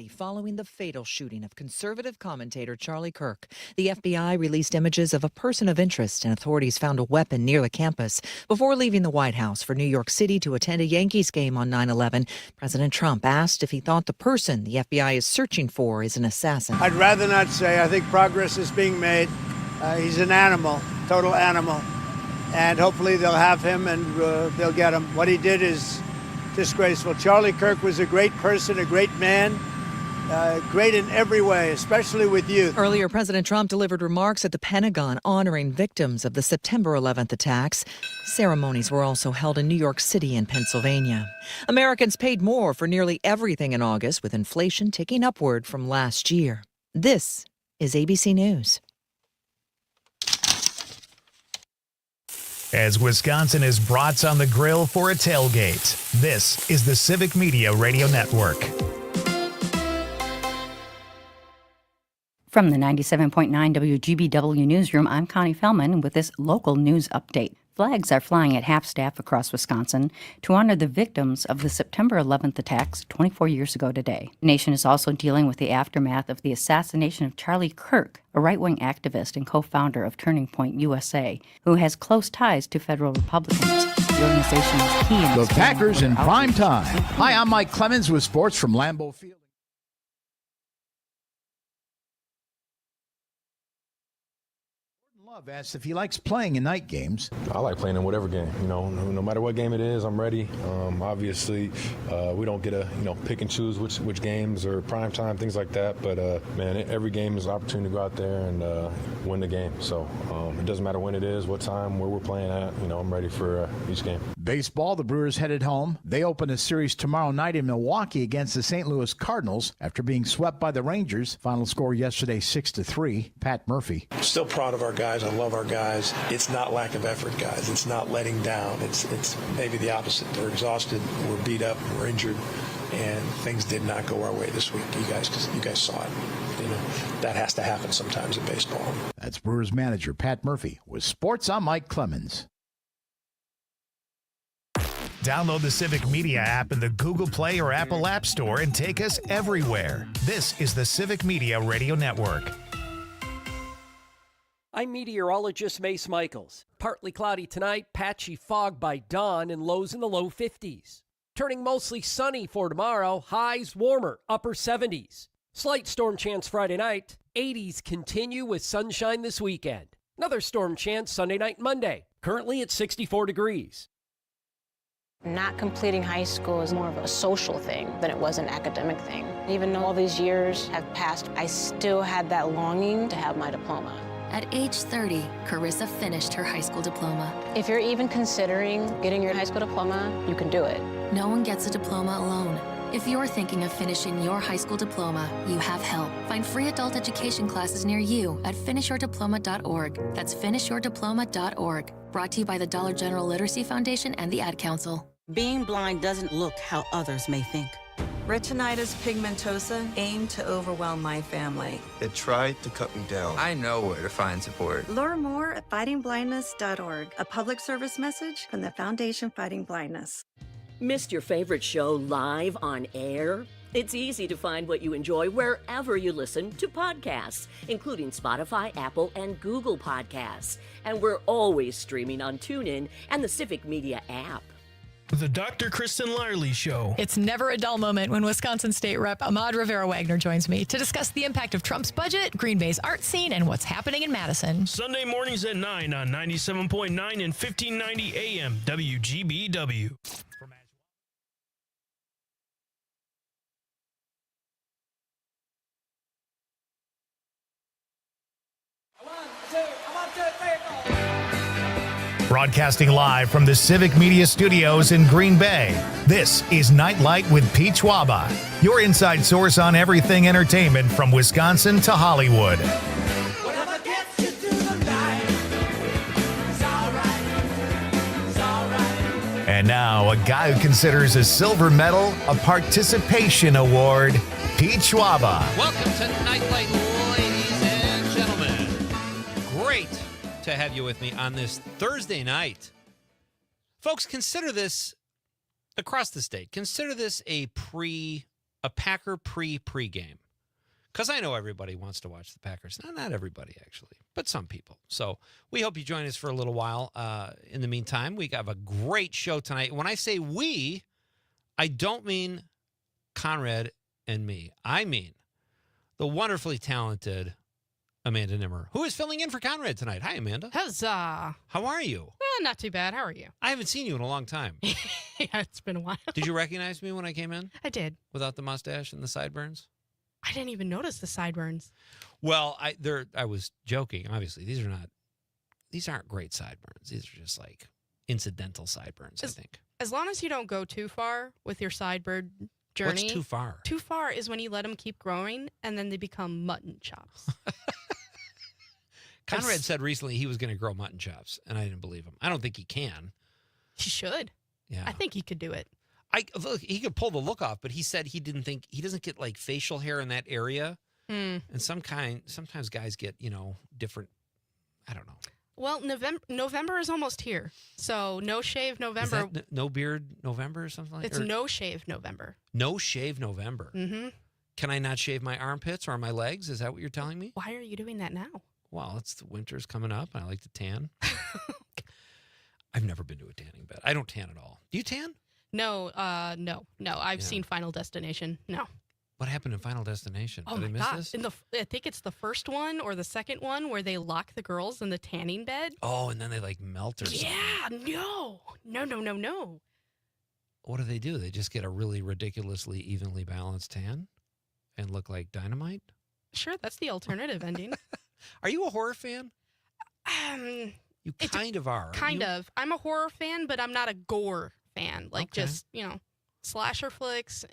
Following the fatal shooting of conservative commentator Charlie Kirk, the FBI released images of a person of interest, and authorities found a weapon near the campus. Before leaving the White House for New York City to attend a Yankees game on 9/11, President Trump asked if he thought the person the FBI is searching for is an assassin. I'd rather not say. I think progress is being made. He's an animal, total animal. And hopefully they'll have him and they'll get him. What he did is disgraceful. Charlie Kirk was a great person, a great man. Great in every way, especially with youth. Earlier, President Trump delivered remarks at the Pentagon honoring victims of the September 11th attacks. Ceremonies were also held in New York City and Pennsylvania. Americans paid more for nearly everything in August, with inflation ticking upward from last year. This is ABC News. As Wisconsin is brats on the grill for a tailgate, this is the Civic Media Radio Network. From the 97.9 WGBW Newsroom, I'm Connie Fellman with this local news update. Flags are flying at half-staff across Wisconsin to honor the victims of the September 11th attacks 24 years ago today. The nation is also dealing with the aftermath of the assassination of Charlie Kirk, a right-wing activist and co-founder of Turning Point USA, who has close ties to federal Republicans. The organization is key in the Packers in prime time. Hi, I'm Mike Clemens with sports from Lambeau Field. Love asked if he likes playing in night games. I like playing in whatever game. No matter what game it is, I'm ready. Obviously, we don't get to pick and choose which games or prime time, things like that. But man, every game is an opportunity to go out there and win the game. So it doesn't matter when it is, what time, where we're playing at. I'm ready for each game. Baseball, the Brewers headed home. They open a series tomorrow night in Milwaukee against the St. Louis Cardinals after being swept by the Rangers. Final score yesterday 6-3. Pat Murphy. Still proud of our guys. I love our guys. It's not lack of effort, guys. It's not letting down. It's maybe the opposite. They're exhausted. We're beat up. We're injured. And things did not go our way this week, because you guys saw it. That has to happen sometimes in baseball. That's Brewers manager Pat Murphy. With sports, I'm Mike Clemens. Download the Civic Media app in the Google Play or Apple App Store and take us everywhere. This is the Civic Media Radio Network. I'm meteorologist Mace Michaels. Partly cloudy tonight, patchy fog by dawn, and lows in the low 50s. Turning mostly sunny for tomorrow, highs warmer, upper 70s. Slight storm chance Friday night, 80s continue with sunshine this weekend. Another storm chance Sunday night and Monday, currently at 64 degrees. Not completing high school is more of a social thing than it was an academic thing. Even though all these years have passed, I still had that longing to have my diploma. At age 30, Carissa finished her high school diploma. If you're even considering getting your high school diploma, you can do it. No one gets a diploma alone. If you're thinking of finishing your high school diploma, you have help. Find free adult education classes near you at finishyourdiploma.org. That's finishyourdiploma.org. Brought to you by the Dollar General Literacy Foundation and the Ad Council. Being blind doesn't look how others may think. Retinitis pigmentosa aimed to overwhelm my family. It tried to cut me down. I know where to find support. Learn more at fightingblindness.org, a public service message from the Foundation Fighting Blindness. Missed your favorite show live on air? It's easy to find what you enjoy wherever you listen to podcasts, including Spotify, Apple, and Google Podcasts. And we're always streaming on TuneIn and the Civic Media app. The Dr. Kristen Larley Show. It's never a dull moment when Wisconsin State Rep Ahmad Rivera-Wagner joins me to discuss the impact of Trump's budget, Green Bay's art scene, and what's happening in Madison. Sunday mornings at 9 on 97.9 and 1590 AM WGBW. Broadcasting live from the Civic Media Studios in Green Bay, this is Nite with Pete Schwaba, your inside source on everything entertainment from Wisconsin to Hollywood. And now, a guy who considers a silver medal a participation award, Pete Schwaba. Welcome to Nite, ladies and gentlemen. Great to have you with me on this Thursday night. Folks, consider this across the state. Consider this a pre-Super a Packer pregame. Because I know everybody wants to watch the Packers. Not everybody, actually, but some people. So we hope you join us for a little while. In the meantime, we have a great show tonight. When I say we, I don't mean Conrad and me. I mean the wonderfully talented Amanda Nimmer, who is filling in for Conrad tonight. Hi, Amanda. Huzzah. How are you? Not too bad. How are you? I haven't seen you in a long time. Yeah, it's been a while. Did you recognize me when I came in? I did. Without the mustache and the sideburns? I didn't even notice the sideburns. Well, I was joking. Obviously, these aren't great sideburns. These are just like incidental sideburns, I think. As long as you don't go too far with your sideburn journey. What's too far? Too far is when you let them keep growing and then they become mutton chops. Conrad said recently he was going to grow mutton chops, and I didn't believe him. I don't think he can. He should. Yeah. I think he could do it. Look, he could pull the look off, but he said he doesn't get like facial hair in that area. And sometimes guys get, different, I don't know. Well, November is almost here. So no shave November. Is that no beard November or something like that? It's no shave November. No shave November. Mm-hmm. Can I not shave my armpits or my legs? Is that what you're telling me? Why are you doing that now? Well, it's the winter's coming up, and I like to tan. I've never been to a tanning bed. I don't tan at all. Do you tan? No. I've seen Final Destination. No. What happened in Final Destination? Oh Did I my miss God! this? I think it's the first one or the second one where they lock the girls in the tanning bed. Oh, and then they like melt or something. Yeah. No. What do? They just get a really ridiculously evenly balanced tan and look like dynamite? Sure, that's the alternative ending. Are you a horror fan? You kind of are. Kind of. I'm a horror fan, but I'm not a gore fan. Like Okay. just, slasher flicks,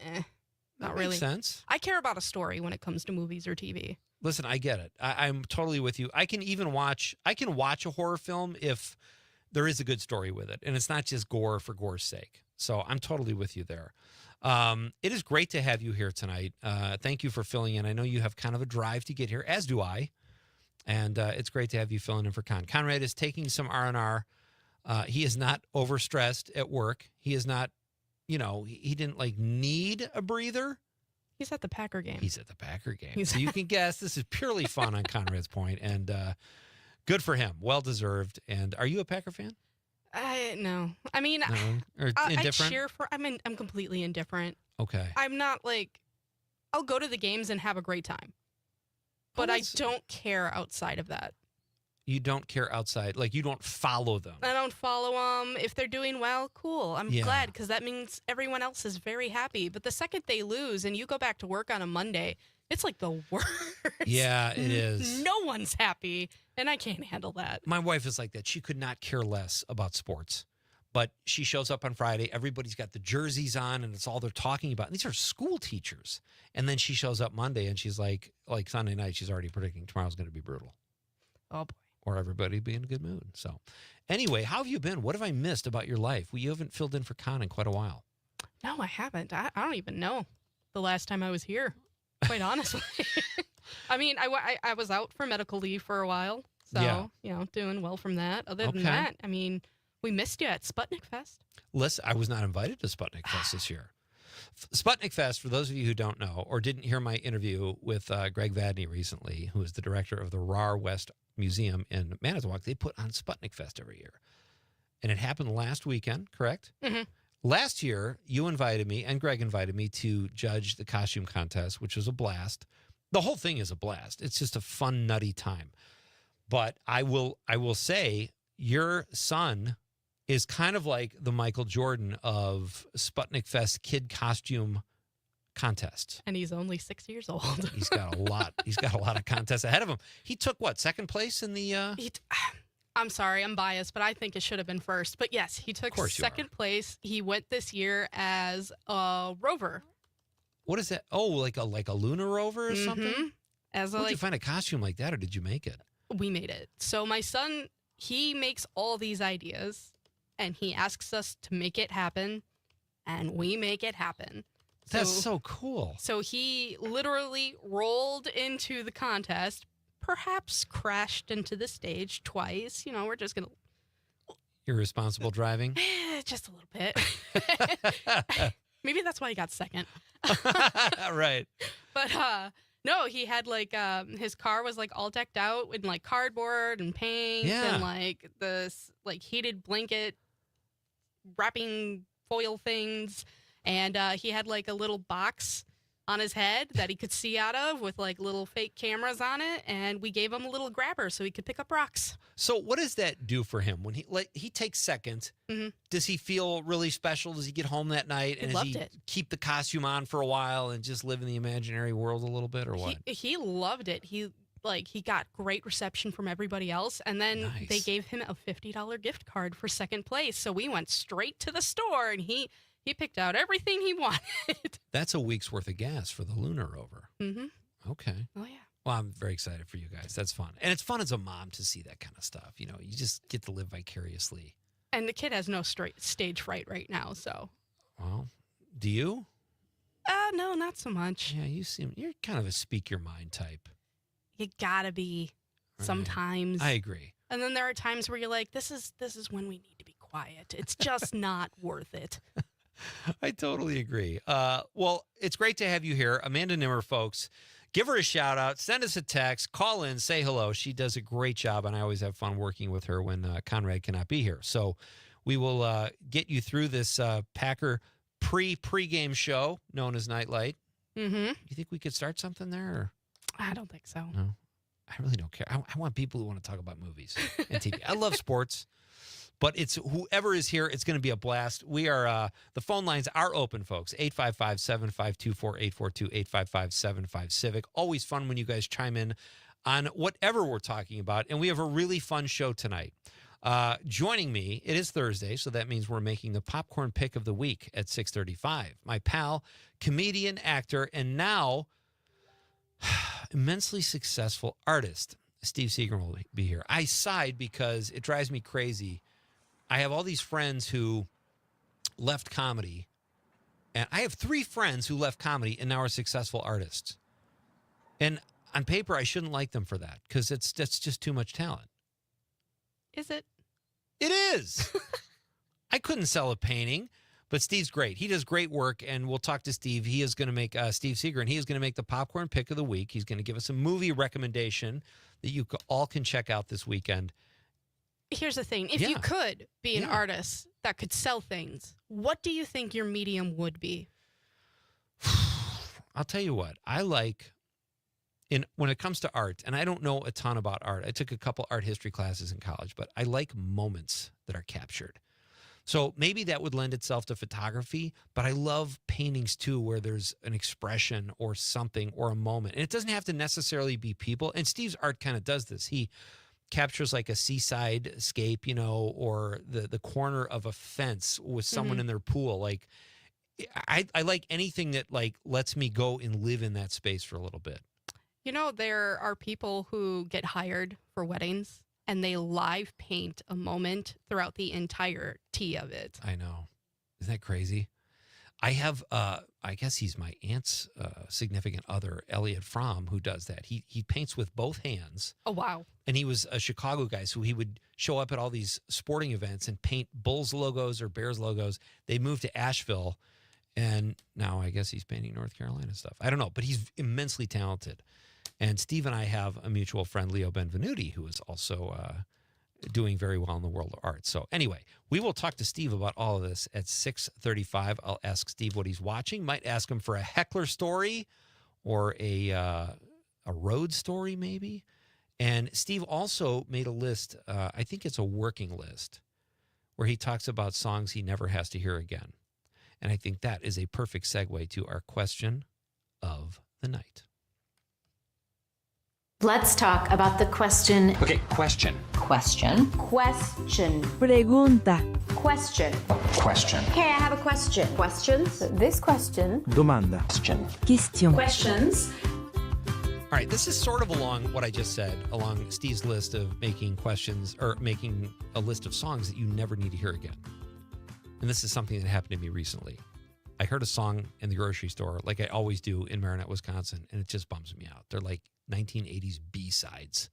not really. Makes sense. I care about a story when it comes to movies or TV. Listen, I get it. I'm totally with you. I can watch a horror film if there is a good story with it, and it's not just gore for gore's sake. So I'm totally with you there. It is great to have you here tonight. Thank you for filling in. I know you have kind of a drive to get here, as do I. And it's great to have you filling in for Con. Conrad is taking some R&R. He is not overstressed at work. He is not, he didn't need a breather. He's at the Packer game. He's at the Packer game. So you can guess this is purely fun on Conrad's point, and good for him. Well-deserved. And are you a Packer fan? No. I mean, No? Or indifferent? I cheer for, I'm completely indifferent. Okay. I'm not I'll go to the games and have a great time. But I don't care outside of that. You don't care outside. You don't follow them. I don't follow them. If they're doing well, cool. I'm glad because that means everyone else is very happy. But the second they lose and you go back to work on a Monday, it's like the worst. Yeah, it is. No one's happy, and I can't handle that. My wife is like that. She could not care less about sports. But she shows up on Friday. Everybody's got the jerseys on, and it's all they're talking about. And these are school teachers. And then she shows up Monday, and she's like Sunday night, she's already predicting tomorrow's going to be brutal. Oh, boy. Or everybody be in a good mood. So anyway, how have you been? What have I missed about your life? Well, you haven't filled in for Con in quite a while. No, I haven't. I don't even know the last time I was here, quite honestly. I mean, I was out for medical leave for a while. So, doing well from that. Other than that, I mean, we missed you at Sputnik Fest. Listen, I was not invited to Sputnik Fest this year. Sputnik Fest, for those of you who don't know or didn't hear my interview with Greg Vadney recently, who is the director of the RAR West Museum in Manitowoc, they put on Sputnik Fest every year. And it happened last weekend, correct? Mm-hmm. Last year, you invited me and Greg invited me to judge the costume contest, which was a blast. The whole thing is a blast. It's just a fun, nutty time. But I will say your son is kind of like the Michael Jordan of Sputnik Fest kid costume contests. And he's only 6 years old. He's got a lot. He's got a lot of contests ahead of him. He took second place in the I'm sorry, I'm biased, but I think it should have been first. But yes, he took second place. He went this year as a rover. What is that? Oh, like a lunar rover or something? Did you find a costume like that, or did you make it? We made it. So my son, he makes all these ideas, and he asks us to make it happen, and we make it happen. That's so cool. So he literally rolled into the contest, perhaps crashed into the stage twice. We're just going to... Irresponsible driving? Just a little bit. Maybe that's why he got second. Right. But no, he had like his car was like all decked out with like cardboard and paint and like this like heated blanket wrapping foil things, and he had like a little box on his head that he could see out of with like little fake cameras on it, and we gave him a little grabber so he could pick up rocks. So what does that do for him when he takes second? Mm-hmm. Does he feel really special? Does he get home that night and loved it. Keep the costume on for a while and just live in the imaginary world a little bit, or what? He loved it. He got great reception from everybody else, and then they gave him a $50 gift card for second place. So we went straight to the store, and he picked out everything he wanted. That's a week's worth of gas for the Lunar Rover. Mm-hmm. Okay. Oh, yeah. Well, I'm very excited for you guys. That's fun. And it's fun as a mom to see that kind of stuff. You know, you just get to live vicariously. And the kid has no stage fright right now, so. Well, do you? No, not so much. Yeah, you're kind of a speak your mind type. You gotta be sometimes. I agree. And then there are times where you're like, this is when we need to be quiet. It's just not worth it. I totally agree. Well, it's great to have you here. Amanda Nimmer, folks. Give her a shout out. Send us a text. Call in. Say hello. She does a great job, and I always have fun working with her when Conrad cannot be here. So we will get you through this Packer pregame show known as Night Light. Mm-hmm. You think we could start something there? Or? I don't think so. No, I really don't care. I want people who want to talk about movies and TV. I love sports. But it's whoever is here, it's going to be a blast. We are, the phone lines are open, folks. 855-752-4842, 855-75-CIVIC. Always fun when you guys chime in on whatever we're talking about. And we have a really fun show tonight. Joining me, it is Thursday, so that means we're making the popcorn pick of the week at 6:35. My pal, comedian, actor, and now immensely successful artist, Steve Seagren will be here. I sighed because it drives me crazy. I have all these friends who left comedy, and I have 3 friends who left comedy and now are successful artists. And on paper, I shouldn't like them for that because that's just too much talent. Is it? It is. I couldn't sell a painting, but Steve's great. He does great work, and we'll talk to Steve. He is going to make, Steve Seagren, he is going to make the popcorn pick of the week. He's going to give us a movie recommendation that you all can check out this weekend. Here's the thing. If you could be an artist that could sell things, what do you think your medium would be? I'll tell you what. I like, when it comes to art, and I don't know a ton about art. I took a couple art history classes in college, but I like moments that are captured. So maybe that would lend itself to photography, but I love paintings too, where there's an expression or something or a moment. And it doesn't have to necessarily be people. And Steve's art kind of does this. He captures like a seaside escape, you know, or the corner of a fence with someone in their pool. Like I like anything that like lets me go and live in that space for a little bit. You know, there are people who get hired for weddings and they live paint a moment throughout the entirety of it. I know. Isn't that crazy? I have, I guess he's my aunt's significant other, Elliot Fromm, who does that. He paints with both hands. Oh, wow. And he was a Chicago guy, so he would show up at all these sporting events and paint Bulls logos or Bears logos. They moved to Asheville, and now I guess he's painting North Carolina stuff. I don't know, but he's immensely talented. And Steve and I have a mutual friend, Leo Benvenuti, who is also doing very well in the world of art. So anyway, we will talk to Steve about all of this at 6:35. I'll ask Steve what he's watching. Might ask him for a heckler story or a road story maybe. And Steve also made a list, I think it's a working list, where he talks about songs he never has to hear again. And I think that is a perfect segue to our question of the night. Let's talk about the question. Okay, question. Question. Question. Pregunta. Question. Question. Hey, I have a question. Questions? This question. Domanda. Question. Questions. All right, this is sort of along what I just said, along Steve's list of making questions or making a list of songs that you never need to hear again. And this is something that happened to me recently. I heard a song in the grocery store, like I always do in Marinette, Wisconsin, and it just bums me out. They're like 1980s B-sides.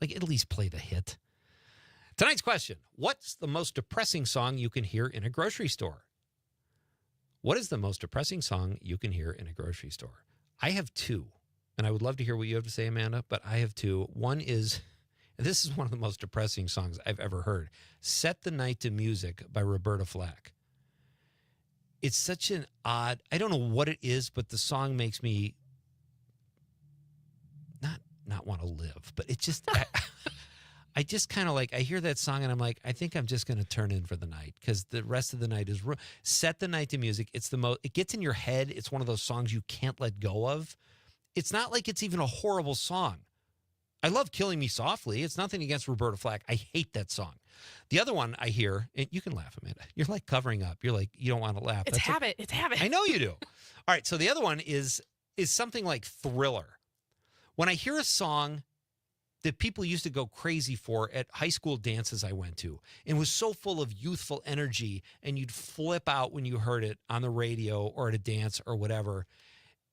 Like, at least play the hit. Tonight's question: what's the most depressing song you can hear in a grocery store? What is the most depressing song you can hear in a grocery store? I have two, and I would love to hear what you have to say, Amanda, but I have two. One is, this is one of the most depressing songs I've ever heard. Set the Night to Music by Roberta Flack. It's such an odd, I don't know what it is, but the song makes me not want to live, but it just, I just kind of like, I hear that song and I'm like, I think I'm just going to turn in for the night because the rest of the night is, Set the Night to Music. It's the most, it gets in your head. It's one of those songs you can't let go of. It's not like it's even a horrible song. I love Killing Me Softly. It's nothing against Roberta Flack. I hate that song. The other one I hear, and you can laugh, Amanda. You're like covering up. You're like, you don't want to laugh. It's habit. It's habit. I know you do. All right. So the other one is something like Thriller. When I hear a song that people used to go crazy for at high school dances I went to, and was so full of youthful energy, and you'd flip out when you heard it on the radio or at a dance or whatever.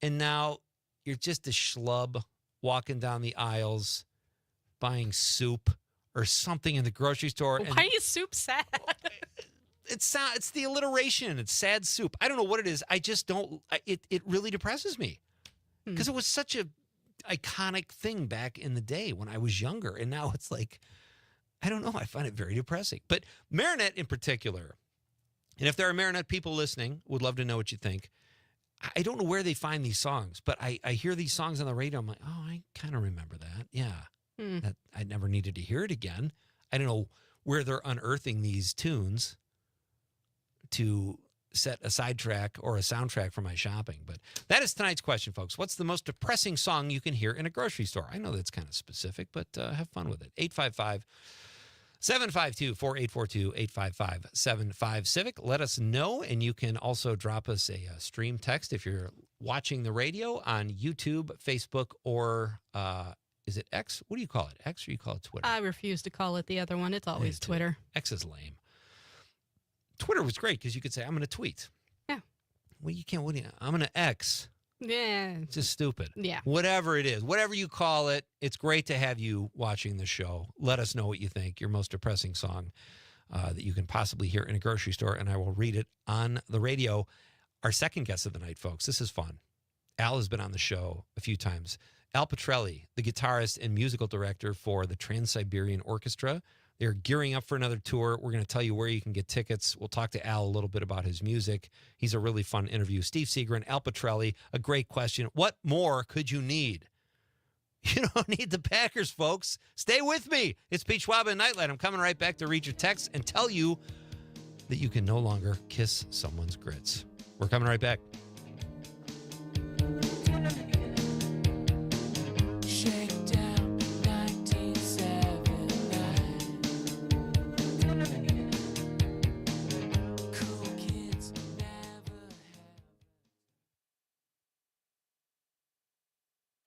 And now you're just a schlub walking down the aisles, buying soup or something in the grocery store. Why is soup sad? It's the alliteration. It's sad soup. I don't know what it is. I just don't. It really depresses me because it was such a iconic thing back in the day when I was younger, and now it's like, I don't know. I find it very depressing. But Marinette in particular, and if there are Marinette people listening, would love to know what you think. I don't know where they find these songs, but I hear these songs on the radio. I'm like, oh, I kind of remember that. Yeah, that I never needed to hear it again. I don't know where they're unearthing these tunes to set a sidetrack or a soundtrack for my shopping. But that is tonight's question, folks. What's the most depressing song you can hear in a grocery store? I know that's kind of specific, but have fun with it. 855-752-4842, 855-75-CIVIC. Let us know, and you can also drop us a stream text if you're watching the radio on YouTube, Facebook, or is it X? What do you call it? X or you call it Twitter? I refuse to call it the other one. It's always Twitter. X is lame. Twitter was great because you could say, I'm going to tweet. Yeah. Well, you can't. I'm going to X. Yeah. It's just stupid. Yeah. Whatever it is, whatever you call it, it's great to have you watching the show. Let us know what you think, your most depressing song that you can possibly hear in a grocery store, and I will read it on the radio. Our second guest of the night, folks, this is fun. Al has been on the show a few times. Al Pitrelli, the guitarist and musical director for the Trans Siberian Orchestra. They're gearing up for another tour. We're going to tell you where you can get tickets. We'll talk to Al a little bit about his music. He's a really fun interview. Steve Seagren, Al Pitrelli, a great question. What more could you need? You don't need the Packers, folks. Stay with me. It's Pete Schwaba and Nightlight. I'm coming right back to read your texts and tell you that you can no longer kiss someone's grits. We're coming right back.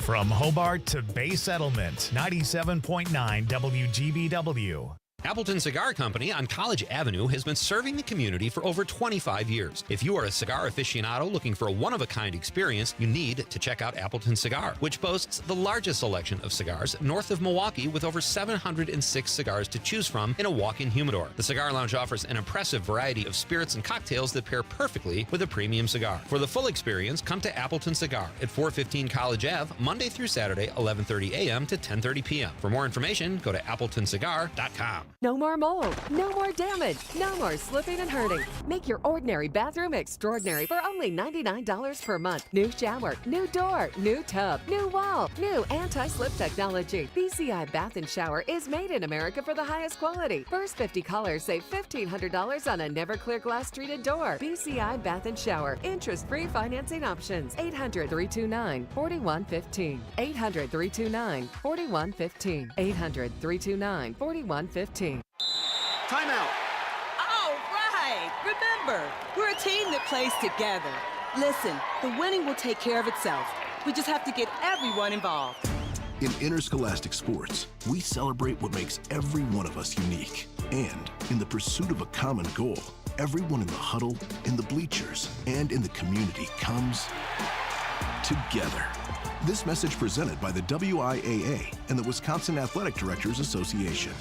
From Hobart to Bay Settlement, 97.9 WGBW. Appleton Cigar Company on College Avenue has been serving the community for over 25 years. If you are a cigar aficionado looking for a one-of-a-kind experience, you need to check out Appleton Cigar, which boasts the largest selection of cigars north of Milwaukee with over 706 cigars to choose from in a walk-in humidor. The Cigar Lounge offers an impressive variety of spirits and cocktails that pair perfectly with a premium cigar. For the full experience, come to Appleton Cigar at 415 College Ave, Monday through Saturday, 11:30 a.m. to 10:30 p.m. For more information, go to appletoncigar.com. No more mold, no more damage, no more slipping and hurting. Make your ordinary bathroom extraordinary for only $99 per month. New shower, new door, new tub, new wall, new anti-slip technology. BCI Bath and Shower is made in America for the highest quality. First 50 callers save $1,500 on a never clear glass treated door. BCI Bath and Shower. Interest-free financing options. 800-329-4115. 800-329-4115. 800-329-4115. Timeout. All right. Remember, we're a team that plays together. Listen, the winning will take care of itself. We just have to get everyone involved. In interscholastic sports, we celebrate what makes every one of us unique. And in the pursuit of a common goal, everyone in the huddle, in the bleachers, and in the community comes together. This message presented by the WIAA and the Wisconsin Athletic Directors Association.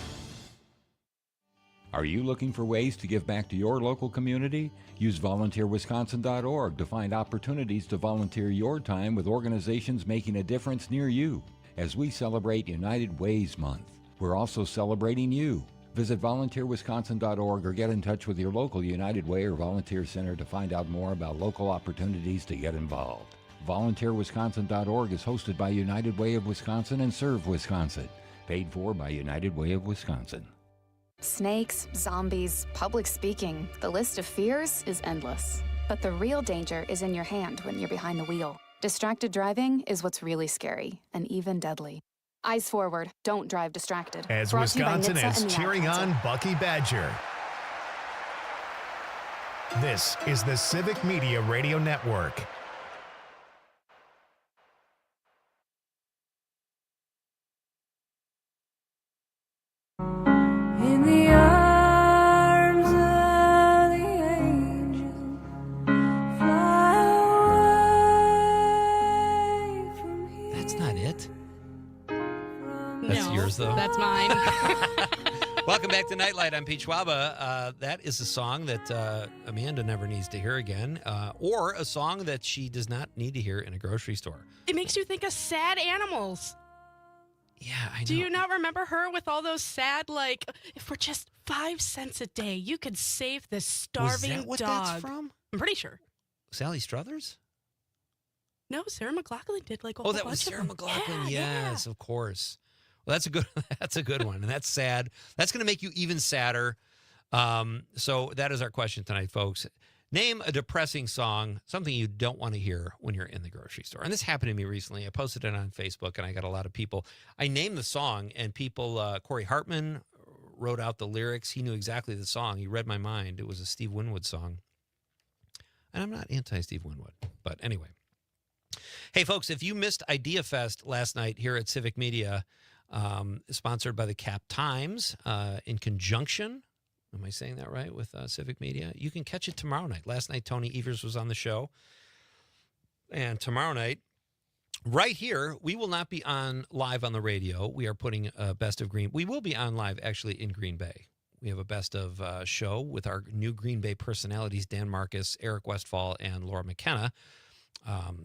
Are you looking for ways to give back to your local community? Use volunteerwisconsin.org to find opportunities to volunteer your time with organizations making a difference near you. As we celebrate United Ways Month, we're also celebrating you. Visit volunteerwisconsin.org or get in touch with your local United Way or Volunteer Center to find out more about local opportunities to get involved. VolunteerWisconsin.org is hosted by United Way of Wisconsin and Serve Wisconsin. Paid for by United Way of Wisconsin. Snakes, zombies, public speaking, the list of fears is endless. But the real danger is in your hand when you're behind the wheel. Distracted driving is what's really scary and even deadly. Eyes forward, don't drive distracted. As Brought to you by Wisconsin NHTSA is and the Ad cheering Council. on Bucky Badger. This is the Civic Media Radio Network. In the arms of the angel, fly away from here. That's not it. That's yours, though. That's mine. Welcome back to Nightlight. I'm Pete Schwaba. That is a song that Amanda never needs to hear again, or a song that she does not need to hear in a grocery store. It makes you think of sad animals. Yeah, I know. Do you not remember her with all those sad, like, if for just 5 cents a day, you could save this starving Was that what dog? that's from? I'm pretty sure. Sally Struthers? No, Sarah McLachlan did like a Oh, whole that bunch was of Sarah them. McLachlan. Yeah, Yes, of course. Well, that's a good one, and that's sad. That's going to make you even sadder. So that is our question tonight, folks. Name a depressing song, something you don't want to hear when you're in the grocery store. And this happened to me recently. I posted it on Facebook, and I got a lot of people. I named the song, and people, Corey Hartman wrote out the lyrics. He knew exactly the song. He read my mind. It was a Steve Winwood song. And I'm not anti-Steve Winwood, but anyway. Hey, folks, if you missed Idea Fest last night here at Civic Media, sponsored by the Cap Times, in conjunction, am I saying that right, with Civic Media? You can catch it tomorrow night. Last night, Tony Evers was on the show. And tomorrow night, right here, we will not be on live on the radio. We are putting Best of Green. We will be on live, actually, in Green Bay. We have a Best of show with our new Green Bay personalities, Dan Marcus, Eric Westfall, and Laura McKenna.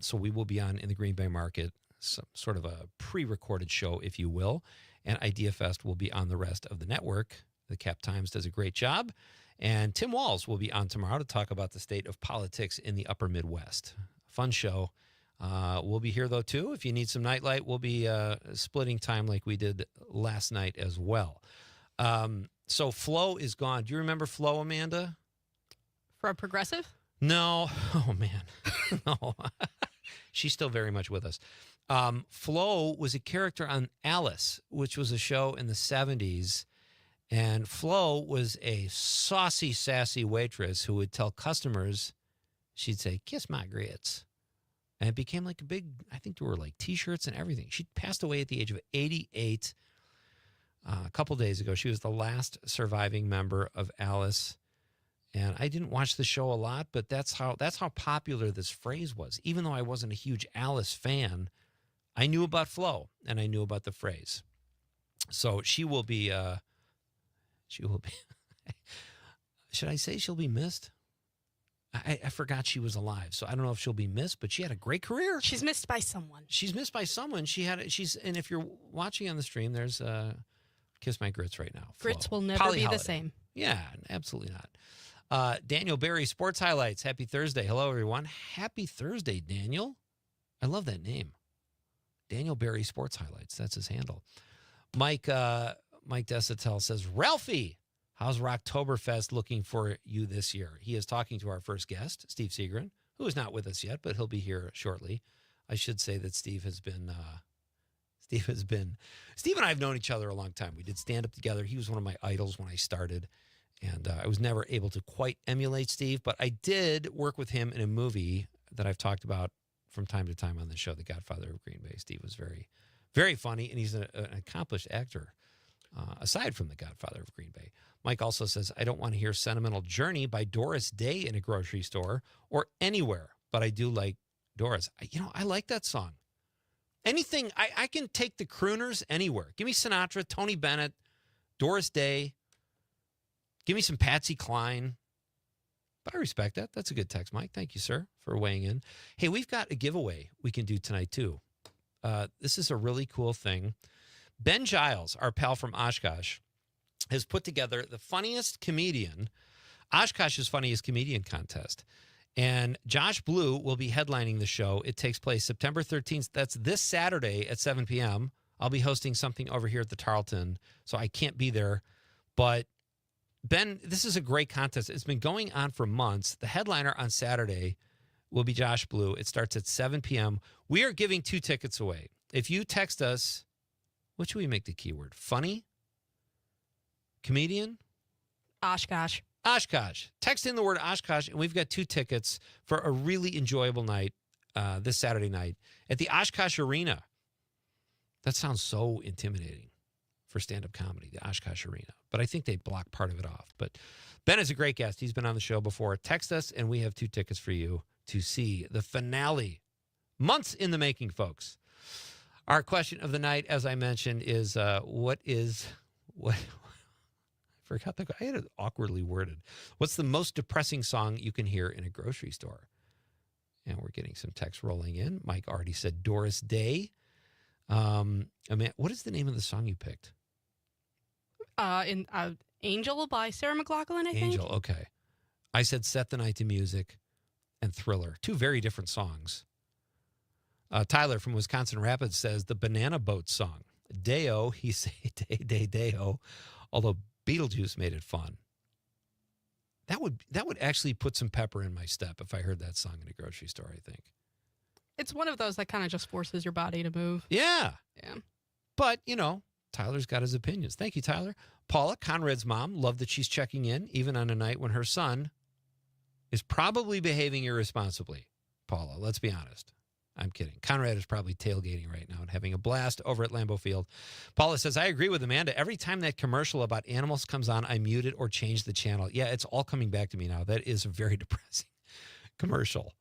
So we will be on in the Green Bay market, some sort of a pre-recorded show, if you will. And Idea Fest will be on the rest of the network. The Cap Times does a great job. And Tim Walls will be on tomorrow to talk about the state of politics in the upper Midwest. Fun show. We'll be here, though, too. If you need some nightlight, we'll be splitting time like we did last night as well. So Flo is gone. Do you remember Flo, Amanda? For a progressive? No. Oh, man. No. She's still very much with us. Flo was a character on Alice, which was a show in the 70s. And Flo was a saucy, sassy waitress who would tell customers, she'd say, "Kiss my grits." And it became like a big, I think there were like T-shirts and everything. She passed away at the age of 88 a couple days ago. She was the last surviving member of Alice. And I didn't watch the show a lot, but that's how popular this phrase was. Even though I wasn't a huge Alice fan, I knew about Flo and I knew about the phrase. So she will be, should I say she'll be missed? I forgot she was alive, so I don't know if she'll be missed, but she had a great career. She's missed by someone. She's missed by someone. And if you're watching on the stream, there's Kiss My Grits right now. Grits Flo. will never Polly be Holiday. the same. Yeah, absolutely not. Daniel Berry, Sports Highlights. Happy Thursday. Hello, everyone. Happy Thursday, Daniel. I love that name. Daniel Berry, Sports Highlights. That's his handle. Mike Desatel says, Ralphie, how's Rocktoberfest looking for you this year? He is talking to our first guest, Steve Seagren, who is not with us yet, but he'll be here shortly. I should say that Steve and I have known each other a long time. We did stand up together. He was one of my idols when I started. And I was never able to quite emulate Steve, but I did work with him in a movie that I've talked about from time to time on the show, The Godfather of Green Bay. Steve was very, very funny, and he's an accomplished actor, aside from The Godfather of Green Bay. Mike also says, I don't want to hear Sentimental Journey by Doris Day in a grocery store or anywhere, but I do like Doris. I like that song. Anything, I can take the crooners anywhere. Give me Sinatra, Tony Bennett, Doris Day. Give me some Patsy Cline. But I respect that. That's a good text, Mike. Thank you, sir, for weighing in. Hey, we've got a giveaway we can do tonight, too. This is a really cool thing. Ben Giles, our pal from Oshkosh, has put together the funniest comedian, Oshkosh's funniest comedian contest. And Josh Blue will be headlining the show. It takes place September 13th. That's this Saturday at 7 p.m. I'll be hosting something over here at the Tarleton, so I can't be there. But Ben, this is a great contest. It's been going on for months. The headliner on Saturday will be Josh Blue. It starts at 7 p.m. We are giving 2 tickets away. If you text us, what should we make the keyword? Funny? Comedian? Oshkosh. Oshkosh. Text in the word Oshkosh, and we've got 2 tickets for a really enjoyable night this Saturday night at the Oshkosh Arena. That sounds so intimidating for stand-up comedy, the Oshkosh Arena. But I think they block part of it off. But Ben is a great guest. He's been on the show before. Text us, and we have 2 tickets for you to see the finale. Months in the making, folks. Our question of the night, as I mentioned, is what I forgot I had it awkwardly worded. What's the most depressing song you can hear in a grocery store? And we're getting some text rolling in. Mike already said Doris Day. What is the name of the song you picked? Angel by Sarah McLachlan, I think. Angel, okay. I said Set the Night to Music and Thriller. 2 very different songs. Tyler from Wisconsin Rapids says the Banana Boat song. Deo, he say day Deo, although Beetlejuice made it fun. That would actually put some pepper in my step if I heard that song in a grocery store, I think. It's one of those that kind of just forces your body to move. Yeah. Yeah. But, Tyler's got his opinions. Thank you, Tyler. Paula, Conrad's mom, love that she's checking in, even on a night when her son is probably behaving irresponsibly. Paula, let's be honest. I'm kidding. Conrad is probably tailgating right now and having a blast over at Lambeau Field. Paula says, I agree with Amanda. Every time that commercial about animals comes on, I mute it or change the channel. Yeah, it's all coming back to me now. That is a very depressing commercial.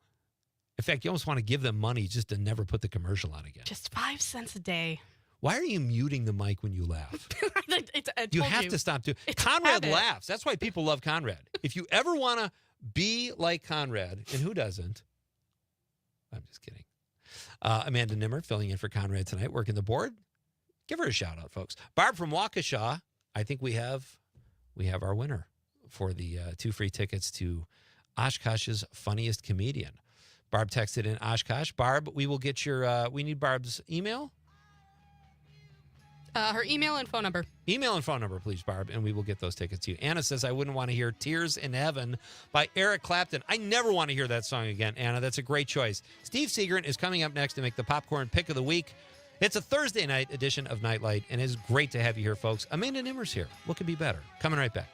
In fact, you almost want to give them money just to never put the commercial on again. Just 5 cents a day. Why are you muting the mic when you laugh? I You told have to stop doing. Conrad laughs. That's why people love Conrad. If you ever want to be like Conrad, and who doesn't? I'm just kidding. Amanda Nimmer filling in for Conrad tonight, working the board. Give her a shout out, folks. Barb from Waukesha. I think we have our winner for the 2 free tickets to Oshkosh's funniest comedian. Barb texted in Oshkosh. Barb, we will get we need Barb's email. Her email and phone number. Email and phone number, please, Barb, and we will get those tickets to you. Anna says, I wouldn't want to hear Tears in Heaven by Eric Clapton. I never want to hear that song again, Anna. That's a great choice. Steve Seagren is coming up next to make the popcorn pick of the week. It's a Thursday night edition of Night Light, and it's great to have you here, folks. Amanda Nimmer's here. What could be better? Coming right back.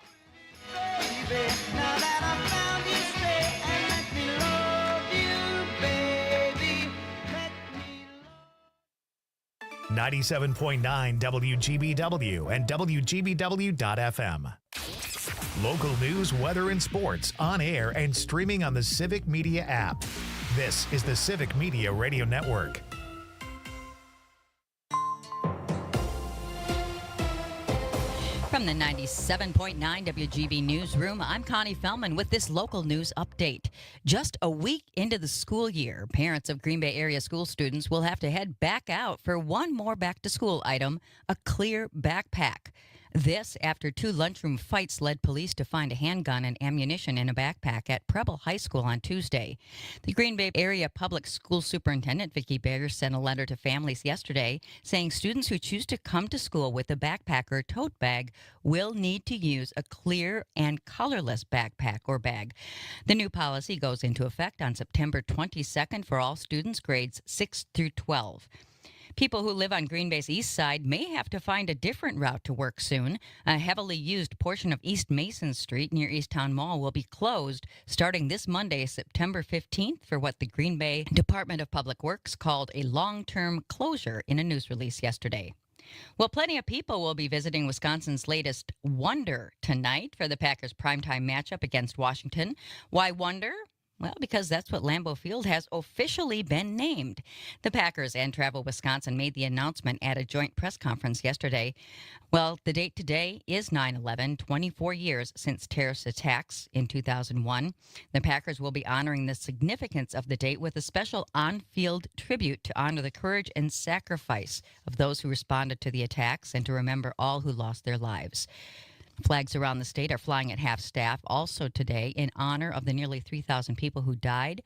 97.9 WGBW and WGBW.FM. Local news, weather, and sports on air and streaming on the Civic Media app. This is the Civic Media Radio Network. From the 97.9 WGB Newsroom, I'm Connie Fellman with this local news update. Just a week into the school year, parents of Green Bay area school students will have to head back out for one more back-to-school item, a clear backpack. This after 2 lunchroom fights led police to find a handgun and ammunition in a backpack at Preble High School on Tuesday. The Green Bay area public school superintendent, Vicki Bayer, sent a letter to families yesterday saying students who choose to come to school with a backpack or tote bag will need to use a clear and colorless backpack or bag. The new policy goes into effect on September 22nd for all students grades 6 through 12. People who live on Green Bay's east side may have to find a different route to work soon. A heavily used portion of East Mason Street near East Town Mall will be closed starting this Monday, September 15th, for what the Green Bay Department of Public Works called a long-term closure in a news release yesterday. Well, plenty of people will be visiting Wisconsin's latest Wonder tonight for the Packers primetime matchup against Washington. Why Wonder? Well, because that's what Lambeau Field has officially been named. The Packers and Travel Wisconsin made the announcement at a joint press conference yesterday. Well, the date today is 9/11, 24 years since terrorist attacks in 2001. The Packers will be honoring the significance of the date with a special on-field tribute to honor the courage and sacrifice of those who responded to the attacks and to remember all who lost their lives. Flags around the state are flying at half-staff also today in honor of the nearly 3,000 people who died.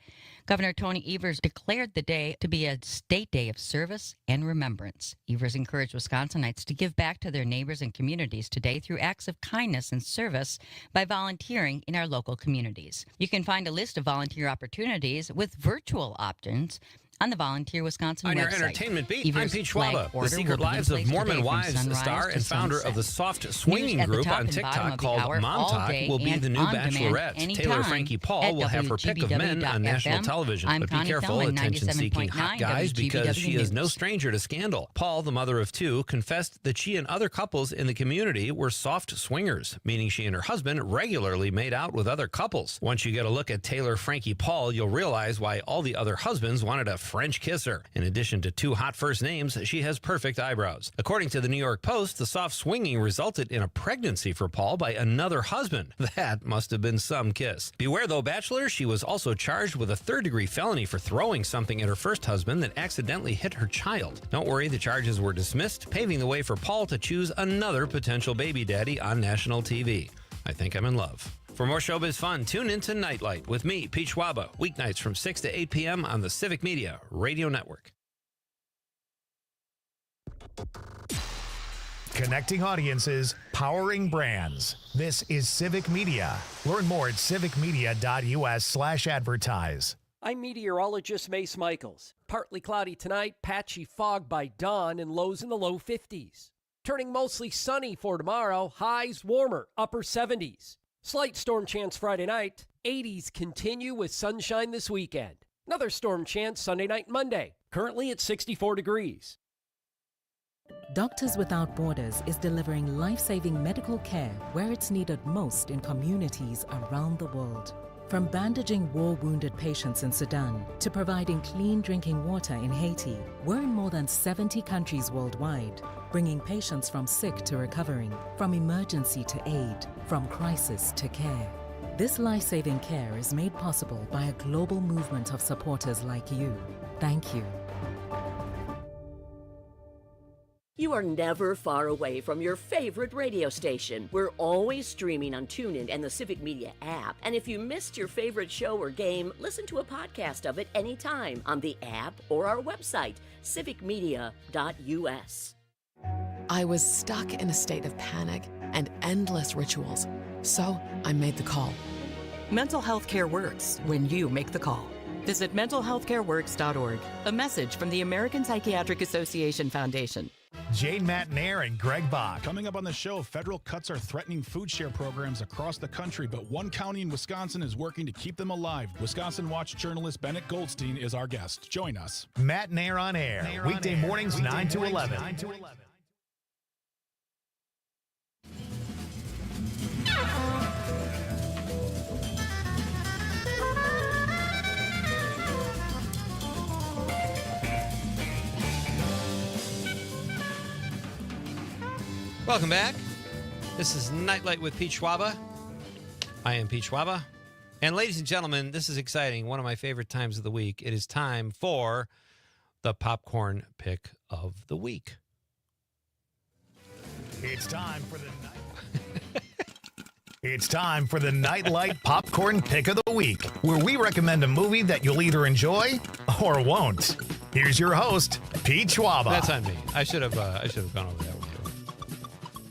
Governor Tony Evers declared the day to be a state day of service and remembrance. Evers encouraged Wisconsinites to give back to their neighbors and communities today through acts of kindness and service by volunteering in our local communities. You can find a list of volunteer opportunities with virtual options on the Volunteer Wisconsin on website. your entertainment beat, Evers' I'm Pete flag Schwaba, the order Secret will be in Lives of place Mormon today from Wives sunrise star to and founder sunset. of the soft News swinging at the group top on and bottom TikTok of the called hour, Mom all Talk day will be and the new on demand Bachelorette. anytime Taylor Frankie Paul at will have her pick of men on national WGBW.FM. television. I'm But be Connie careful, Fellman, attention-seeking hot 97.9 guys, because she is no News. stranger to scandal. Paul, the mother of two, confessed that she and other couples in the community were soft swingers, meaning she and her husband regularly made out with other couples. Once you get a look at Taylor Frankie Paul, you'll realize why all the other husbands wanted to French kiss her. In addition to two hot first names, she has perfect eyebrows. According to the New York Post, the soft swinging resulted in a pregnancy for Paul by another husband. That must have been some kiss. Beware though, Bachelor, she was also charged with a third-degree felony for throwing something at her first husband that accidentally hit her child. Don't worry, the charges were dismissed, paving the way for Paul to choose another potential baby daddy on national TV. I think I'm in love. For more showbiz fun, tune into Nightlight with me, Pete Schwaba, weeknights from 6 to 8 p.m. on the Civic Media Radio Network. Connecting audiences, powering brands. This is Civic Media. Learn more at civicmedia.us/advertise. I'm meteorologist Mace Michaels. Partly cloudy tonight, patchy fog by dawn, and lows in the low 50s. Turning mostly sunny for tomorrow, highs warmer, upper 70s. Slight storm chance Friday night, 80s continue with sunshine this weekend. Another storm chance Sunday night and Monday, currently at 64 degrees. Doctors Without Borders is delivering life-saving medical care where it's needed most in communities around the world. From bandaging war-wounded patients in Sudan to providing clean drinking water in Haiti, we're in more than 70 countries worldwide, bringing patients from sick to recovering, from emergency to aid, from crisis to care. This life-saving care is made possible by a global movement of supporters like you. Thank you. You are never far away from your favorite radio station. We're always streaming on TuneIn and the Civic Media app. And if you missed your favorite show or game, listen to a podcast of it anytime on the app or our website, civicmedia.us. I was stuck in a state of panic and endless rituals, so I made the call. Mental health care works when you make the call. Visit mentalhealthcareworks.org. A message from the American Psychiatric Association Foundation. Jane Matnair and Greg Bach. Coming up on the show, federal cuts are threatening food share programs across the country, but one county in Wisconsin is working to keep them alive. Wisconsin Watch journalist Bennett Goldstein is our guest. Join us. Matnair on Air, weekday mornings 9 to 11. Welcome back. This is Nightlight with Pete Schwaba. I am Pete Schwaba. And ladies and gentlemen, this is exciting. One of my favorite times of the week. It is time for the popcorn pick of the week. It's time for the It's time for the Nightlight Popcorn Pick of the Week, where we recommend a movie that you'll either enjoy or won't. Here's your host, Pete Schwaba. That's on me. I should have gone over that with you.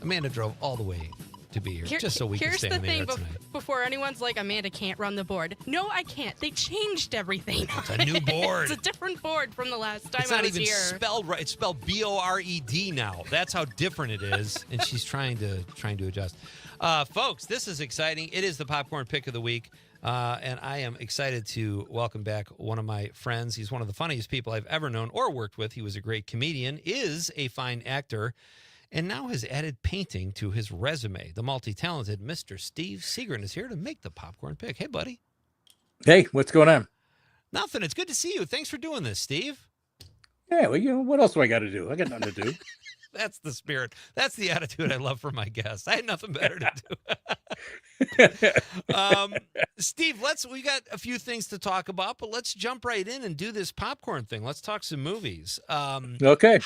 Amanda drove all the way to be here just so we can stay on the air tonight. Before anyone's like, Amanda can't run the board. No, I can't. They changed everything. It's a new board. It's a different board from the last time It's I not was even here. spelled right. It's spelled B-O-R-E-D now. That's how different it is. And she's trying to adjust. Folks, this is exciting. It is the popcorn pick of the week. And I am excited to welcome back one of my friends. He's one of the funniest people I've ever known or worked with. He was a great comedian, is a fine actor, and now has added painting to his resume. The multi-talented Mr. Steve Seagren is here to make the popcorn pick. Hey, buddy. Hey, what's going on? Nothing. It's good to see you. Thanks for doing this, Steve. Yeah, well, what else do I got to do? I got nothing to do. That's the spirit. That's the attitude I love for my guests. I had nothing better to do. Steve, we got a few things to talk about, but let's jump right in and do this popcorn thing. Let's talk some movies. Okay.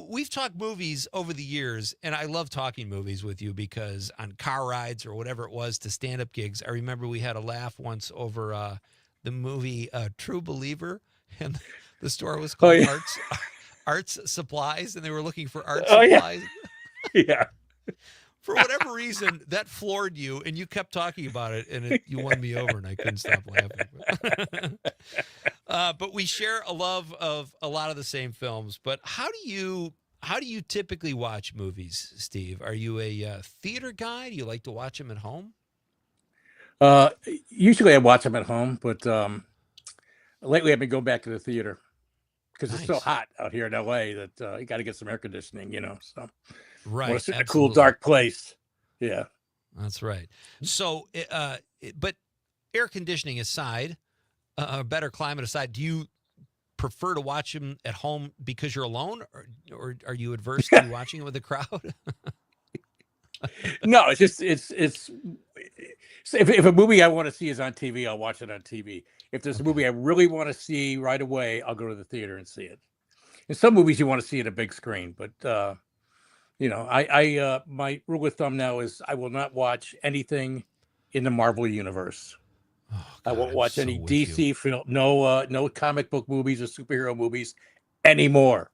We've talked movies over the years, and I love talking movies with you because on car rides or whatever it was to stand-up gigs, I remember we had a laugh once over the movie True Believer, and the store was called Arts Supplies, and they were looking for art supplies. Yeah. For whatever reason, that floored you, and you kept talking about it, and you won me over, and I couldn't stop laughing. But we share a love of a lot of the same films. But how do you typically watch movies, Steve? Are you a theater guy? Do you like to watch them at home? Usually I watch them at home, but lately I've been going back to the theater because it's so hot out here in LA that you got to get some air conditioning, So right, want to sit in a cool, dark place. Yeah, that's right. So, but air conditioning aside, a better climate aside, do you prefer to watch them at home because you're alone, or are you adverse to watching it with a crowd? No, it's just if a movie I want to see is on TV, I'll watch it on TV. If there's a movie I really want to see right away, I'll go to the theater and see it. In some movies, you want to see it a big screen, but I my rule of thumb now is I will not watch anything in the Marvel universe. God, I won't watch any DC film, no comic book movies or superhero movies anymore,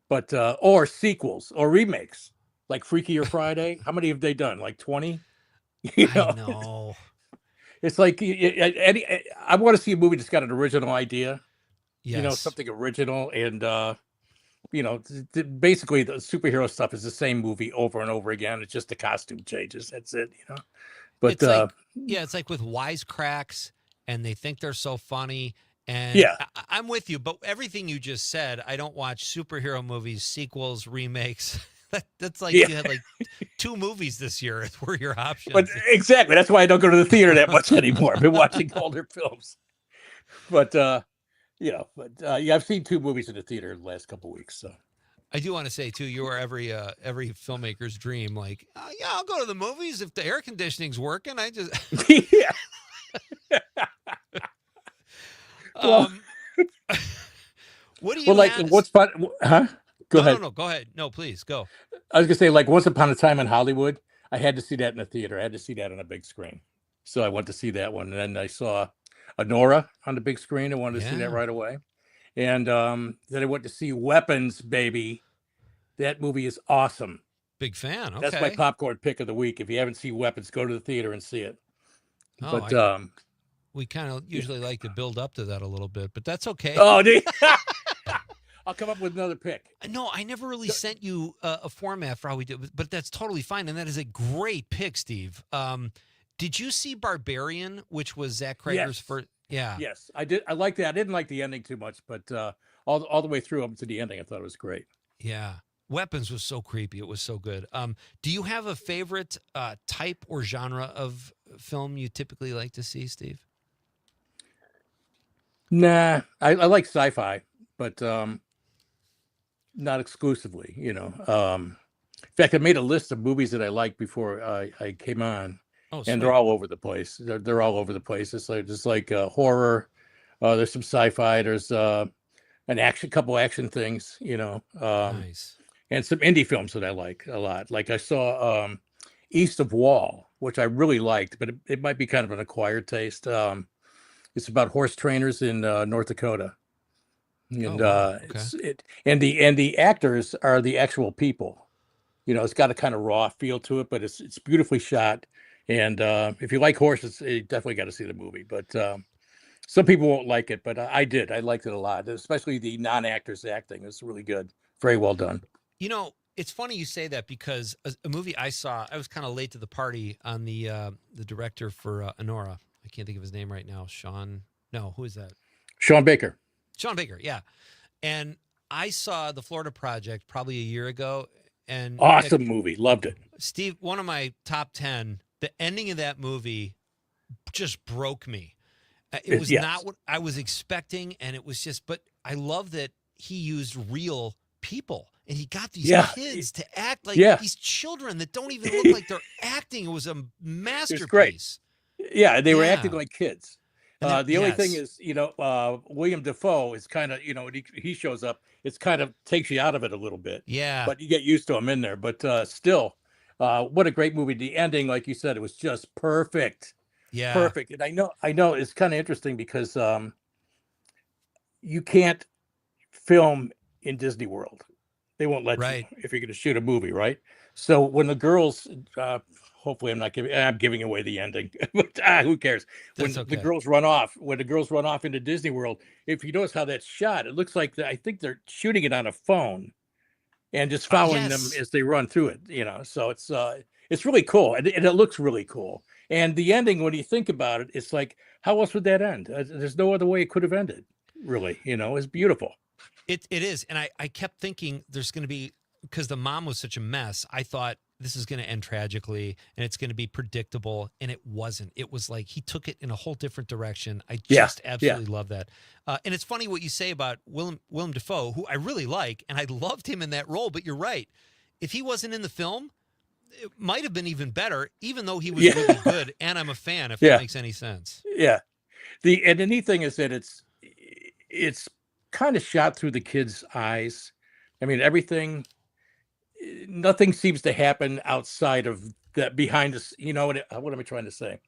but or sequels or remakes like Freakier Friday. How many have they done? Like 20? I know. It's like I want to see a movie that's got an original idea, yes. Something original, and basically the superhero stuff is the same movie over and over again. It's just the costume changes. That's it, But it's like with wisecracks, and they think they're so funny. And I'm with you, but everything you just said, I don't watch superhero movies, sequels, remakes. That's like you had like 2 movies this year were your options. But exactly, that's why I don't go to the theater that much anymore. I've been watching older films. But I've seen 2 movies in the theater in the last couple of weeks. So I do want to say too, you are every filmmaker's dream. Like, I'll go to the movies if the air conditioning's working. I just what do you what's fun? Huh? Go ahead. No, go ahead. No, please go. I was gonna say, like, Once Upon a Time in Hollywood, I had to see that in the theater. I had to see that on a big screen. So I went to see that one, and then I saw Honora on the big screen. I wanted to see that right away. And then I went to see Weapons, Baby. That movie is awesome. Big fan. Okay. That's my popcorn pick of the week. If you haven't seen Weapons, go to the theater and see it. We kind of usually like to build up to that a little bit, but that's okay. Oh, I'll come up with another pick. No, I never really sent you a format for how we do it, but that's totally fine. And that is a great pick, Steve. Did you see Barbarian, which was Zach Krager's first? Yeah. Yes, I did. I liked that. I didn't like the ending too much, but all the way through up to the ending, I thought it was great. Yeah. Weapons was so creepy. It was so good. Do you have a favorite type or genre of film you typically like to see, Steve? Nah, I like sci-fi, but not exclusively, In fact, I made a list of movies that I liked before I came on, and they're all over the place. They're all over the place. It's like just like horror. There's some sci-fi. There's couple action things, nice. And some indie films that I like a lot. Like I saw East of Wall, which I really liked, but it might be kind of an acquired taste. It's about horse trainers in North Dakota. And the actors are the actual people. It's got a kind of raw feel to it, but it's beautifully shot. And if you like horses, you definitely got to see the movie. But some people won't like it, but I did. I liked it a lot, especially the non-actors acting. It's really good. Very well done. It's funny you say that because a movie I saw, I was kind of late to the party on the director for Honora. I can't think of his name right now. Who is that? Sean Baker. Sean Baker, yeah. And I saw The Florida Project probably a year ago. And awesome movie. Loved it. Steve, one of my top 10, the ending of that movie just broke me. It was not what I was expecting, and it was just. But I love that he used real people, and he got these kids to act like these children that don't even look like they're acting. It was a masterpiece. It was great. Yeah, they were acting like kids. The only thing is, William Dafoe is kind of, he shows up. It's kind of takes you out of it a little bit. Yeah. But you get used to him in there. But still, what a great movie. The ending, like you said, it was just perfect. Yeah. Perfect. And I know it's kind of interesting because you can't film in Disney World. They won't let you if you're going to shoot a movie, right? So when the girls, hopefully I'm giving away the ending, but who cares? When the girls run off, into Disney World, if you notice how that's shot, it looks like I think they're shooting it on a phone and just following them as they run through it, so it's really cool. And it looks really cool. And the ending, when you think about it, it's like, how else would that end? There's no other way it could have ended, really. It's beautiful. It is. And I kept thinking there's going to be, because the mom was such a mess, I thought this is going to end tragically and it's going to be predictable. And it wasn't. It was like he took it in a whole different direction. I just absolutely love that. And it's funny what you say about Willem Dafoe, who I really like, and I loved him in that role. But you're right. If he wasn't in the film, it might have been even better, even though he was really good. And I'm a fan, if that makes any sense. Yeah. The neat thing is that it's kind of shot through the kid's eyes. I mean, nothing seems to happen outside of that behind us. What am I trying to say?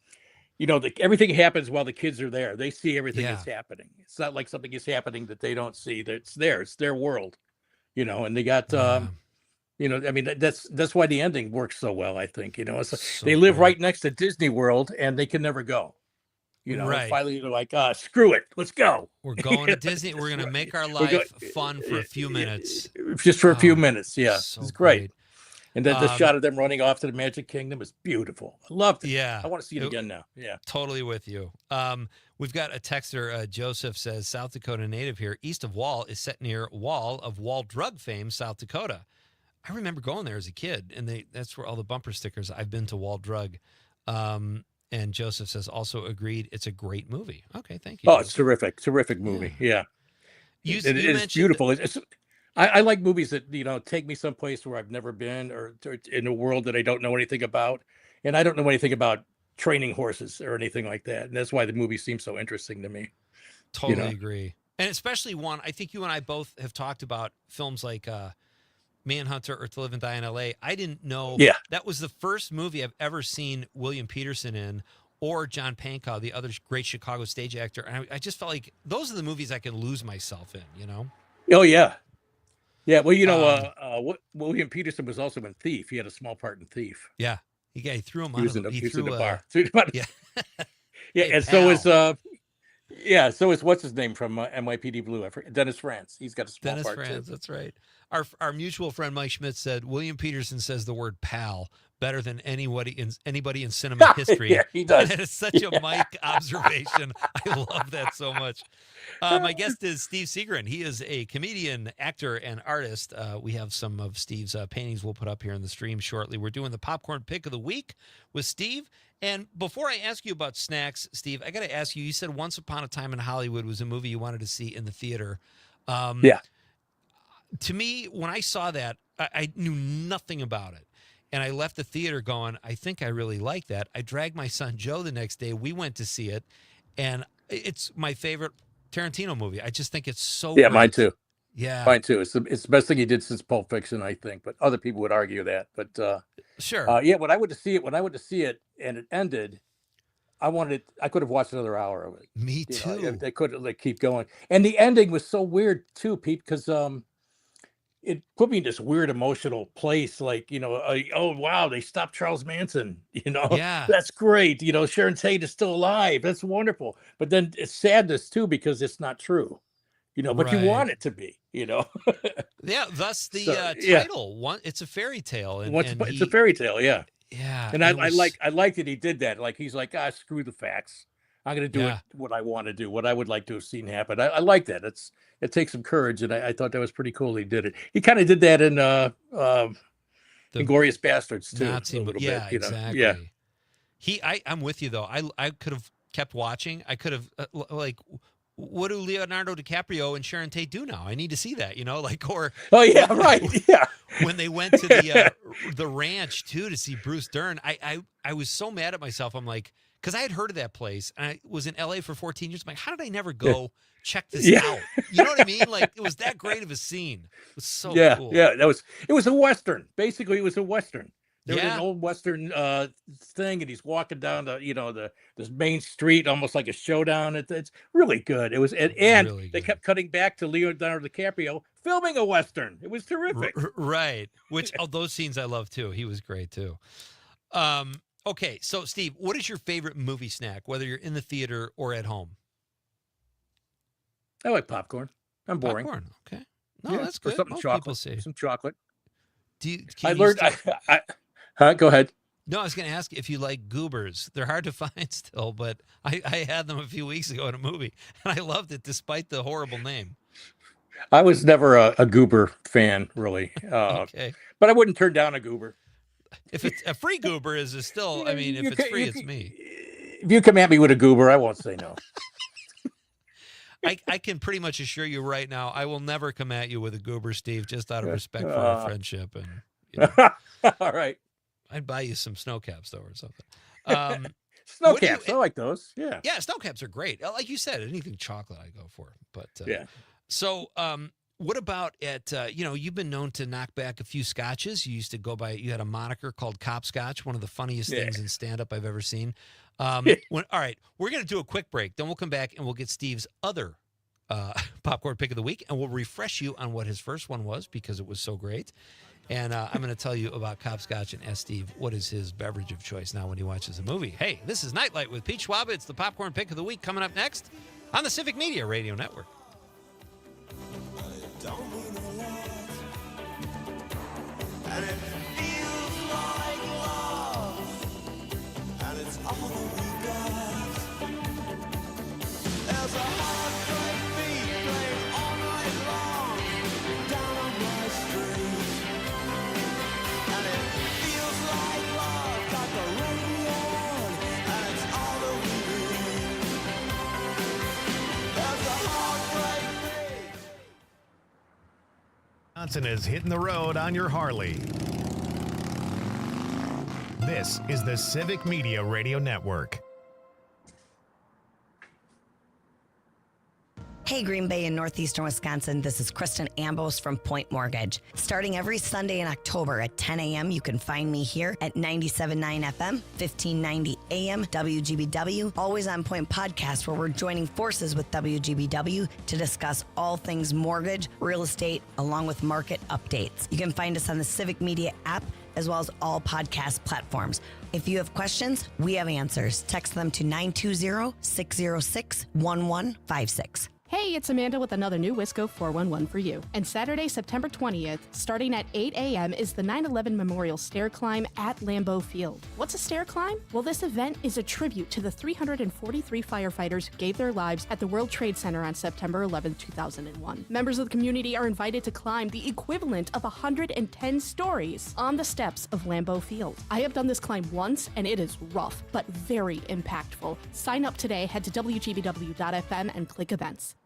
Everything happens while the kids are there. They see everything that's happening. It's not like something is happening that they don't see. That's there. It's their world, and they got, I mean, that's why the ending works so well, I think, it's like So they live great. right next to Disney World and they can never go. Right. Finally they're like, screw it, let's go. We're going to Disney. We're going to make our life fun for a few minutes. Just for a few minutes. Yeah. So It's great. And then the shot of them running off to the Magic Kingdom is beautiful. I loved it. Yeah. I want to see it again now. Yeah. Totally with you. We've got a texter, Joseph says, South Dakota native here, east of Wall is set near Wall of Wall drug fame, South Dakota. I remember going there as a kid, and that's where all the bumper stickers. I've been to Wall Drug. And Joseph says, also agreed, it's a great movie. Okay, thank you. Oh, it's terrific. Terrific movie. Yeah. It's beautiful. I like movies that, take me someplace where I've never been or in a world that I don't know anything about. And I don't know anything about training horses or anything like that. And that's why the movie seems so interesting to me. Totally agree. And especially one, I think you and I both have talked about films like Manhunter or To Live and Die in L.A. I didn't know that was the first movie I've ever seen William Peterson in, or John Pankow, the other great Chicago stage actor. And I just felt like those are the movies I can lose myself in, Oh, yeah. Yeah, well, William Peterson was also in Thief. He had a small part in Thief. Yeah. He threw him He was in the bar. Yeah. Yeah, Hey, and so is what's his name from NYPD Blue? I forget, Dennis Franz. He's got a small part too. That's right. Our mutual friend Mike Schmidt said William Peterson says the word "pal" better than anybody in cinema history. Yeah, he does. That is such a Mike observation. I love that so much. My guest is Steve Seagren. He is a comedian, actor, and artist. We have some of Steve's paintings we'll put up here in the stream shortly. We're doing the popcorn pick of the week with Steve. And before I ask you about snacks, Steve, I got to ask you, you said Once Upon a Time in Hollywood was a movie you wanted to see in the theater. Yeah. To me, when I saw that, I knew nothing about it. And I left the theater going, I think I really like that. I dragged my son Joe the next day. We went to see it. And it's my favorite Tarantino movie. I just think it's so great. Mine too. Yeah. Mine too. It's the best thing he did since Pulp Fiction, I think. But other people would argue that. But sure. When I went to see it and it ended, I could have watched another hour of it. Me too. They could keep going. And the ending was so weird too, Pete, because it put me in this weird emotional place. Like, oh wow, they stopped Charles Manson. Yeah, that's great. Sharon Tate is still alive. That's wonderful. But then it's sadness too, because it's not true. But you want it to be. Yeah. Thus the title. It's a fairy tale. It's a fairy tale. Yeah. Yeah. And I like that he did that. Like, he's like, screw the facts. I'm going to do what I want to do, what I would like to have seen happen. I like that. It takes some courage, and I thought that was pretty cool. He did it. He kind of did that in Inglourious Bastards too. Nazi, a little bit. Exactly. Yeah. I'm with you though. I could have kept watching, I could have like, what do Leonardo DiCaprio and Sharon Tate do now? I need to see that, or oh yeah, right, yeah. When they went to the ranch too to see Bruce Dern, I was so mad at myself. I'm like, because I had heard of that place, and I was in LA for 14 years. I'm like, how did I never go check this out? You know what I mean? Like, it was that great of a scene. It was so cool. Yeah, it was a Western. Basically, it was a Western. There was an old Western thing, and he's walking down this main street, almost like a showdown. It's really good. It was, and really they kept cutting back to Leonardo DiCaprio filming a Western. It was terrific. Right. Which those scenes I love too. He was great too. Okay, so Steve, what is your favorite movie snack, whether you're in the theater or at home? I like popcorn. I'm boring. Popcorn. Okay. No, that's good. Or something Most chocolate. people say. Some chocolate. I learned. Go ahead. No, I was going to ask if you like goobers. They're hard to find still, but I had them a few weeks ago in a movie, and I loved it despite the horrible name. I was never a goober fan, really. Okay. But I wouldn't turn down a goober. If it's a free goober, is still? I mean, if it's free, it's me. If you come at me with a goober, I won't say no. I can pretty much assure you right now, I will never come at you with a goober, Steve, just out of respect for our friendship. And all right. I'd buy you some snow caps, though, or something. Snow caps, I like those. Yeah. Yeah, snow caps are great. Like you said, anything chocolate I go for. But yeah. So what about at, you've been known to knock back a few scotches. You used to go by, you had a moniker called Cop Scotch, one of the funniest things in stand-up I've ever seen. All right, we're going to do a quick break. Then we'll come back and we'll get Steve's other popcorn pick of the week, and we'll refresh you on what his first one was because it was so great. And I'm going to tell you about Cop Scotch and ask Steve what is his beverage of choice now when he watches a movie. Hey, this is Nightlight with Pete Schwaba. It's the popcorn pick of the week coming up next on the Civic Media Radio Network. And it feels like love, and it's all that we got. There's a heartbreak beat playing all night long down on my street, and it feels like love, got the radio on, and it's all that we need. There's a heartbreak beat. Wisconsin is hitting the road on your Harley. This is the Civic Media Radio Network. Hey, Green Bay and Northeastern Wisconsin, this is Kristen Ambos from Point Mortgage. Starting every Sunday in October at 10 a.m., you can find me here at 97.9 FM, 1590 AM, WGBW, Always on Point podcast, where we're joining forces with WGBW to discuss all things mortgage, real estate, along with market updates. You can find us on the Civic Media app, as well as all podcast platforms. If you have questions, we have answers. Text them to 920-606-1156. Hey, it's Amanda with another new Wisco 411 for you. And Saturday, September 20th, starting at 8 a.m. is the 9/11 Memorial Stair Climb at Lambeau Field. What's a stair climb? Well, this event is a tribute to the 343 firefighters who gave their lives at the World Trade Center on September 11, 2001. Members of the community are invited to climb the equivalent of 110 stories on the steps of Lambeau Field. I have done this climb once, and it is rough, but very impactful. Sign up today, head to WGBW.FM and click events.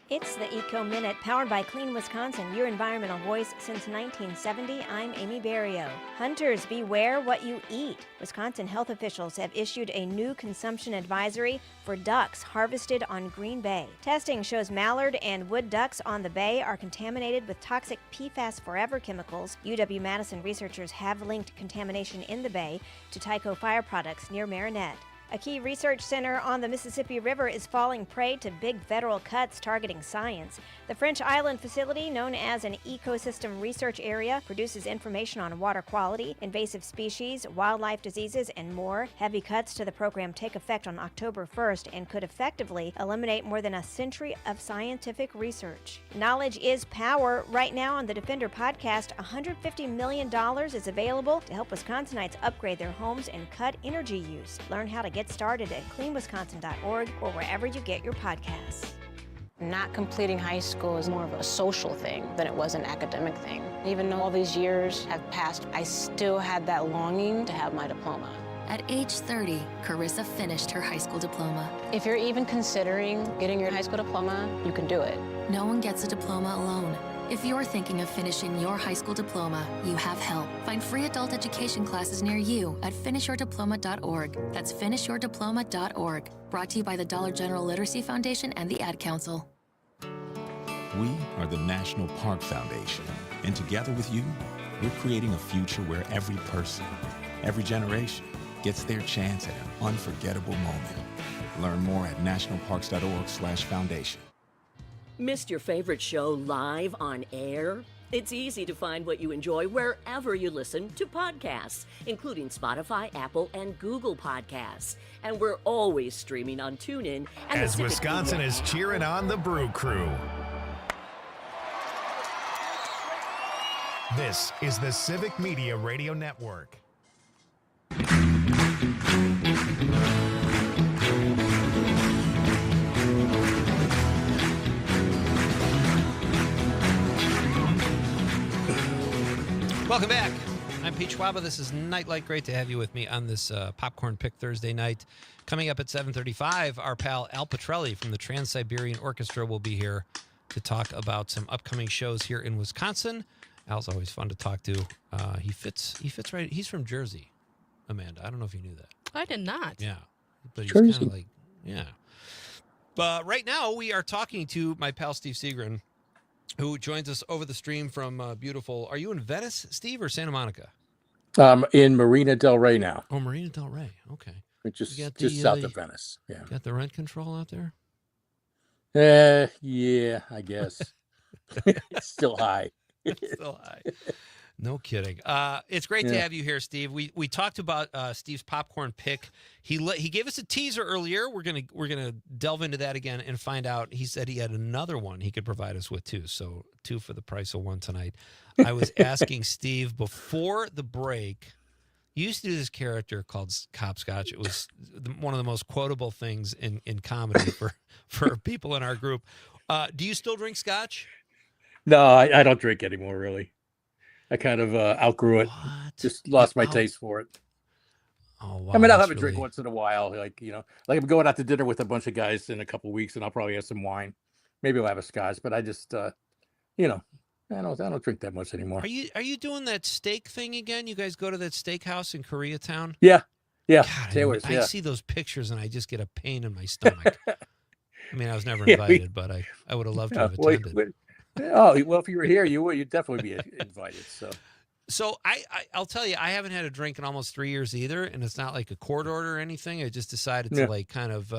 It's the Eco Minute, powered by Clean Wisconsin, your environmental voice since 1970. I'm Amy Barrio. Hunters, beware what you eat. Wisconsin health officials have issued a new consumption advisory for ducks harvested on Green Bay. Testing shows mallard and wood ducks on the bay are contaminated with toxic PFAS Forever chemicals. UW-Madison researchers have linked contamination in the bay to Tyco Fire products near Marinette. A key research center on the Mississippi River is falling prey to big federal cuts targeting science. The French Island facility, known as an ecosystem research area, produces information on water quality, invasive species, wildlife diseases, and more. Heavy cuts to the program take effect on October 1st and could effectively eliminate more than a century of scientific research. Knowledge is power. Right now on the Defender podcast, $150 million is available to help Wisconsinites upgrade their homes and cut energy use. Learn how to get started at cleanwisconsin.org or wherever you get your podcasts. Not completing high school is more of a social thing than it was an academic thing. Even though all these years have passed, I still had that longing to have my diploma. At age 30, Carissa finished her high school diploma. If you're even considering getting your high school diploma, you can do it. No one gets a diploma alone. If you're thinking of finishing your high school diploma, you have help. Find free adult education classes near you at finishyourdiploma.org. That's finishyourdiploma.org. Brought to you by the Dollar General Literacy Foundation and the Ad Council. We are the National Park Foundation, and together with you, we're creating a future where every person, every generation, gets their chance at an unforgettable moment. Learn more at nationalparks.org/foundation. Missed your favorite show live on air? It's easy to find what you enjoy wherever you listen to podcasts, including Spotify, Apple, and Google Podcasts. And we're always streaming on TuneIn. And As Wisconsin is cheering on the Brew Crew. This is the Civic Media Radio Network. Welcome back. I'm Pete Schwaba. This is Nightlight. Great to have you with me on this Popcorn Pick Thursday night. Coming up at 7:35, our pal Al Pitrelli from the Trans Siberian Orchestra will be here to talk about some upcoming shows here in Wisconsin. Al's always fun to talk to. He fits right. He's from Jersey, Amanda. I don't know if you knew that. I did not. Yeah, but he's Jersey. kind of like, yeah. But right now we are talking to my pal Steve Seagren, who joins us over the stream from beautiful. Are you in Venice, Steve, or Santa Monica? In Marina Del Rey now. Oh, Marina Del Rey. Okay. Just You got just the, south of Venice. Yeah. Got the rent control out there? Yeah, I guess. It's still high. It's still high. No kidding. It's great to have you here, Steve. We talked about Steve's popcorn pick. He gave us a teaser earlier. We're gonna delve into that again and find out. He said he had another one he could provide us with too. So 2 for the price of 1 tonight. I was asking Steve before the break. You used to do this character called Copscotch. It was one of the most quotable things in comedy for people in our group. Do you still drink scotch? No, I don't drink anymore, really. I kind of outgrew it. Just lost my taste for it. Oh, wow. I mean, I'll have a drink once in a while. Like I'm going out to dinner with a bunch of guys in a couple of weeks, and I'll probably have some wine. Maybe I'll have a scotch, but I just, I don't drink that much anymore. Are you doing that steak thing again? You guys go to that steakhouse in Koreatown? Yeah. God, I see those pictures and I just get a pain in my stomach. I mean, I was never invited, but I would have loved to have attended. Well, if you were here, you'd definitely be invited. So I'll tell you, I haven't had a drink in almost 3 years either, and it's not like a court order or anything. I just decided to kind of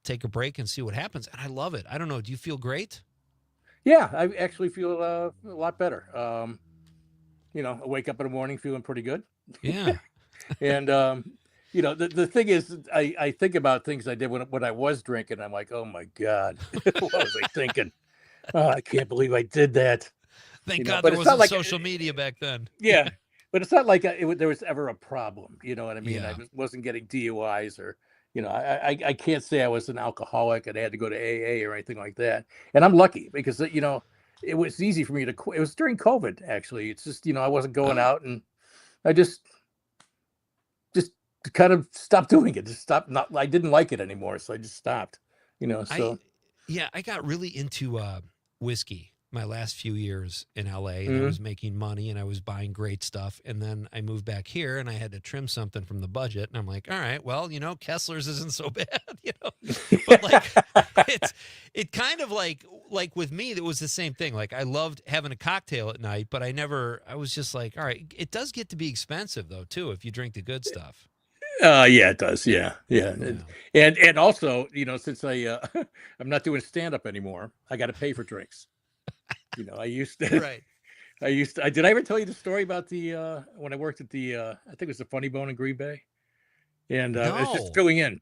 take a break and see what happens, and I love it. I don't know. Do you feel great? Yeah, I actually feel a lot better. I wake up in the morning feeling pretty good. Yeah. And the thing is, I think about things I did when I was drinking. I'm like, oh my God, what was I thinking? Oh, I can't believe I did that. Thank God there wasn't social media back then. Yeah, but it's not like there was ever a problem. You know what I mean? Yeah. I wasn't getting DUIs or, I can't say I was an alcoholic and I had to go to AA or anything like that. And I'm lucky because, it was easy for me to quit. It was during COVID, actually. It's just, I wasn't going out, and I just kind of stopped doing it. I didn't like it anymore. So I just stopped, I got really into whiskey my last few years in LA, and I was making money and I was buying great stuff. And then I moved back here and I had to trim something from the budget. And I'm like, all right, well, Kessler's isn't so bad, but it kind of like with me, it was the same thing. Like I loved having a cocktail at night, but I was just like, all right, it does get to be expensive though, too, if you drink the good stuff. Yeah, it does. Yeah. And also, since I'm not doing stand-up anymore, I got to pay for drinks. I used to. Right. Did I ever tell you the story about when I worked at I think it was the Funny Bone in Green Bay, and I was just filling in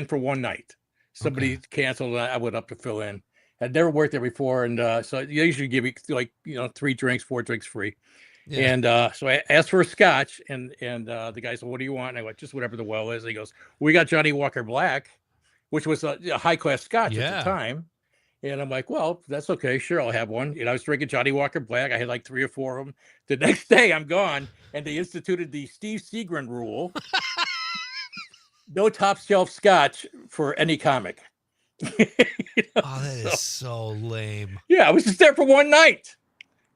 for one night. Somebody canceled, and I went up to fill in. I'd never worked there before, and so they usually give you 3 drinks, 4 drinks free. Yeah. And so I asked for a scotch, and the guy said, "What do you want?" And I went, "Just whatever the well is." And he goes, "We got Johnny Walker Black," which was a high class scotch at the time. And I'm like, "Well, that's okay. Sure, I'll have one." I was drinking Johnny Walker Black. I had like 3 or 4 of them. The next day, I'm gone, and they instituted the Steve Seagren rule. no top shelf scotch for any comic. Oh, that is so lame. Yeah, I was just there for one night.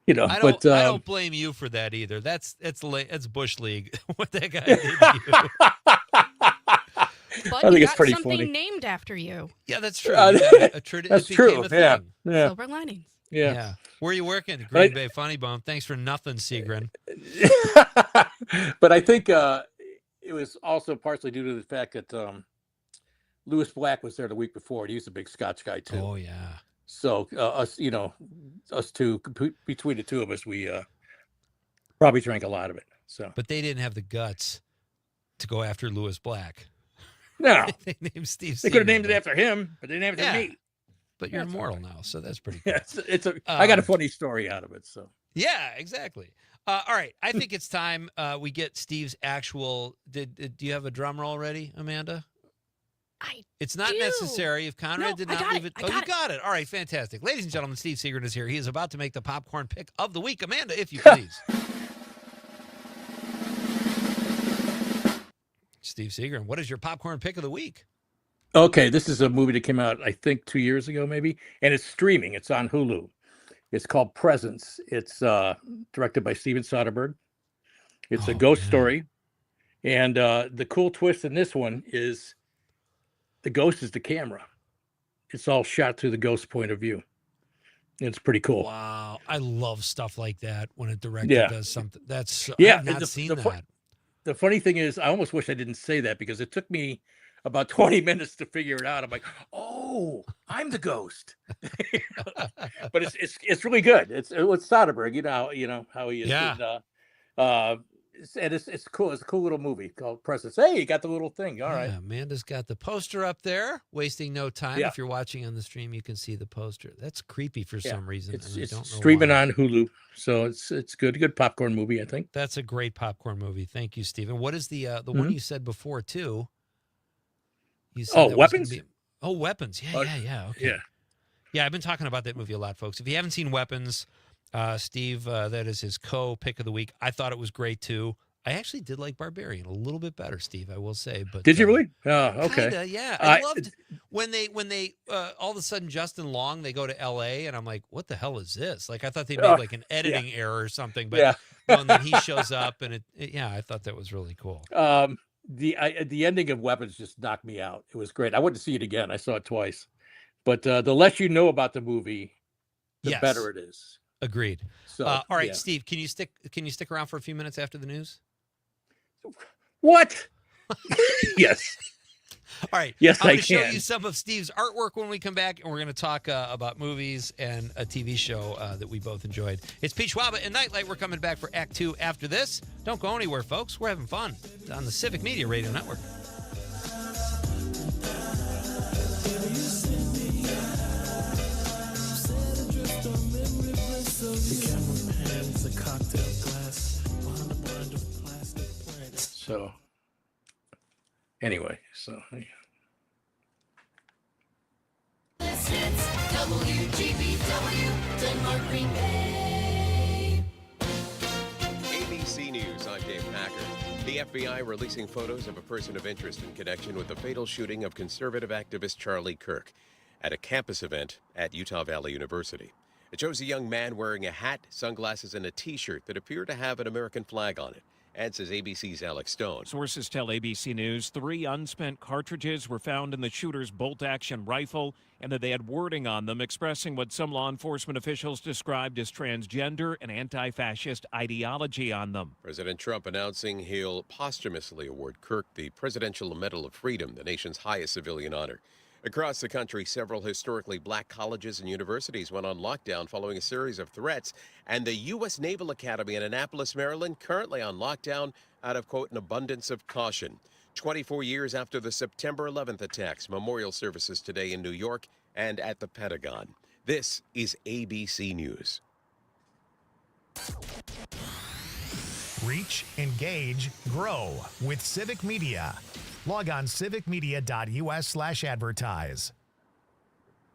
I don't blame you for that either. That's Bush League. What that guy did to you. But I think you it's got pretty something funny. named after you. Yeah, that's true. That's true. Yeah. Silver linings. Yeah. Where are you working? Green Bay Funny Bone. Thanks for nothing, Seagren. But I think it was also partially due to the fact that Lewis Black was there the week before. And he was a big Scotch guy too. Oh yeah. So us two, between the two of us, we probably drank a lot of it. So, but they didn't have the guts to go after Lewis Black. No, they named Steve. They could have named it after him, but they didn't have it after me. But you're immortal now, so that's pretty cool. Yeah, I got a funny story out of it. So yeah, exactly. All right, I think it's time we get Steve's actual. Do you have a drum roll ready, Amanda? It's not necessary if Conrad did not leave it. Oh, you got it. All right, fantastic. Ladies and gentlemen, Steve Seagren is here. He is about to make the popcorn pick of the week. Amanda, if you please. Steve Seagren, what is your popcorn pick of the week? Okay, this is a movie that came out, I think, 2 years ago, maybe, and it's streaming. It's on Hulu. It's called Presence. It's directed by Steven Soderbergh. It's a ghost story, and the cool twist in this one is the ghost is the camera. It's all shot through the ghost's point of view. It's pretty cool. Wow, I love stuff like that when a director does something. That's I've not seen that. The funny thing is, I almost wish I didn't say that because it took me about 20 minutes to figure it out. I'm like, oh, I'm the ghost. But it's really good. It's Soderbergh. You know how he is. Yeah. And it's cool. It's a cool little movie called Presence. Hey, you got the little thing. All right. Amanda's got the poster up there. Wasting no time. Yeah. If you're watching on the stream, you can see the poster. That's creepy for some reason. It's don't know streaming why. on Hulu, so it's good. Good popcorn movie, I think. That's a great popcorn movie. Thank you, Stephen. What is the one you said before too? You said Weapons. Weapons. Yeah. Okay. Yeah, I've been talking about that movie a lot, folks. If you haven't seen Weapons, Steve, that is his co-pick of the week. I thought it was great too. I actually did like Barbarian a little bit better, Steve, I will say. But did you really? Oh, okay. Kinda, yeah. I loved when they all of a sudden Justin Long, they go to L.A. and I'm like, what the hell is this? Like I thought they made like an editing error or something, but and then he shows up and I thought that was really cool. The ending of Weapons just knocked me out. It was great. I went to see it again. I saw it twice. But the less you know about the movie, the better it is. Agreed. So, all right, Steve, can you stick around for a few minutes after the news? What? Yes. All right. Yes, I'm going to can. show you some of Steve's artwork when we come back, and we're going to talk about movies and a TV show that we both enjoyed. It's Pete Schwaba and Nightlight. We're coming back for Act 2 after this. Don't go anywhere, folks. We're having fun on the Civic Media Radio Network. So, anyway, This is WGBW, Denmark, Green Bay. ABC News, I'm Dave Packer. The FBI releasing photos of a person of interest in connection with the fatal shooting of conservative activist Charlie Kirk at a campus event at Utah Valley University. It shows a young man wearing a hat, sunglasses, and a T-shirt that appear to have an American flag on it. And says ABC's Alex Stone. Sources tell ABC News 3 unspent cartridges were found in the shooter's bolt-action rifle and that they had wording on them expressing what some law enforcement officials described as transgender and anti-fascist ideology on them. President Trump announcing he'll posthumously award Kirk the Presidential Medal of Freedom, the nation's highest civilian honor. Across the country, several historically black colleges and universities went on lockdown following a series of threats, and the U.S. Naval Academy in Annapolis, Maryland, currently on lockdown out of, quote, an abundance of caution. 24 years after the September 11th attacks, memorial services today in New York and at the Pentagon. This is ABC News. Reach, engage, grow with Civic Media. Log on civicmedia.us/advertise.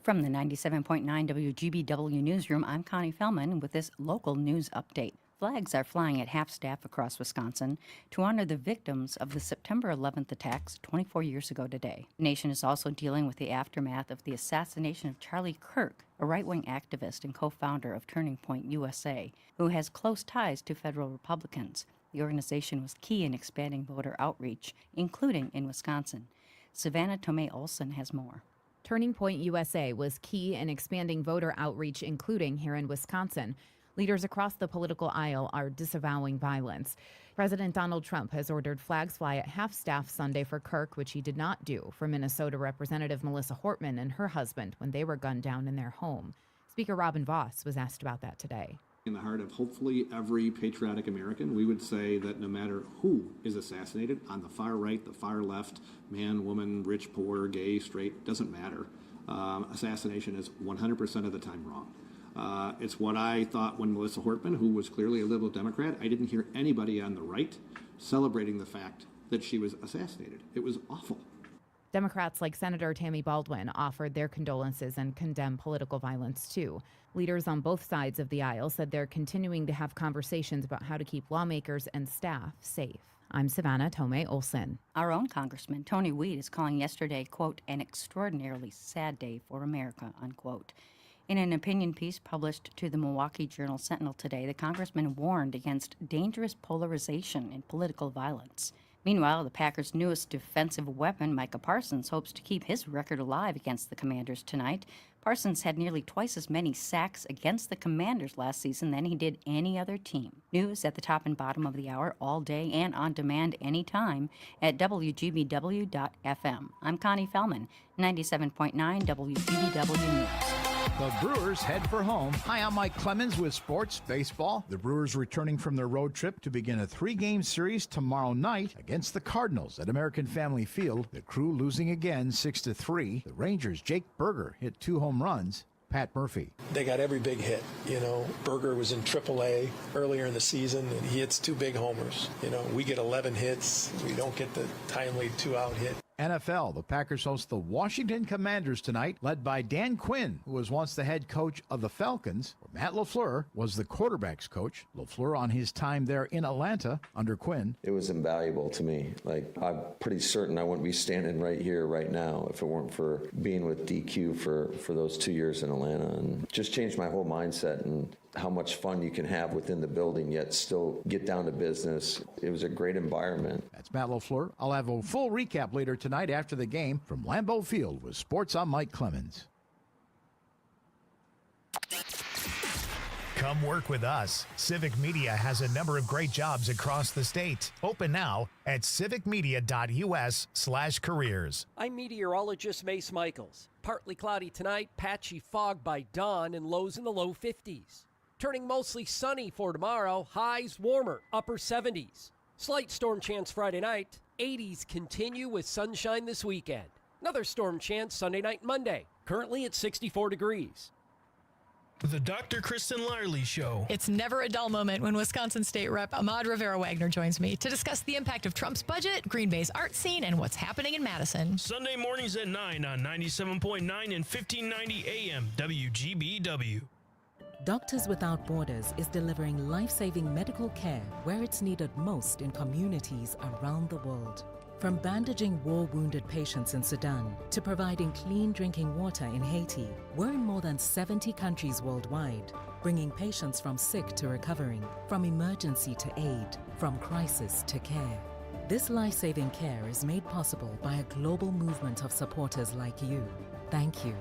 From the 97.9 WGBW Newsroom, I'm Connie Fellman with this local news update. Flags are flying at half-staff across Wisconsin to honor the victims of the September 11th attacks 24 years ago today. The nation is also dealing with the aftermath of the assassination of Charlie Kirk, a right-wing activist and co-founder of Turning Point USA, who has close ties to federal Republicans. The organization was key in expanding voter outreach, including in Wisconsin. Savannah Tomei Olson has more. Turning Point USA was key in expanding voter outreach, including here in Wisconsin. Leaders across the political aisle are disavowing violence. President Donald Trump has ordered flags fly at half-staff Sunday for Kirk, which he did not do for Minnesota Representative Melissa Hortman and her husband when they were gunned down in their home. Speaker Robin Voss was asked about that today. In the heart of hopefully every patriotic American, we would say that no matter who is assassinated, on the far right, the far left, man, woman, rich, poor, gay, straight, doesn't matter. Assassination is 100% of the time wrong. It's what I thought when Melissa Hortman, who was clearly a liberal Democrat, I didn't hear anybody on the right celebrating the fact that she was assassinated. It was awful. Democrats like Senator Tammy Baldwin offered their condolences and condemned political violence, too. Leaders on both sides of the aisle said they're continuing to have conversations about how to keep lawmakers and staff safe. I'm Savannah Tomei Olson. Our own Congressman Tony Weed is calling yesterday, quote, an extraordinarily sad day for America, unquote. In an opinion piece published to the Milwaukee Journal Sentinel today, the congressman warned against dangerous polarization and political violence. Meanwhile, the Packers' newest defensive weapon, Micah Parsons, hopes to keep his record alive against the Commanders tonight. Parsons had nearly twice as many sacks against the Commanders last season than he did any other team. News at the top and bottom of the hour, all day and on demand anytime at WGBW.FM. I'm Connie Fellman, 97.9 WGBW News. The Brewers head for home. Hi, I'm Mike Clemens with Sports Baseball. The Brewers returning from their road trip to begin a 3-game series tomorrow night against the Cardinals at American Family Field. The Crew losing again 6-3. The Rangers' Jake Berger hit 2 home runs. Pat Murphy. They got every big hit. Berger was in AAA earlier in the season, and he hits 2 big homers. We get 11 hits. We don't get the timely 2-out hit. NFL, the Packers host the Washington Commanders tonight, led by Dan Quinn, who was once the head coach of the Falcons. Matt LaFleur was the quarterback's coach. LaFleur on his time there in Atlanta under Quinn. It was invaluable to me. I'm pretty certain I wouldn't be standing right here right now if it weren't for being with DQ for those 2 years in Atlanta, and just changed my whole mindset and how much fun you can have within the building, yet still get down to business. It was a great environment. That's Matt LaFleur. I'll have a full recap later tonight after the game from Lambeau Field with Sports. I'm Mike Clemens. Come work with us. Civic Media has a number of great jobs across the state. Open now at civicmedia.us/careers. I'm meteorologist Mace Michaels. Partly cloudy tonight, patchy fog by dawn, and lows in the low 50s. Turning mostly sunny for tomorrow, highs warmer, upper 70s. Slight storm chance Friday night, 80s continue with sunshine this weekend. Another storm chance Sunday night and Monday, currently at 64 degrees. The Dr. Kristen Larley Show. It's never a dull moment when Wisconsin State Rep Ahmad Rivera-Wagner joins me to discuss the impact of Trump's budget, Green Bay's art scene, and what's happening in Madison. Sunday mornings at 9 on 97.9 and 1590 AM WGBW. Doctors Without Borders is delivering life-saving medical care where it's needed most in communities around the world. From bandaging war-wounded patients in Sudan to providing clean drinking water in Haiti, we're in more than 70 countries worldwide, bringing patients from sick to recovering, from emergency to aid, from crisis to care. This life-saving care is made possible by a global movement of supporters like you. Thank you.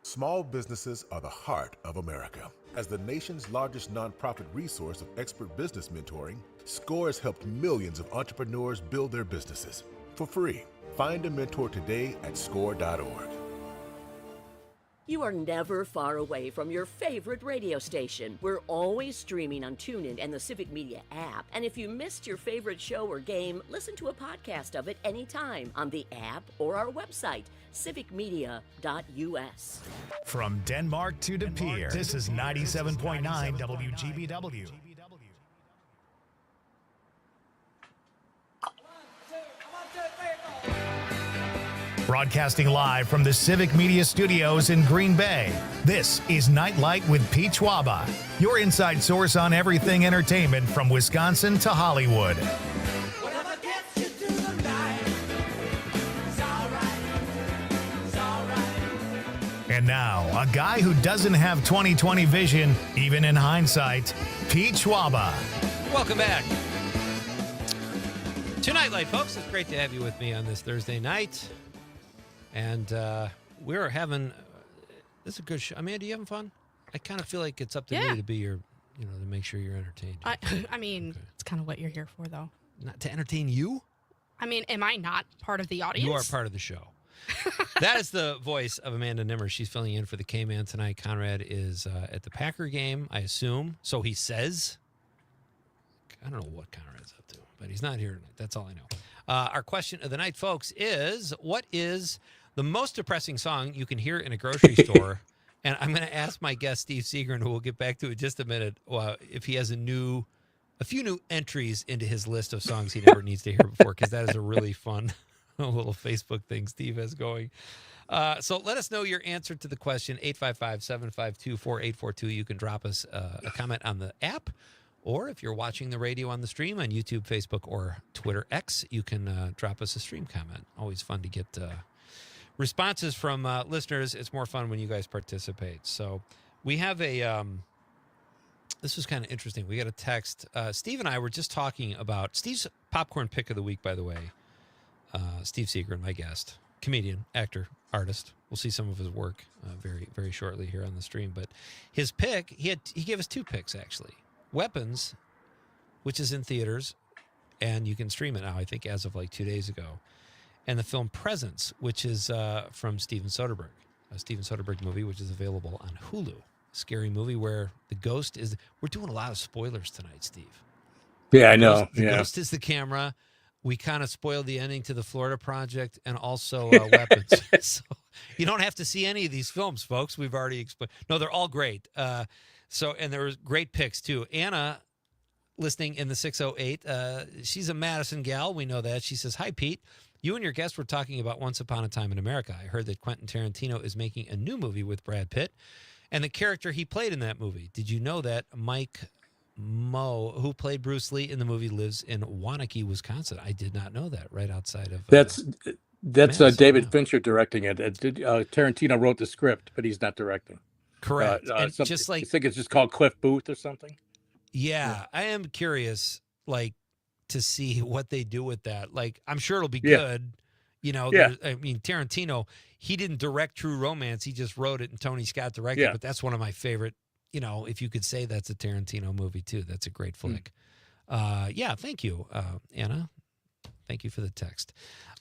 Small businesses are the heart of America. As the nation's largest nonprofit resource of expert business mentoring, SCORE has helped millions of entrepreneurs build their businesses for free. Find a mentor today at score.org. You are never far away from your favorite radio station. We're always streaming on TuneIn and the Civic Media app. And if you missed your favorite show or game, listen to a podcast of it anytime on the app or our website, civicmedia.us. From Denmark to De Pere, this is 97.9 WGBW. Broadcasting live from the Civic Media Studios in Green Bay, this is Nightlight with Pete Schwaba, your inside source on everything entertainment from Wisconsin to Hollywood. And now, a guy who doesn't have 20/20 vision, even in hindsight, Pete Schwaba. Welcome back to Nightlight, folks. It's great to have you with me on this Thursday night. And we're having, this is a good show. Amanda, you having fun? I kind of feel like it's up to me to be your, to make sure you're entertained. I mean, it's kind of what you're here for, though. Not to entertain you? I mean, am I not part of the audience? You are part of the show. That is the voice of Amanda Nimmer. She's filling in for the K-Man tonight. Conrad is at the Packer game, I assume. So he says. I don't know what Conrad's up to, but he's not here tonight. That's all I know. Our question of the night, folks, is what is the most depressing song you can hear in a grocery store? And I'm going to ask my guest, Steve Seagren, who we'll get back to in just a minute, if he has a few new entries into his list of songs he never needs to hear before, because that is a really fun little Facebook thing Steve has going. So let us know your answer to the question, 855-752-4842. You can drop us a comment on the app, or if you're watching the radio on the stream on YouTube, Facebook, or Twitter X, you can drop us a stream comment. Always fun to get responses from listeners. It's more fun when you guys participate. So we have this was kind of interesting. We got a text. Steve and I were just talking about Steve's popcorn pick of the week, by the way. Steve Seagren, my guest, comedian, actor, artist. We'll see some of his work very, very shortly here on the stream. But his pick, he gave us two picks, actually. Weapons, which is in theaters, and you can stream it now, I think, as of like 2 days ago. And the film Presence, which is from Steven Soderbergh, a Steven Soderbergh movie, which is available on Hulu. Scary movie where the ghost is. We're doing a lot of spoilers tonight, Steve. Yeah, I know. The ghost is the camera. We kind of spoiled the ending to the Florida Project and also Weapons. So you don't have to see any of these films, folks. We've already explained. No, they're all great. And there was great picks, too. Anna, listening in the 608, she's a Madison gal. We know that. She says, "Hi, Pete. You and your guest were talking about Once Upon a Time in America. I heard that Quentin Tarantino is making a new movie with Brad Pitt and the character he played in that movie. Did you know that Mike Moe, who played Bruce Lee in the movie, lives in Waunakee, Wisconsin?" I did not know that. Right outside of that's Madison, David Fincher directing it. Tarantino wrote the script, but he's not directing. Correct. And just like, I think it's just called Cliff Booth or something. Yeah, I am curious, to see what they do with that. I'm sure it'll be good. I mean, Tarantino, he didn't direct True Romance. He just wrote it, and Tony Scott directed it. But that's one of my favorite. If you could say that's a Tarantino movie too, that's a great flick. Thank you, Anna. Thank you for the text.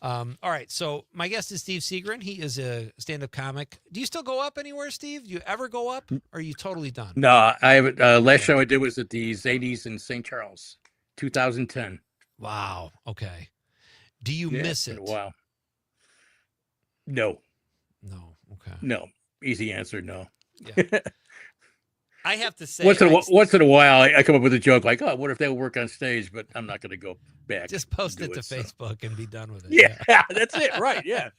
All right, so my guest is Steve Seagren. He is a stand-up comic. Do you still go up anywhere, Steve? Do you ever go up? Or are you totally done? No, I haven't. Last show I did was at the Zanies in St. Charles, 2010. Wow. Okay. Do you miss it? Wow. No. No. Okay. No. Easy answer. No. Yeah. I have to say, once in a while, I come up with a joke like, "Oh, what if they work on stage?" But I'm not going to go back. Just post it to Facebook and be done with it. Yeah, that's it. Right. Yeah,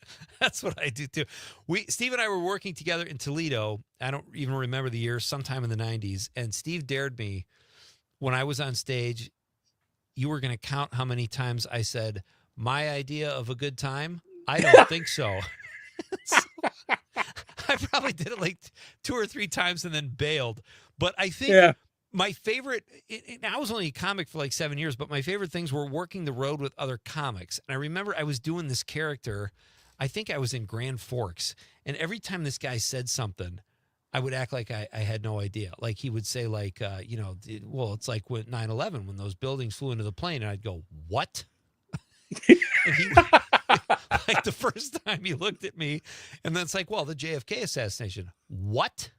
that's what I do too. Steve and I were working together in Toledo. I don't even remember the year, sometime in the 90s. And Steve dared me when I was on stage. You were going to count how many times I said, "My idea of a good time? I don't think so." I probably did it 2 or 3 times and then bailed. But I think my favorite, I was only a comic for 7 years, but my favorite things were working the road with other comics. And I remember I was doing this character. I think I was in Grand Forks. And every time this guy said something, I would act like I had no idea. He would say it's like when 9/11, when those buildings flew into the plane. And I'd go, "What?" And he the first time he looked at me, and then it's the JFK assassination. What?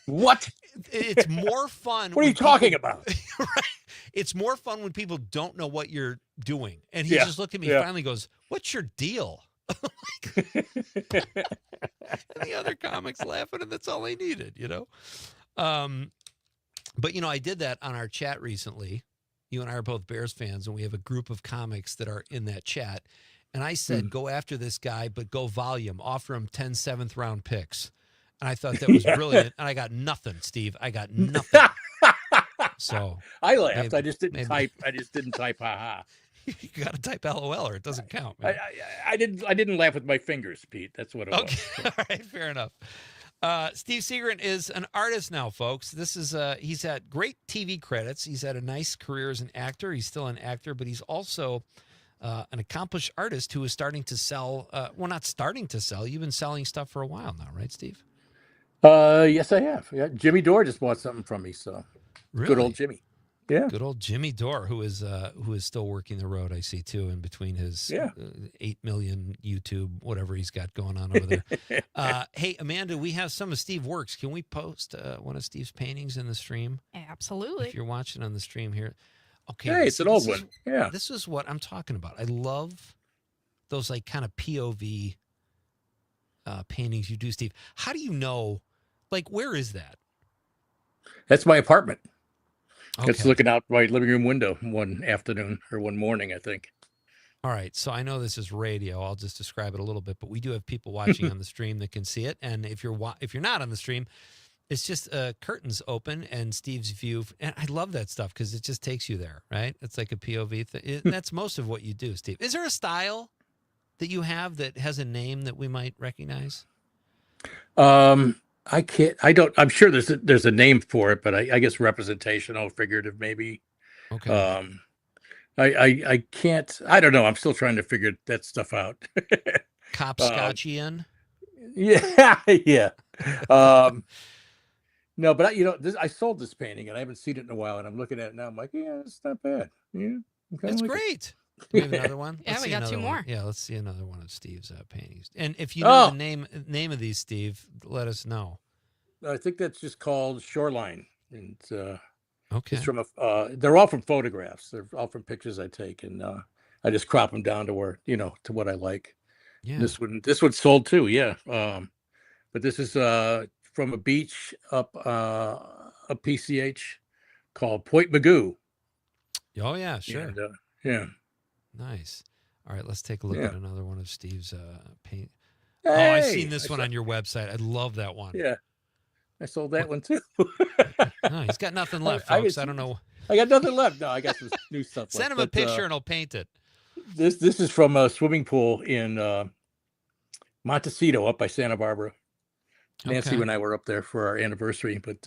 What? It's more fun. What are you talking about? Right? It's more fun when people don't know what you're doing. And he just looked at me and finally goes, "What's your deal?" And the other comics laughing, and that's all I needed, But, I did that on our chat recently. You and I are both Bears fans, and we have a group of comics that are in that chat. And I said, go after this guy, but go volume. Offer him 10 7th-round picks. And I thought that was brilliant. And I got nothing, Steve. I got nothing. So I laughed. maybe, I just didn't type. I just didn't type. Ha ha. You got to type LOL or it doesn't count. Man. I didn't laugh with my fingers, Pete. That's what it was. Okay, all right, fair enough. Steve Seagren is an artist now, folks. This is he's had great TV credits. He's had a nice career as an actor. He's still an actor, but he's also an accomplished artist who is starting to sell. Well, not starting to sell. You've been selling stuff for a while now, right, Steve? Yes, I have. Yeah, Jimmy Dore just bought something from me. So really? Good old Jimmy. Yeah, good old Jimmy Dore, who is still working the road. I see too, in between his 8 million YouTube whatever he's got going on over there. Hey, Amanda, we have some of Steve works. Can we post one of Steve's paintings in the stream? Absolutely. If you're watching on the stream here, okay. Hey, it's an old one. Yeah, this is what I'm talking about. I love those like kind of POV paintings you do, Steve. How do you know? Like, where is that? That's my apartment. Okay. It's looking out my living room window one afternoon or one morning, I think. All right. So I know this is radio. I'll just describe it a little bit, but we do have people watching on the stream that can see it. And if you're not on the stream, it's just curtains open and Steve's view. And I love that stuff because it just takes you there, right? It's like a POV thing. That's most of what you do, Steve. Is there a style that you have that has a name that we might recognize? I can't. I don't. I'm sure there's a name for it, but I guess representational, figurative, maybe. Okay. I can't. I don't know. I'm still trying to figure that stuff out. Copscotchian. Yeah, yeah. No, but I sold this painting and I haven't seen it in a while, and I'm looking at it now. I'm like, yeah, it's not bad. Yeah, it's great. Do we have another one? Yeah, we got two more. Yeah, let's see another one of Steve's paintings. And if you know the name of these, Steve, let us know. I think that's just called Shoreline. And okay. It's from they're all from photographs. They're all from pictures I take, and I just crop them down to where to what I like. Yeah. This one sold too. Yeah. But this is from a beach up PCH called Point Magoo. Oh yeah, sure. And, yeah. Nice. All right, let's take a look at another one of Steve's paint. Hey, oh, I've seen this one on your website. I love that one. Yeah. I sold that one too. No, he's got nothing left, folks. I don't know. I got nothing left. No, I got some new stuff. Send him a picture and I'll paint it. This is from a swimming pool in Montecito up by Santa Barbara. Nancy and I were up there for our anniversary, but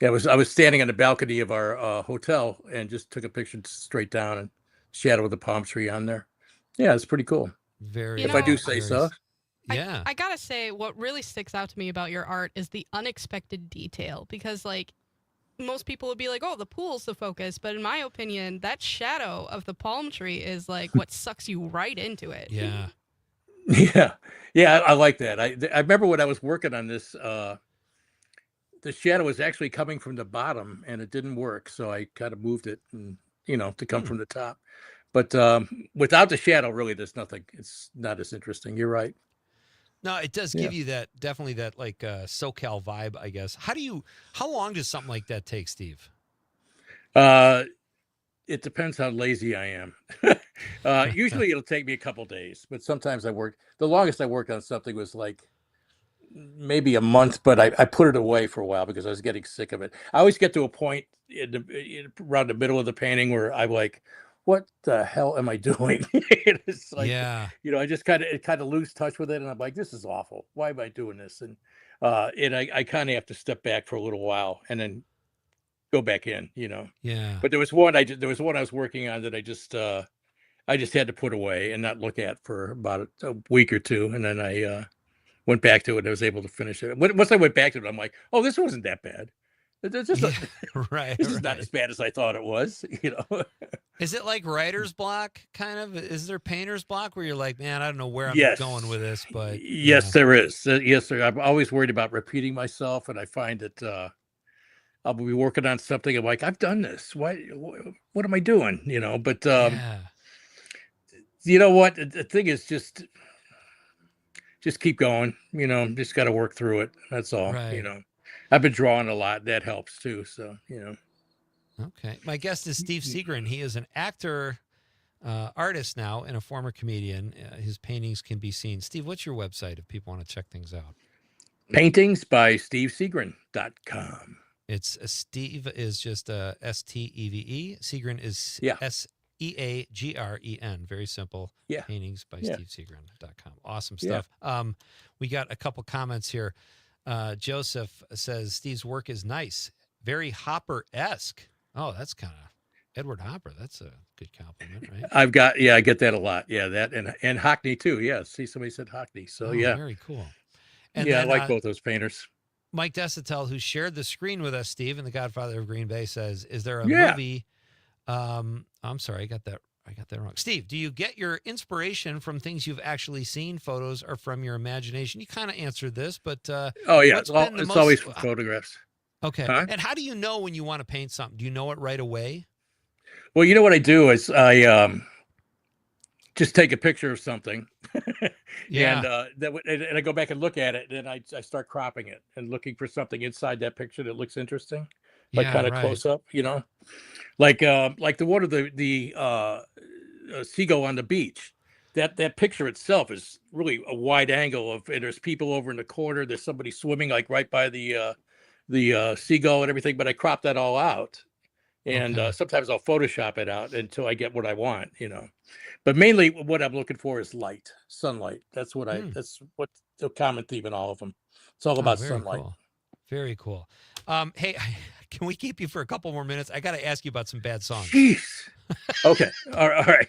I was standing on the balcony of our hotel and just took a picture straight down and shadow of the palm tree on there. Yeah, it's pretty cool. Very. If I do say so. Yeah. I gotta say, what really sticks out to me about your art is the unexpected detail, because like most people would be like, oh, the pool's the focus, but in my opinion, that shadow of the palm tree is like what sucks you right into it. Yeah. Yeah, I like that. I remember when I was working on this, the shadow was actually coming from the bottom and it didn't work, so I kind of moved it and to come from the top. But without the shadow, really, there's nothing. It's not as interesting. You're right. No, it does give you that, definitely that like SoCal vibe, I guess. How long does something like that take, Steve? It depends how lazy I am. Usually it'll take me a couple days, but sometimes the longest I worked on something was like maybe a month, but I put it away for a while because I was getting sick of it. I always get to a point around the middle of the painting where I'm like, what the hell am I doing? It's like, I just kind of lose touch with it. And I'm like, this is awful. Why am I doing this? And I kind of have to step back for a little while and then go back in, Yeah. But there was one I was working on that I just had to put away and not look at for about a week or two. And then I went back to it and I was able to finish it. Once I went back to it, I'm like, oh, this wasn't that bad. It's just right. This is not as bad as I thought it was, Is it like writer's block kind of? Is there painter's block where you're like, man, I don't know where I'm going with this, but yes, there is. Yes, sir. I'm always worried about repeating myself, and I find that I'll be working on something. I'm like, I've done this. What am I doing? But you know what? The thing is just keep going. Just got to work through it. That's all. Right. I've been drawing a lot. That helps too. So, Okay. My guest is Steve Seagren. He is an actor, artist now and a former comedian. His paintings can be seen. Steve, what's your website if people want to check things out? Paintings by SteveSeagren.com. It's Steve is just Steve. Seagren is Seagren. Very simple. Yeah. Paintings by SteveSeagren.com. Awesome Yeah. stuff. We got a couple comments here. Joseph says Steve's work is nice, very Hopper-esque. Oh, that's kind of Edward Hopper. That's a good compliment, right? I get that a lot. Yeah, that and Hockney too. Yeah, see, somebody said Hockney. So yeah, very cool. And yeah, then, I like both those painters. Mike Desitel, who shared the screen with us, Steve, and the Godfather of Green Bay, says, "Is there a movie?" I'm sorry, I got that wrong. Steve, do you get your inspiration from things you've actually seen, photos, or from your imagination? You kind of answered this, but it's always from photographs. Okay. Huh? And how do you know when you want to paint something? Do you know it right away? Well, you know what I do is I just take a picture of something, and I go back and look at it, and I start cropping it and looking for something inside that picture that looks interesting, like kind of close up, like the one of the seagull on the beach. That picture itself is really a wide angle and there's people over in the corner. There's somebody swimming like right by the seagull and everything, but I crop that all out. And sometimes I'll Photoshop it out until I get what I want, But mainly what I'm looking for is light, sunlight. That's what that's what the common theme in all of them. It's all about sunlight. Cool. Very cool. Hey, can we keep you for a couple more minutes? I got to ask you about some bad songs. Jeez. Okay. All right.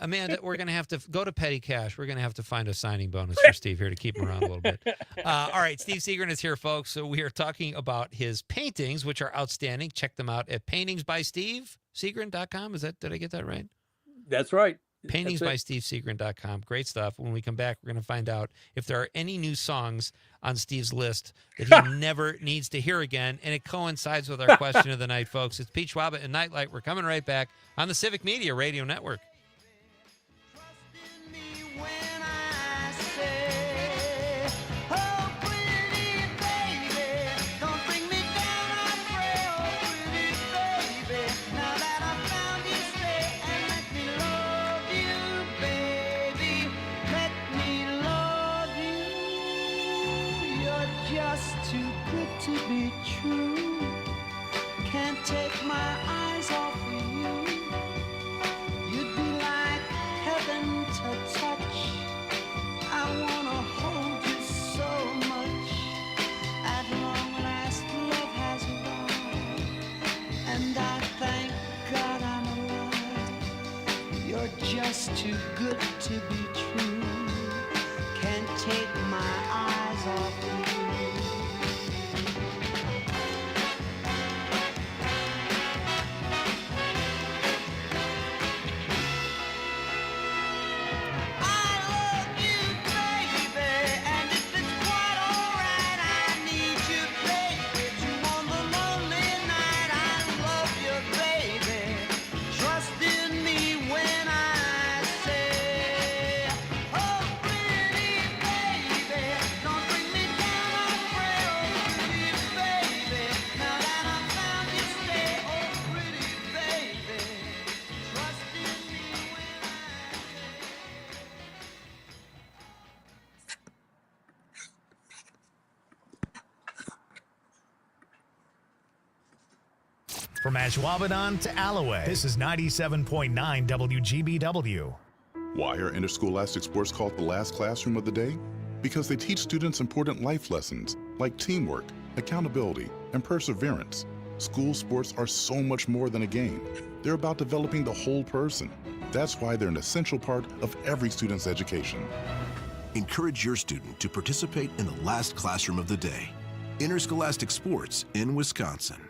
Amanda, we're going to have to go to Petty Cash. We're going to have to find a signing bonus for Steve here to keep him around a little bit. All right, Steve Seagren is here, folks. So we are talking about his paintings, which are outstanding. Check them out at paintingsbysteveseagren.com. Did I get that right? That's right. Paintingsbysteveseagren.com. Great stuff. When we come back, we're going to find out if there are any new songs on Steve's list that he never needs to hear again. And it coincides with our question of the night, folks. It's Pete Schwaba and Nightlight. We're coming right back on the Civic Media Radio Network. Too good to be true. Can't take my eyes off of you. You'd be like heaven to touch. I wanna hold you so much. At long last, love has arrived, and I thank God I'm alive. You're just too good to be true. Can't take my eyes off of you. From Ashwaubenon to Alloway, this is 97.9 WGBW. Why are interscholastic sports called the last classroom of the day? Because they teach students important life lessons like teamwork, accountability, and perseverance. School sports are so much more than a game. They're about developing the whole person. That's why they're an essential part of every student's education. Encourage your student to participate in the last classroom of the day. Interscholastic sports in Wisconsin.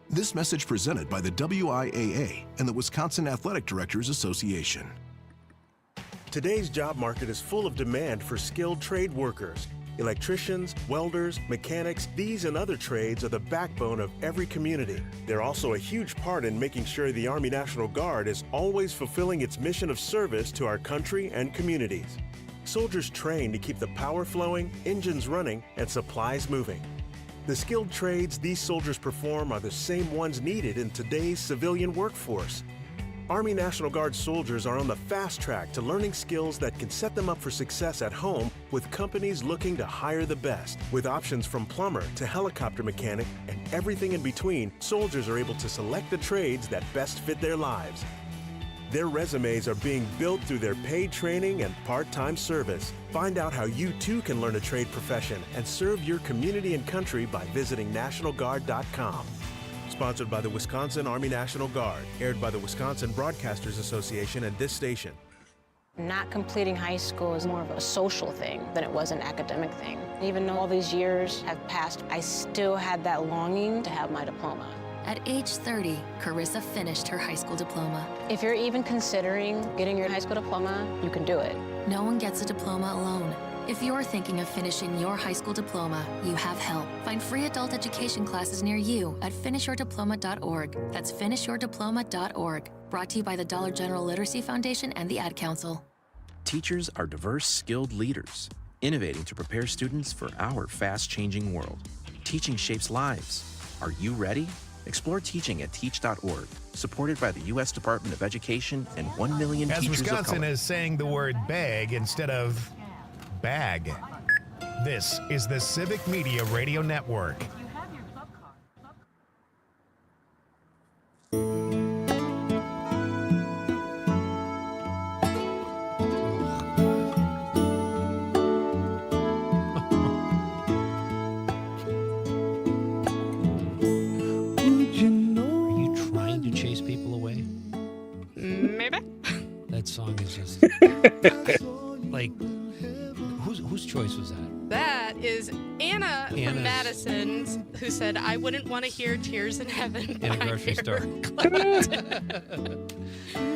This message presented by the WIAA and the Wisconsin Athletic Directors Association. Today's job market is full of demand for skilled trade workers. Electricians, welders, mechanics, these and other trades are the backbone of every community. They're also a huge part in making sure the Army National Guard is always fulfilling its mission of service to our country and communities. Soldiers train to keep the power flowing, engines running, and supplies moving. The skilled trades these soldiers perform are the same ones needed in today's civilian workforce. Army National Guard soldiers are on the fast track to learning skills that can set them up for success at home with companies looking to hire the best. With options from plumber to helicopter mechanic and everything in between, soldiers are able to select the trades that best fit their lives. Their resumes are being built through their paid training and part-time service. Find out how you too can learn a trade profession and serve your community and country by visiting NationalGuard.com. Sponsored by the Wisconsin Army National Guard. Aired by the Wisconsin Broadcasters Association and this station. Not completing high school is more of a social thing than it was an academic thing. Even though all these years have passed, I still had that longing to have my diploma. At age 30, Carissa finished her high school diploma. If you're even considering getting your high school diploma, you can do it. No one gets a diploma alone. If you're thinking of finishing your high school diploma, you have help. Find free adult education classes near you at finishyourdiploma.org. That's finishyourdiploma.org. Brought to you by the Dollar General Literacy Foundation and the Ad Council. Teachers are diverse, skilled leaders, innovating to prepare students for our fast-changing world. Teaching shapes lives. Are you ready? Explore teaching at teach.org, supported by the U.S. Department of Education and 1 million As teachers Wisconsin of color. is saying the word bag instead of bag. This is the Civic Media Radio Network. That song is just like, whose choice was that? That is Anna Anna's. from Madison, who said, I wouldn't want to hear Tears in Heaven In a by grocery store.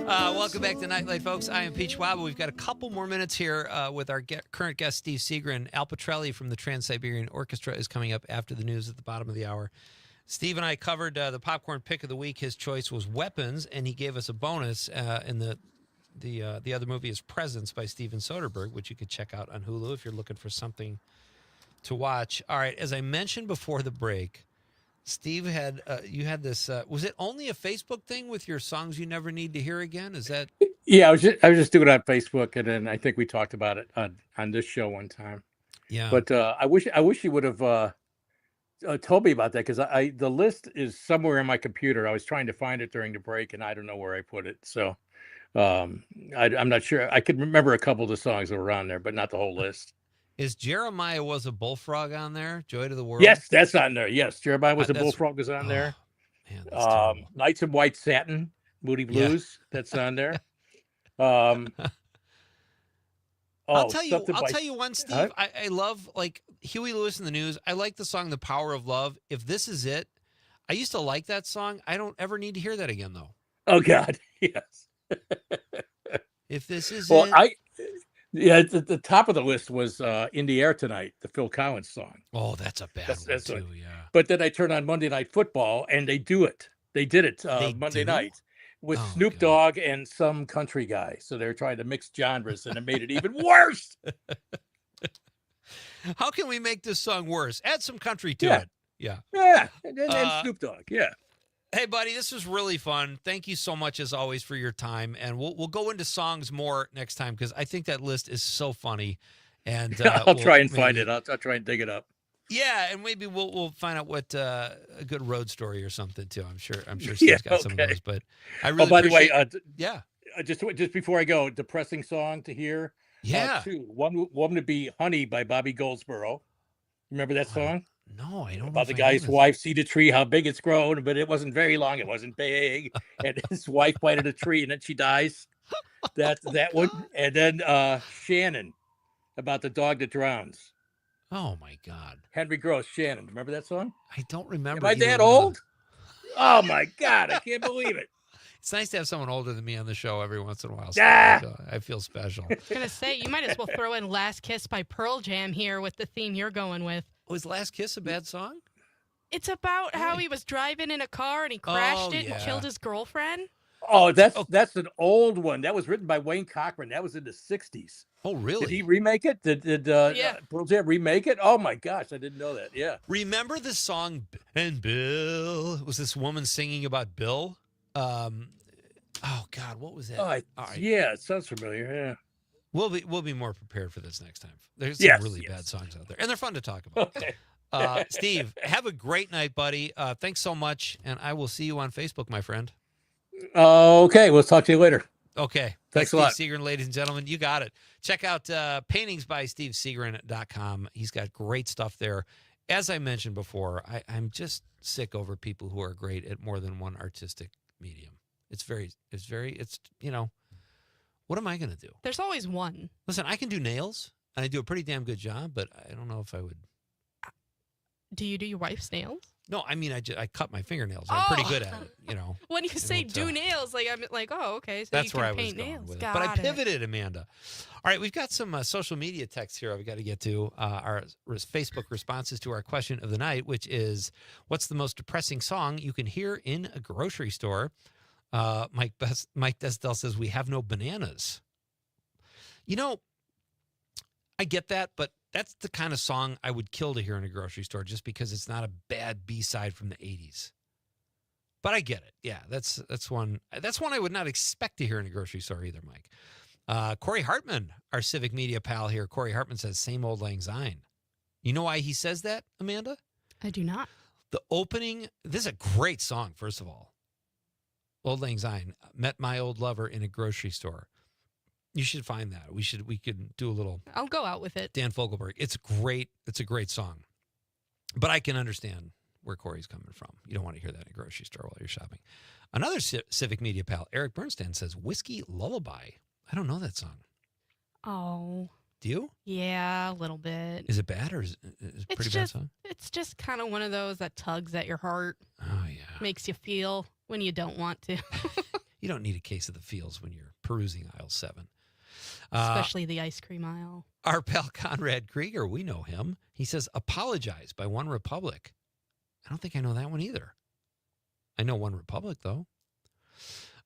Welcome back to Nightlight, folks. I am Pete Schwaba. We've got a couple more minutes here with our current guest, Steve Seagren. Al Pitrelli from the Trans Siberian Orchestra is coming up after the news at the bottom of the hour. Steve and I covered the popcorn pick of the week. His choice was Weapons, and he gave us a bonus in the other movie is Presence by Steven Soderbergh, which you could check out on Hulu if you're looking for something to watch. All right, as I mentioned before the break, Steve had you had this. Was it only a Facebook thing with your songs you never need to hear again? Is that? Yeah, I was just doing it on Facebook, and then I think we talked about it on this show one time. Yeah. But I wish you would have told me about that, because the list is somewhere in my computer. I was trying to find it during the break, and I don't know where I put it. So I'm not sure. I could remember a couple of the songs that were on there, but not the whole list. Is Jeremiah Was a Bullfrog on there? Joy to the World? Yes, that's on there. Yes, Jeremiah Was a That's- Bullfrog is on there. Man, that's terrible. Nights in White Satin, Moody Blues, that's on there. I'll tell you something one, Steve. Huh? I love, like, Huey Lewis in the News. I like the song "The Power of Love." If this is it, I used to like that song. I don't ever need to hear that again, though. Oh God, yes. If this is Well, it, at the top of the list was "In the Air Tonight," the Phil Collins song. oh, that's a bad one too. Yeah. But then I turned on Monday Night Football, and they do it. They did it Monday do? night with Snoop Dogg and some country guy. So they're trying to mix genres, and it made it even worse. How can we make this song worse? Add some country to Yeah. it. Yeah. Yeah, and Snoop Dogg. Yeah. Hey, buddy, this was really fun. Thank you so much, as always, for your time. And we'll go into songs more next time, because I think that list is so funny. And I'll try and find it. I'll try and dig it up. Yeah, and maybe we'll find out what a good road story or something too. I'm sure Steve's got some of those. But I really by the way, yeah. Just before I go, depressing song to hear. Yeah. Two. One would be "Honey" by Bobby Goldsboro. Remember that song? No, I don't know. About the if I know guy's this. wife see the tree, how big it's grown, but it wasn't very long. It wasn't big, and his wife planted a tree, and then she dies. That one, and then Shannon, about the dog that drowns. Oh my God, Henry Gross, Shannon. Remember that song? I don't remember. Am I either that one of old? Oh my God, I can't believe it. It's nice to have someone older than me on the show every once in a while. Ah! So I feel special. I was going to say, you might as well throw in Last Kiss by Pearl Jam here with the theme you're going with. Was Last Kiss a bad song? It's about how he was driving in a car and he crashed Oh, it and yeah. killed his girlfriend. Oh, that's an old one. That was written by Wayne Cochran. That was in the 60s. Oh, really? Did he remake it? Did Yeah. Pearl Jam remake it? Oh my gosh, I didn't know that. Yeah. Remember the song "And Bill"? Was this woman singing about Bill? Oh God, what was that? Oh, yeah, it sounds familiar. Yeah. We'll be more prepared for this next time. There's Yes, some really yes. bad songs out there, and they're fun to talk about. Steve, have a great night, buddy. Thanks so much, and I will see you on Facebook, my friend. Okay, we'll talk to you later. Okay. Thanks That's a lot. Steve Seagren, ladies and gentlemen. You got it. Check out paintingsbysteveseagren.com. He's got great stuff there. As I mentioned before, I'm just sick over people who are great at more than one artistic medium. It's you know, what am I going to do? There's always one. Listen, I can do nails, and I do a pretty damn good job, but I don't know if I would. Do you do your wife's nails? No, I mean, I cut my fingernails. I'm pretty good at it, you know. When you say do nails, like I'm like, oh, okay, so That's you where can I was paint going nails. with it. Got But I it. pivoted, Amanda. All right, we've got some social media texts here I've got to get to. Our Facebook responses to our question of the night, which is, what's the most depressing song you can hear in a grocery store? Mike Desdell says, we have no bananas. You know, I get that, but that's the kind of song I would kill to hear in a grocery store just because it's not a bad B-side from the 80s. But I get it. Yeah, that's one I would not expect to hear in a grocery store either, Mike. Corey Hartman, our civic media pal here, Corey Hartman says, same old lang syne. You know why he says that, Amanda? I do not. The opening, this is a great song, first of all. Old Lang Syne, met my old lover in a grocery store. You should find that. We could do a little. I'll go out with it. Dan Fogelberg. It's great. It's a great song. But I can understand where Corey's coming from. You don't want to hear that in a grocery store while you're shopping. Another civic media pal, Eric Bernstein, says Whiskey Lullaby. I don't know that song. Oh. Do you? Yeah, a little bit. Is it bad or is it a pretty bad song? It's just kind of one of those that tugs at your heart. Oh, yeah. Makes you feel when you don't want to. You don't need a case of the feels when you're perusing aisle 7. Especially the ice cream aisle. Our pal Conrad Krieger, we know him. He says, Apologize by One Republic. I don't think I know that one either. I know One Republic, though.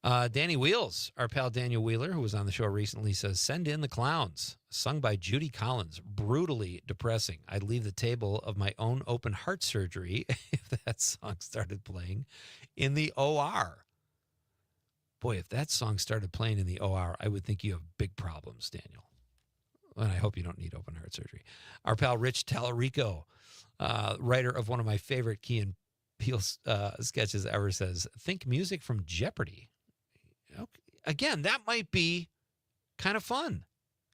Danny Wheels, our pal Daniel Wheeler, who was on the show recently, says, Send in the Clowns, sung by Judy Collins. Brutally depressing. I'd leave the table of my own open heart surgery if that song started playing in the OR. Boy, if that song started playing in the OR, I would think you have big problems, Daniel. And I hope you don't need open heart surgery. Our pal Rich Tallarico, writer of one of my favorite Key and Peele sketches ever, says, think music from Jeopardy. Okay. Again, that might be kind of fun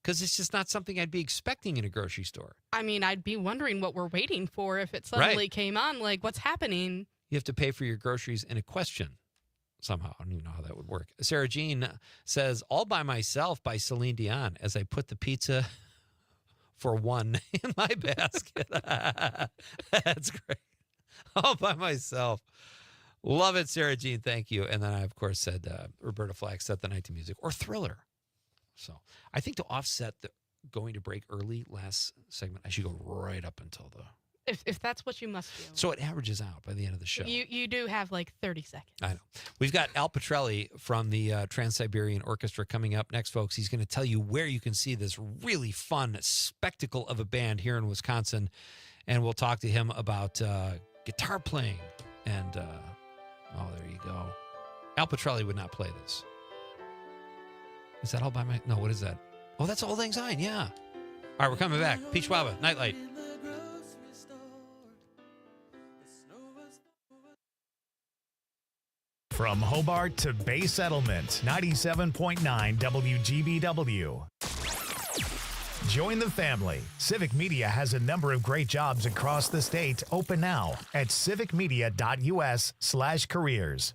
because it's just not something I'd be expecting in a grocery store. I mean, I'd be wondering what we're waiting for if it suddenly came on. Like, what's happening? You have to pay for your groceries in a question. Somehow. I don't even know how that would work. Sarah Jean says, All by Myself by Celine Dion as I put the pizza for one in my basket. That's great. All by Myself. Love it, Sarah Jean. Thank you. And then I, of course, said Roberta Flack, Set the Night to Music or Thriller. So I think to offset the going to break early last segment, I should go right up until the... If that's what you must do. So it averages out by the end of the show. You do have like 30 seconds. I know. We've got Al Pitrelli from the Trans Siberian Orchestra coming up next, folks. He's going to tell you where you can see this really fun spectacle of a band here in Wisconsin. And we'll talk to him about guitar playing. And, there you go. Al Pitrelli would not play this. Is that all by my... No, what is that? Oh, that's Old Lang Syne, yeah. All right, we're coming back. Pete Schwaba, Nightlight. From Hobart to Bay Settlement, 97.9 WGBW. Join the family. Civic Media has a number of great jobs across the state open now at civicmedia.us/careers.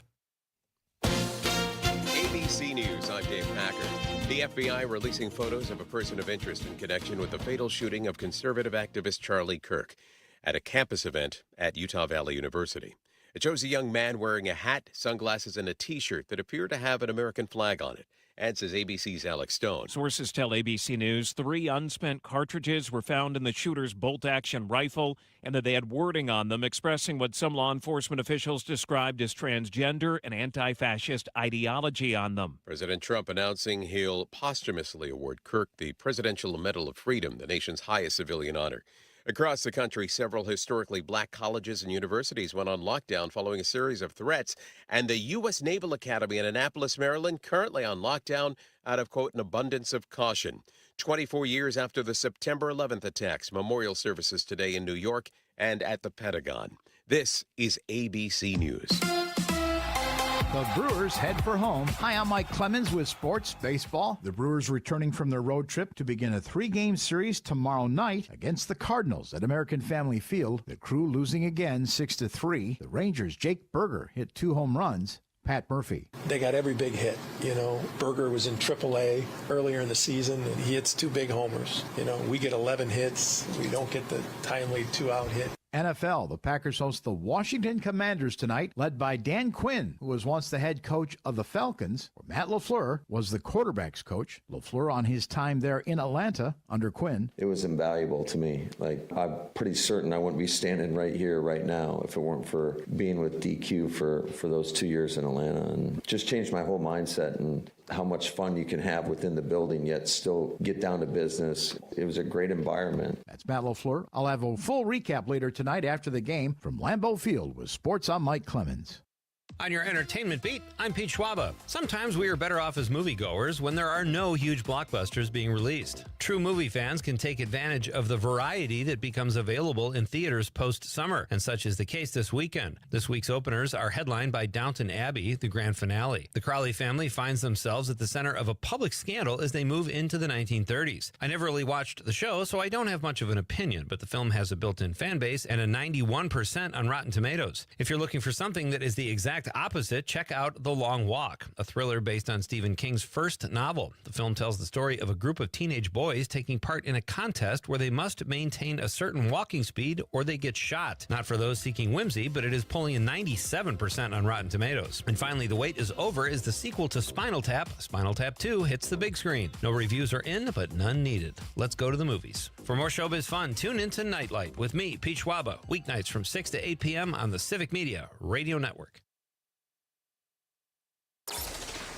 ABC News, I'm Dave Packer. The FBI releasing photos of a person of interest in connection with the fatal shooting of conservative activist Charlie Kirk at a campus event at Utah Valley University. It shows a young man wearing a hat, sunglasses, and a T-shirt that appear to have an American flag on it. And says ABC's Alex Stone. Sources tell ABC News 3 unspent cartridges were found in the shooter's bolt-action rifle and that they had wording on them expressing what some law enforcement officials described as transgender and anti-fascist ideology on them. President Trump announcing he'll posthumously award Kirk the Presidential Medal of Freedom, the nation's highest civilian honor. Across the country, several historically black colleges and universities went on lockdown following a series of threats. And the U.S. Naval Academy in Annapolis, Maryland, currently on lockdown out of, quote, an abundance of caution. 24 years after the September 11th attacks, memorial services today in New York and at the Pentagon. This is ABC News. The Brewers head for home. Hi, I'm Mike Clemens with Sports Baseball. The Brewers returning from their road trip to begin a 3-game series tomorrow night against the Cardinals at American Family Field. The Crew losing again 6-3. The Rangers' Jake Berger hit 2 home runs. Pat Murphy. They got every big hit. Berger was in AAA earlier in the season, and he hits 2 big homers. We get 11 hits. We don't get the timely 2-out hit. NFL, the Packers host the Washington Commanders tonight, led by Dan Quinn, who was once the head coach of the Falcons. Matt LaFleur was the quarterback's coach. LaFleur on his time there in Atlanta under Quinn. It was invaluable to me. I'm pretty certain I wouldn't be standing right here right now if it weren't for being with DQ for those 2 years in Atlanta, and just changed my whole mindset and how much fun you can have within the building, yet still get down to business. It was a great environment. That's Matt LaFleur. I'll have a full recap later tonight after the game from Lambeau Field with Sports. I'm Mike Clemens. On your entertainment beat, I'm Pete Schwaba. Sometimes we are better off as moviegoers when there are no huge blockbusters being released. True movie fans can take advantage of the variety that becomes available in theaters post-summer, and such is the case this weekend. This week's openers are headlined by Downton Abbey, the grand finale. The Crowley family finds themselves at the center of a public scandal as they move into the 1930s. I never really watched the show, so I don't have much of an opinion, but the film has a built-in fan base and a 91% on Rotten Tomatoes. If you're looking for something that is the exact opposite, check out The Long Walk, a thriller based on Stephen King's first novel. The film tells the story of a group of teenage boys taking part in a contest where they must maintain a certain walking speed or they get shot. Not for those seeking whimsy, but it is pulling a 97% on Rotten Tomatoes. And finally, The Wait Is Over is the sequel to Spinal Tap. Spinal Tap 2 hits the big screen. No reviews are in, but none needed. Let's go to the movies. For more showbiz fun, tune into Nightlight with me, Pete Schwaba, weeknights from 6 to 8 p.m. on the Civic Media Radio Network.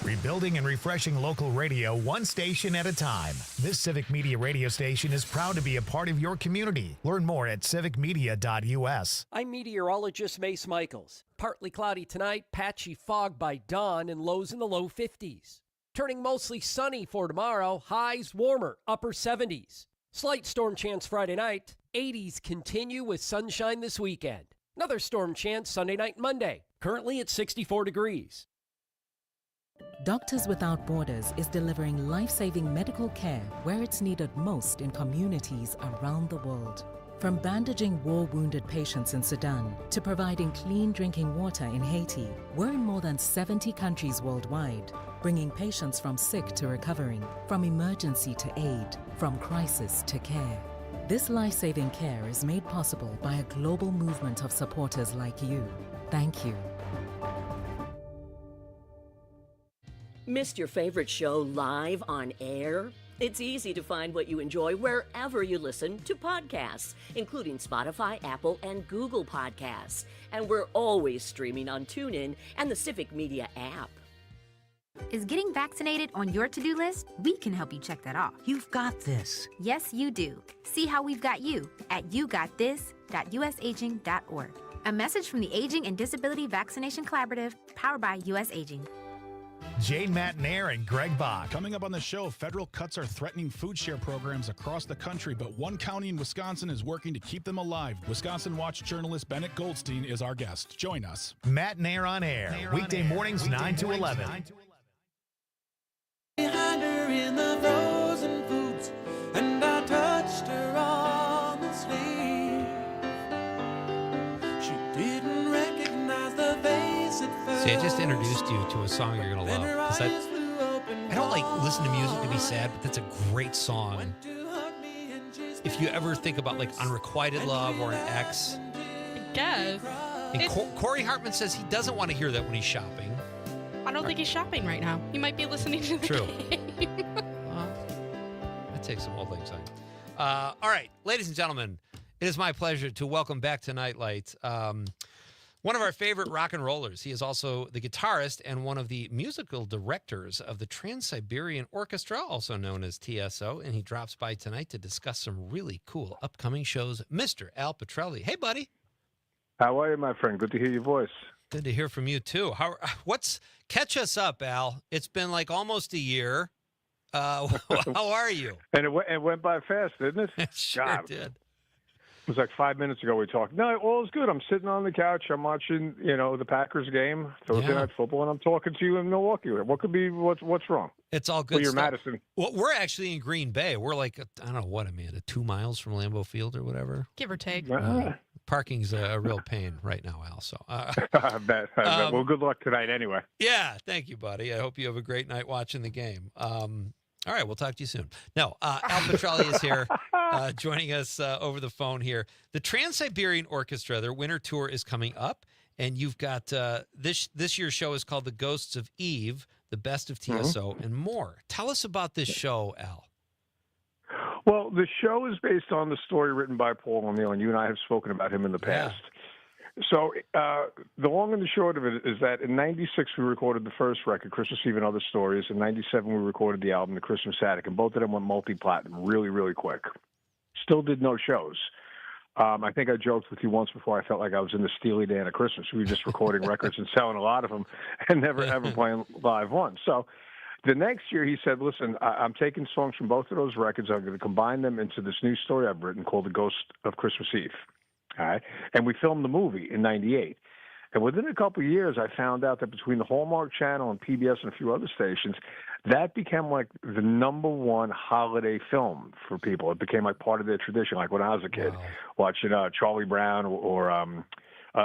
Rebuilding and refreshing local radio one station at a time. This Civic Media radio station is proud to be a part of your community. Learn more at civicmedia.us. I'm meteorologist Mace Michaels. Partly cloudy tonight, patchy fog by dawn, and lows in the low 50s. Turning mostly sunny for tomorrow, highs warmer, upper 70s. Slight storm chance Friday night, 80s continue with sunshine this weekend. Another storm chance Sunday night, Monday, currently at 64 degrees. Doctors Without Borders is delivering life-saving medical care where it's needed most in communities around the world. From bandaging war-wounded patients in Sudan to providing clean drinking water in Haiti, we're in more than 70 countries worldwide, bringing patients from sick to recovering, from emergency to aid, from crisis to care. This life-saving care is made possible by a global movement of supporters like you. Thank you. Missed your favorite show live on air? It's easy to find what you enjoy wherever you listen to podcasts, including Spotify, Apple, and Google Podcasts. And we're always streaming on TuneIn and the Civic Media app. Is getting vaccinated on your to-do list? We can help you check that off. You've got this. Yes, you do. See how we've got you at yougotthis.usaging.org. A message from the Aging and Disability Vaccination Collaborative, powered by US Aging. Jane Matnair and Greg Bach. Coming up on the show, federal cuts are threatening food share programs across the country, but one county in Wisconsin is working to keep them alive. Wisconsin Watch journalist Bennett Goldstein is our guest. Join us. Matnair on Air, weekday mornings 9 to 11. Behind her in the frozen foods, and I touched her on the sleeve. She didn't recognize the face at first. See, I just introduced you to a song you're going to love. 'Cause I don't like listen to music to be sad, but that's a great song. If you ever think about like unrequited love or an ex. I guess. And Corey Hartman says he doesn't want to hear that when he's shopping. I don't think he's shopping right now. He might be listening to the True. game. That takes some whole things on. All right, ladies and gentlemen, it is my pleasure to welcome back to Nightlight One of our favorite rock and rollers. He is also the guitarist and one of the musical directors of the Trans Siberian Orchestra, also known as TSO, and he drops by tonight to discuss some really cool upcoming shows. Mr. Al Pitrelli. Hey, buddy. How are you, my friend? Good to hear your voice. Good to hear from you, too. Catch us up, Al. It's been like almost a year. How are you? And it went by fast, didn't it? It sure did. It was like 5 minutes ago we talked. No, all is good. I'm sitting on the couch. I'm watching, the Packers game, Thursday Night Football, and I'm talking to you in Milwaukee. What's wrong? It's all good Well, you're stuff. Madison. Well, we're actually in Green Bay. We're like, I don't know what, Amanda, 2 miles from Lambeau Field or whatever? Give or take. Parking's a real pain right now, Al. So, I bet. Well, good luck tonight anyway. Yeah, thank you, buddy. I hope you have a great night watching the game. All right, we'll talk to you soon. No, Al Pitrelli is here joining us over the phone here. The Trans Siberian Orchestra, their winter tour is coming up, and you've got this year's show is called The Ghosts of Eve, The Best of TSO, and more. Tell us about this show, Al. Well, the show is based on the story written by Paul O'Neill, and you and I have spoken about him in the past. So the long and the short of it is that in '96 we recorded the first record, Christmas Eve and Other Stories. In '97 we recorded the album, The Christmas Attic, and both of them went multi-platinum really, really quick. Still did no shows. I think I joked with you once before. I felt like I was in the Steely Dan of Christmas. We were just recording records and selling a lot of them and never, ever playing live one. So the next year he said, listen, I'm taking songs from both of those records. I'm going to combine them into this new story I've written called The Ghost of Christmas Eve. All right. And we filmed the movie in '98. And within a couple of years, I found out that between the Hallmark Channel and PBS and a few other stations, that became like the #1 holiday film for people. It became like part of their tradition. Like when I was a kid, watching Charlie Brown or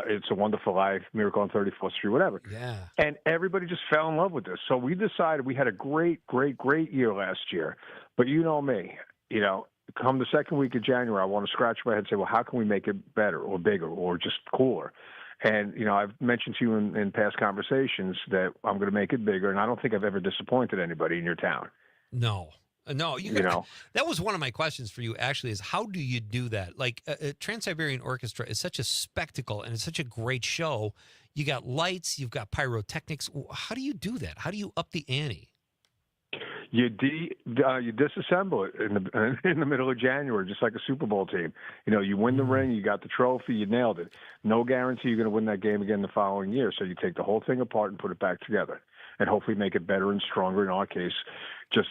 It's a Wonderful Life, Miracle on 34th Street, whatever. Yeah. And everybody just fell in love with this. So we decided we had a great, great, great year last year. But you know me, come the second week of January, I want to scratch my head and say, well, how can we make it better or bigger or just cooler? And, I've mentioned to you in past conversations that I'm going to make it bigger, and I don't think I've ever disappointed anybody in your town. No. That was one of my questions for you, actually, is how do you do that? Like, Trans Siberian Orchestra is such a spectacle, and it's such a great show. You got lights, you've got pyrotechnics. How do you do that? How do you up the ante? You disassemble it in the middle of January, just like a Super Bowl team. You win the ring, you got the trophy, you nailed it. No guarantee you're going to win that game again the following year. So you take the whole thing apart and put it back together, and hopefully make it better and stronger. In our case, just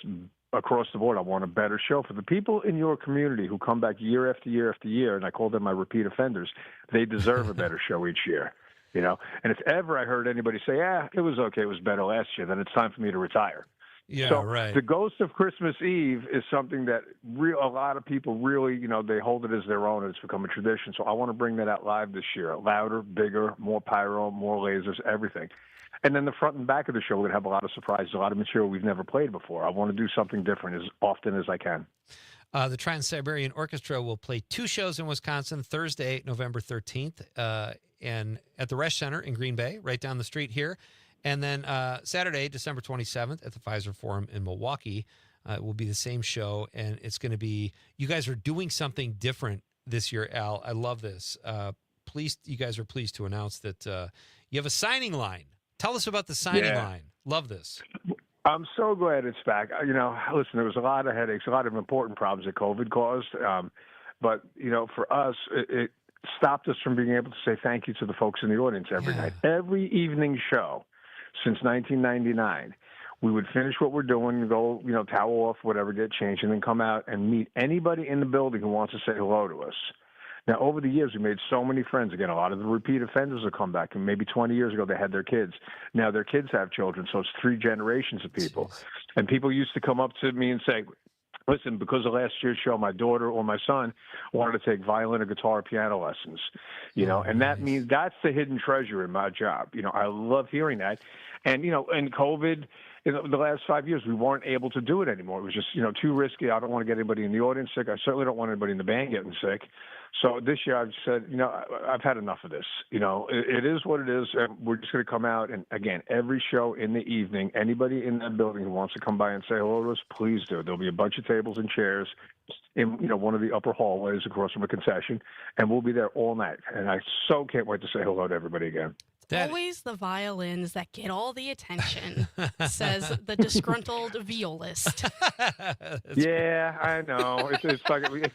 across the board, I want a better show for the people in your community who come back year after year after year, and I call them my repeat offenders. They deserve a better show each year. And if ever I heard anybody say, it was okay, it was better last year, then it's time for me to retire. Yeah, so right. The Ghost of Christmas Eve is something that a lot of people really, they hold it as their own, and it's become a tradition. So I want to bring that out live this year. Louder, bigger, more pyro, more lasers, everything. And then the front and back of the show, we're going to have a lot of surprises, a lot of material we've never played before. I want to do something different as often as I can. The Trans Siberian Orchestra will play 2 shows in Wisconsin, Thursday, November 13th, and at the Resch Center in Green Bay, right down the street here. And then Saturday, December 27th at the Pfizer Forum in Milwaukee, it will be the same show. And it's going to be, you guys are doing something different this year, Al. I love this. You guys are pleased to announce that you have a signing line. Tell us about the signing line. Love this. I'm so glad it's back. Listen, there was a lot of headaches, a lot of important problems that COVID caused. But, for us, it stopped us from being able to say thank you to the folks in the audience every night. Every evening show since 1999, we would finish what we're doing, go, towel off, whatever, get changed, and then come out and meet anybody in the building who wants to say hello to us. Now, over the years, we made so many friends. Again, a lot of the repeat offenders will come back. And maybe 20 years ago, they had their kids. Now their kids have children, so it's 3 generations of people. Jeez. And people used to come up to me and say, listen, because of last year's show, my daughter or my son wanted to take violin or guitar or piano lessons, and that means that's the hidden treasure in my job. I love hearing that. And, in COVID, in the last 5 years, we weren't able to do it anymore. It was just, too risky. I don't want to get anybody in the audience sick. I certainly don't want anybody in the band getting sick. So this year I've said, I've had enough of this. It is what it is. And we're just going to come out. And again, every show in the evening, anybody in that building who wants to come by and say hello to us, please do. There'll be a bunch of tables and chairs in, one of the upper hallways across from a concession. And we'll be there all night. And I so can't wait to say hello to everybody again. Always the violins that get all the attention, says the disgruntled violist. Yeah, I know. It's like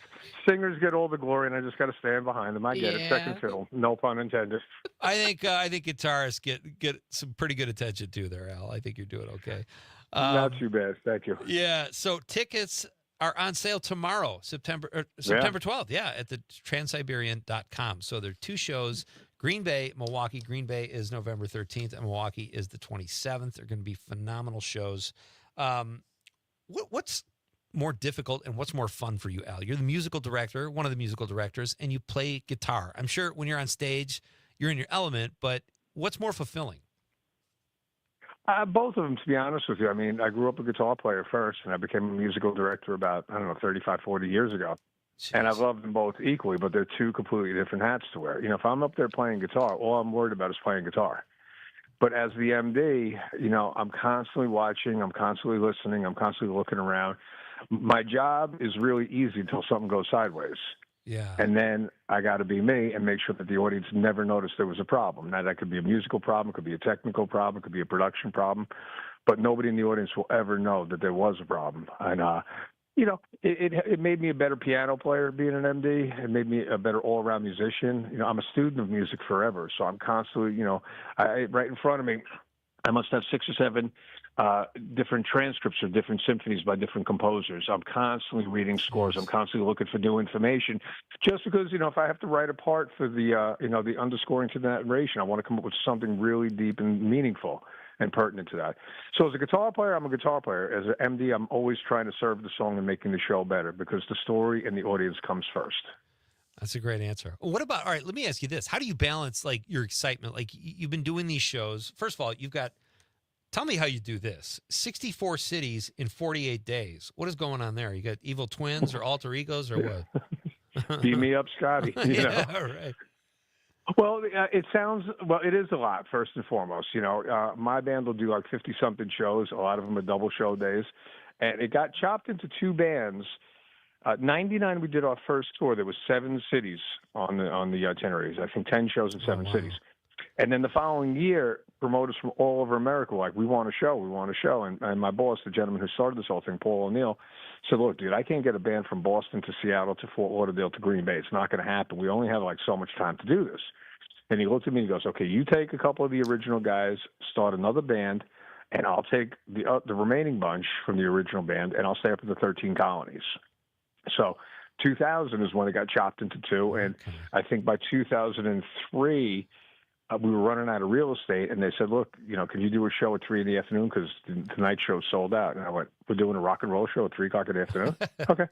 singers get all the glory, and I just got to stand behind them. I get it. Second fiddle, no pun intended. I think guitarists get some pretty good attention too there, Al. I think you're doing okay. Not too bad. Thank you. Yeah. So tickets are on sale tomorrow, September 12th. Yeah, at the transiberian.com. So there are two shows. Green Bay, Milwaukee. Green Bay is November 13th, and Milwaukee is the 27th. They're going to be phenomenal shows. What's more difficult and what's more fun for you, Al? You're the musical director, one of the musical directors, and you play guitar. I'm sure when you're on stage, you're in your element, but what's more fulfilling? Both of them, to be honest with you. I mean, I grew up a guitar player first, and I became a musical director about, 35, 40 years ago. Jeez. And I love them both equally, but they're two completely different hats to wear. If I'm up there playing guitar, all I'm worried about is playing guitar. But as the MD, I'm constantly watching, I'm constantly listening, I'm constantly looking around. My job is really easy until something goes sideways. Yeah. And then I got to be me and make sure that the audience never noticed there was a problem. Now, that could be a musical problem, it could be a technical problem, it could be a production problem, but nobody in the audience will ever know that there was a problem. And, it made me a better piano player being an MD. It made me a better all-around musician. I'm a student of music forever, so I'm constantly, right in front of me, I must have 6 or 7 different transcripts of different symphonies by different composers. I'm constantly reading scores. I'm constantly looking for new information. Just because, if I have to write a part for the, the underscoring to the narration, I want to come up with something really deep and meaningful and pertinent to that. So as a guitar player, I'm a guitar player. As an MD, I'm always trying to serve the song and making the show better because the story and the audience comes first. That's a great answer. What about, all right, let me ask you this. How do you balance your excitement? You've been doing these shows. First of all, tell me how you do this. 64 cities in 48 days. What is going on there? You got evil twins or alter egos or what? Beat me up, Scotty. Yeah, right. Well, it is a lot, first and foremost. My band will do 50-something shows. A lot of them are double show days. And it got chopped into 2 bands. 99, we did our first tour. There was 7 cities on the itineraries. I think 10 shows in 7 cities. And then the following year, promoters from all over America were like, we want a show. And my boss, the gentleman who started this whole thing, Paul O'Neill, said, look, dude, I can't get a band from Boston to Seattle to Fort Lauderdale to Green Bay. It's not going to happen. We only have so much time to do this. And he looked at me and he goes, okay, you take a couple of the original guys, start another band, and I'll take the remaining bunch from the original band, and I'll stay up in the 13 colonies. So 2000 is when it got chopped into 2. And I think by 2003, we were running out of real estate, and they said, look, can you do a show at 3 in the afternoon? Because the night show sold out. And I went, we're doing a rock and roll show at 3 o'clock in the afternoon? Okay.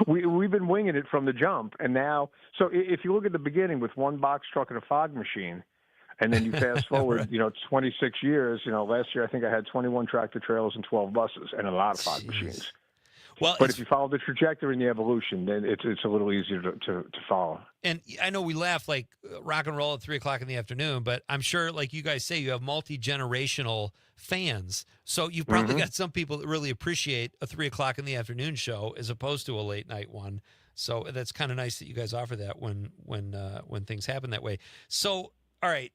We've been winging it from the jump. And now, so if you look at the beginning with 1 box truck and a fog machine, and then you fast forward, 26 years, last year I think I had 21 tractor trailers and 12 buses and a lot of fog machines. Well, but if you follow the trajectory and the evolution, then it's a little easier to follow. And I know we laugh rock and roll at 3 o'clock in the afternoon, but I'm sure, like you guys say, you have multi-generational fans. So you've probably got some people that really appreciate a 3 o'clock in the afternoon show as opposed to a late night one. So that's kind of nice that you guys offer that when things happen that way. So, all right.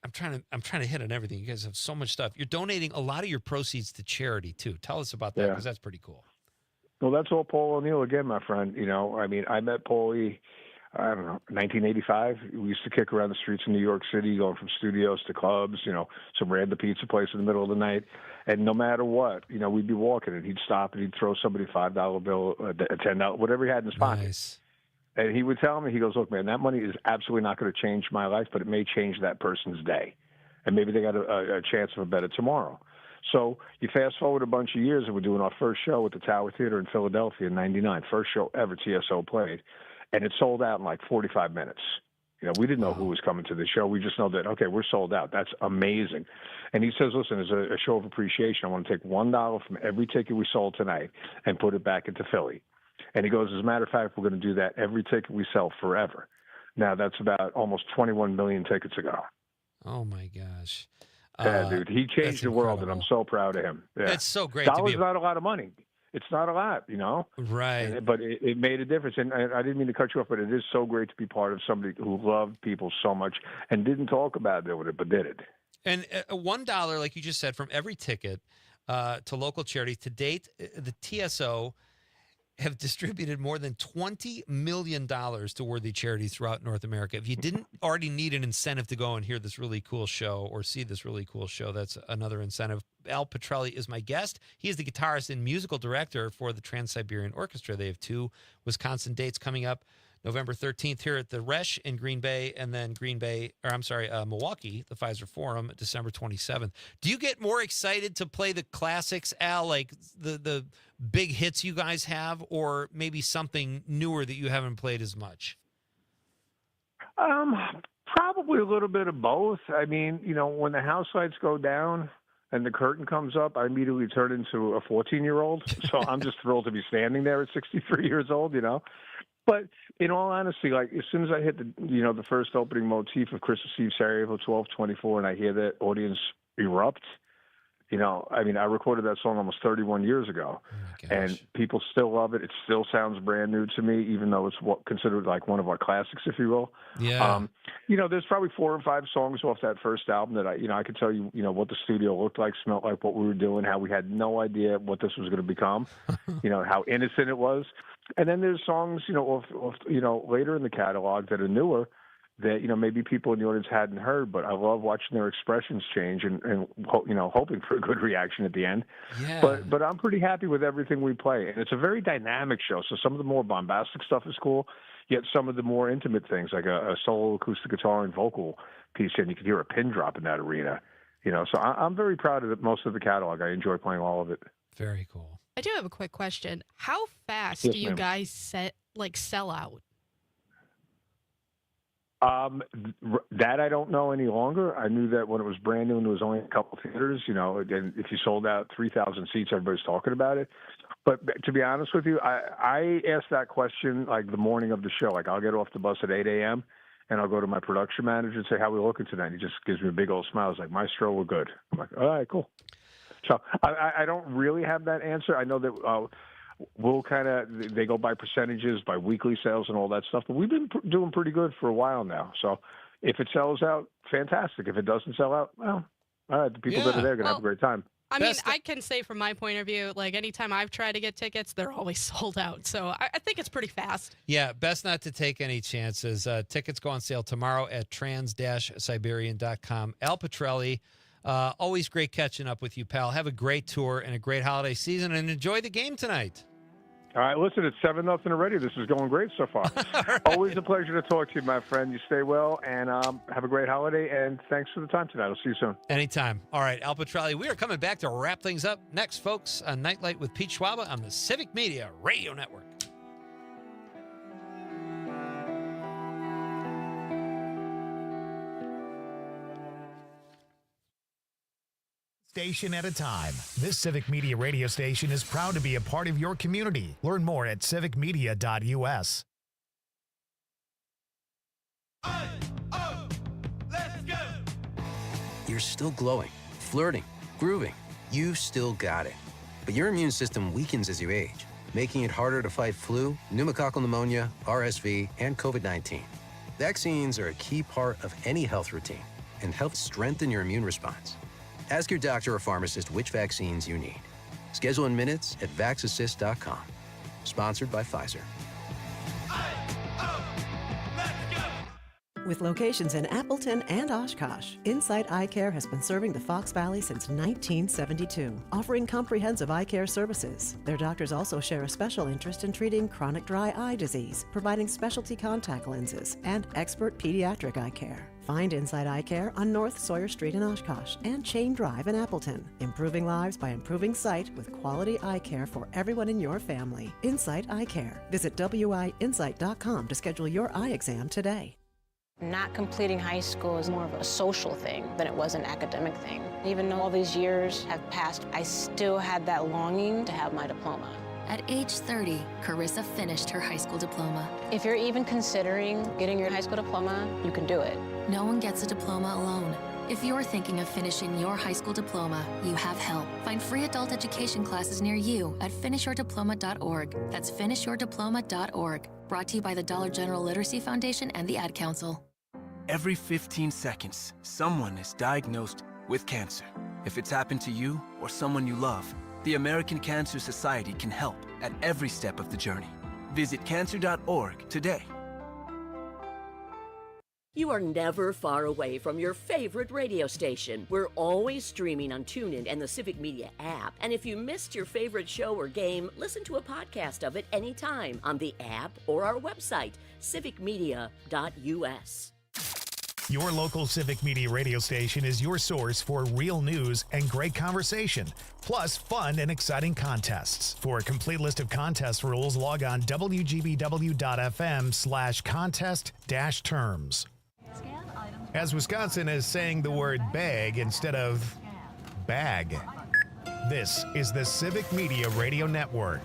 I'm trying to hit on everything. You guys have so much stuff. You're donating a lot of your proceeds to charity too. Tell us about that because that's pretty cool. Well, that's all Paul O'Neill again, my friend. I met Paulie, 1985. We used to kick around the streets in New York City, going from studios to clubs, some random pizza place in the middle of the night. And no matter what, we'd be walking and he'd stop and he'd throw somebody a $5 bill, a $10, whatever he had in his pocket. Nice. And he would tell me, he goes, look, man, that money is absolutely not going to change my life, but it may change that person's day. And maybe they got a chance of a better tomorrow. So you fast forward a bunch of years, and we're doing our first show at the Tower Theater in Philadelphia in '99, first show ever TSO played, and it sold out in 45 minutes. We didn't know who was coming to the show. We just know that, okay, we're sold out. That's amazing. And he says, listen, as a show of appreciation, I want to take $1 from every ticket we sold tonight and put it back into Philly. And he goes, as a matter of fact, we're going to do that every ticket we sell forever. Now, that's about almost 21 million tickets ago. Oh, my gosh. Yeah, dude, he changed the world, and I'm so proud of him. Yeah. It's so great $1 to be is not a lot of money. It's not a lot, you know? Right. But it made a difference. And I didn't mean to cut you off, but it is so great to be part of somebody who loved people so much and didn't talk about doing it, but did it. And $1, like you just said, from every ticket to local charities. To date, the TSO have distributed more than $20 million to worthy charities throughout North America. If you didn't already need an incentive to go and hear this really cool show or see this really cool show, that's another incentive. Al Pitrelli is my guest. He is the guitarist and musical director for the Trans Siberian Orchestra. They have 2 Wisconsin dates coming up. November 13th here at the Resch in Green Bay, and then Milwaukee, the Pfizer Forum, December 27th. Do you get more excited to play the classics, Al, like the big hits you guys have, or maybe something newer that you haven't played as much? Probably a little bit of both. I mean, you know, when the house lights go down and the curtain comes up, I immediately turn into a 14-year-old. So I'm just thrilled to be standing there at 63 years old, you know. But in all honesty, like as soon as I hit the first opening motif of Christmas Eve, Sarajevo 1224, and I hear the audience erupt, you know, I mean, I recorded that song almost 31 years ago, and people still love it. It still sounds brand new to me, even though it's considered like one of our classics, if you will. Yeah. You know, there's probably 4 or 5 songs off that first album that I could tell you, you know, what the studio looked like, smelled like, what we were doing, how we had no idea what this was going to become, you know, how innocent it was. And then there's songs, you know, later in the catalog that are newer that, you know, maybe people in the audience hadn't heard, but I love watching their expressions change and you know, hoping for a good reaction at the end. Yeah. But I'm pretty happy with everything we play. And it's a very dynamic show. So some of the more bombastic stuff is cool, yet some of the more intimate things, like a solo acoustic guitar and vocal piece, and you can hear a pin drop in that arena. You know, so I'm very proud of most of the catalog. I enjoy playing all of it. Very cool. I do have a quick question. How fast Yes, do you ma'am. guys sell out? That I don't know any longer. I knew that when it was brand new and there was only a couple theaters, you know, and if you sold out 3,000 seats, everybody's talking about it. But to be honest with you, I asked that question like the morning of the show. Like I'll get off the bus at 8 a.m. and I'll go to my production manager and say, how are we looking tonight? And he just gives me a big old smile. He's like, Maestro, we're good. I'm like, all right, cool. So I don't really have that answer. I know that we'll they go by percentages, by weekly sales and all that stuff. But we've been doing pretty good for a while now. So if it sells out, fantastic. If it doesn't sell out, well, all right, the people that are there are going to have a great time. I mean, I can say from my point of view, like anytime I've tried to get tickets, they're always sold out. So I think it's pretty fast. Yeah, best not to take any chances. Tickets go on sale tomorrow at trans-siberian.com. Al Pitrelli, always great catching up with you, pal. Have a great tour and a great holiday season, and enjoy the game tonight. All right, listen, it's 7-0 already. This is going great so far. Right. Always a pleasure to talk to you, my friend. You stay well, and have a great holiday, and thanks for the time tonight. I'll see you soon. Anytime. All right, Al Pitrelli, we are coming back to wrap things up next, folks, on Nightlight with Pete Schwaba on the Civic Media Radio Network. Station at a time. This Civic Media radio station is proud to be a part of your community. Learn more at civicmedia.us. You're still glowing, flirting, grooving. You've still got it. But your immune system weakens as you age, making it harder to fight flu, pneumococcal pneumonia, RSV, and COVID-19. Vaccines are a key part of any health routine and help strengthen your immune response. Ask your doctor or pharmacist which vaccines you need. Schedule in minutes at vaxassist.com. Sponsored by Pfizer. With locations in Appleton and Oshkosh, Insight Eye Care has been serving the Fox Valley since 1972, offering comprehensive eye care services. Their doctors also share a special interest in treating chronic dry eye disease, providing specialty contact lenses, and expert pediatric eye care. Find Insight Eye Care on North Sawyer Street in Oshkosh and Chain Drive in Appleton. Improving lives by improving sight with quality eye care for everyone in your family. Insight Eye Care. Visit wiinsight.com to schedule your eye exam today. Not completing high school is more of a social thing than it was an academic thing. Even though all these years have passed, I still had that longing to have my diploma. At age 30, Carissa finished her high school diploma. If you're even considering getting your high school diploma, you can do it. No one gets a diploma alone. If you're thinking of finishing your high school diploma, you have help. Find free adult education classes near you at finishyourdiploma.org. That's finishyourdiploma.org. Brought to you by the Dollar General Literacy Foundation and the Ad Council. Every 15 seconds, someone is diagnosed with cancer. If it's happened to you or someone you love, the American Cancer Society can help at every step of the journey. Visit cancer.org today. You are never far away from your favorite radio station. We're always streaming on TuneIn and the Civic Media app. And if you missed your favorite show or game, listen to a podcast of it anytime on the app or our website, civicmedia.us. Your local Civic Media radio station is your source for real news and great conversation, plus fun and exciting contests. For a complete list of contest rules, log on wgbw.fm/contest-terms. As Wisconsin is saying the word bag instead of bag. This is the Civic Media Radio Network.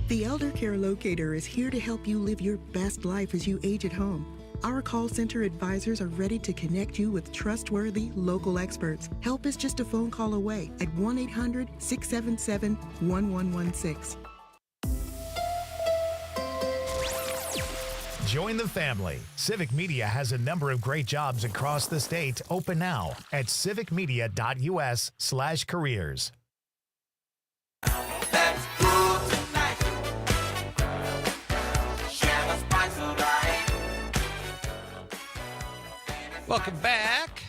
The Elder Care Locator is here to help you live your best life as you age at home. Our call center advisors are ready to connect you with trustworthy local experts. Help is just a phone call away at 1-800-677-1116. Join the family. Civic Media has a number of great jobs across the state open now at civicmedia.us/careers. Welcome back.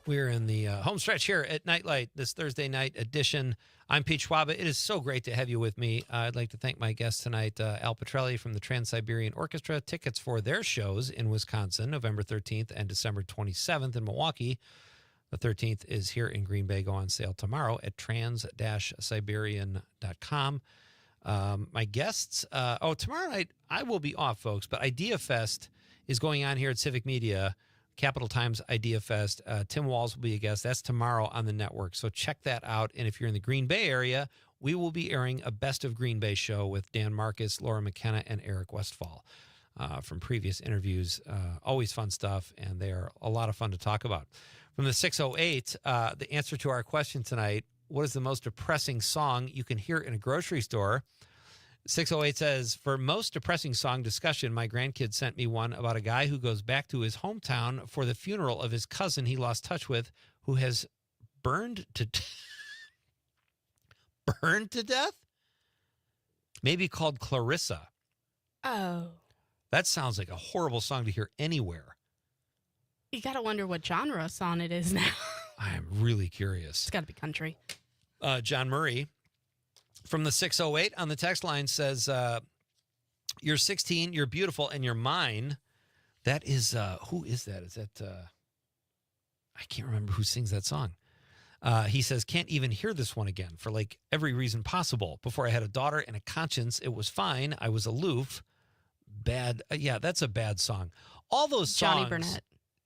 We're in the home stretch here at Nightlight, this Thursday night edition. I'm Pete Schwaba. It is so great to have you with me. I'd like to thank my guest tonight, Al Pitrelli from the Trans Siberian Orchestra. Tickets for their shows in Wisconsin, November 13th and December 27th in Milwaukee. The 13th is here in Green Bay. Go on sale tomorrow at trans-siberian.com. My guests, tomorrow night I will be off, folks, but Idea Fest is going on here at Civic Media, Capital Times Idea Fest. Tim Walls will be a guest. That's tomorrow on the network, so check that out. And if you're in the Green Bay area, we will be airing a Best of Green Bay show with Dan Marcus, Laura McKenna, and Eric Westfall from previous interviews. Always fun stuff, and they are a lot of fun to talk about. From the 608, the answer to our question tonight, what is the most depressing song you can hear in a grocery store? 608 says, for most depressing song discussion, my grandkids sent me one about a guy who goes back to his hometown for the funeral of his cousin he lost touch with, who has burned to death? Maybe called Clarissa. Oh. That sounds like a horrible song to hear anywhere. You got to wonder what genre song it is now. I am really curious. It's got to be country. John Murray from the 608 on the text line says, you're 16, you're beautiful, and you're mine. That is, who is that? Is that, I can't remember who sings that song. He says, can't even hear this one again for like every reason possible. Before I had a daughter and a conscience, it was fine. I was aloof. Bad. Yeah, that's a bad song. All those songs. Johnny Burnett.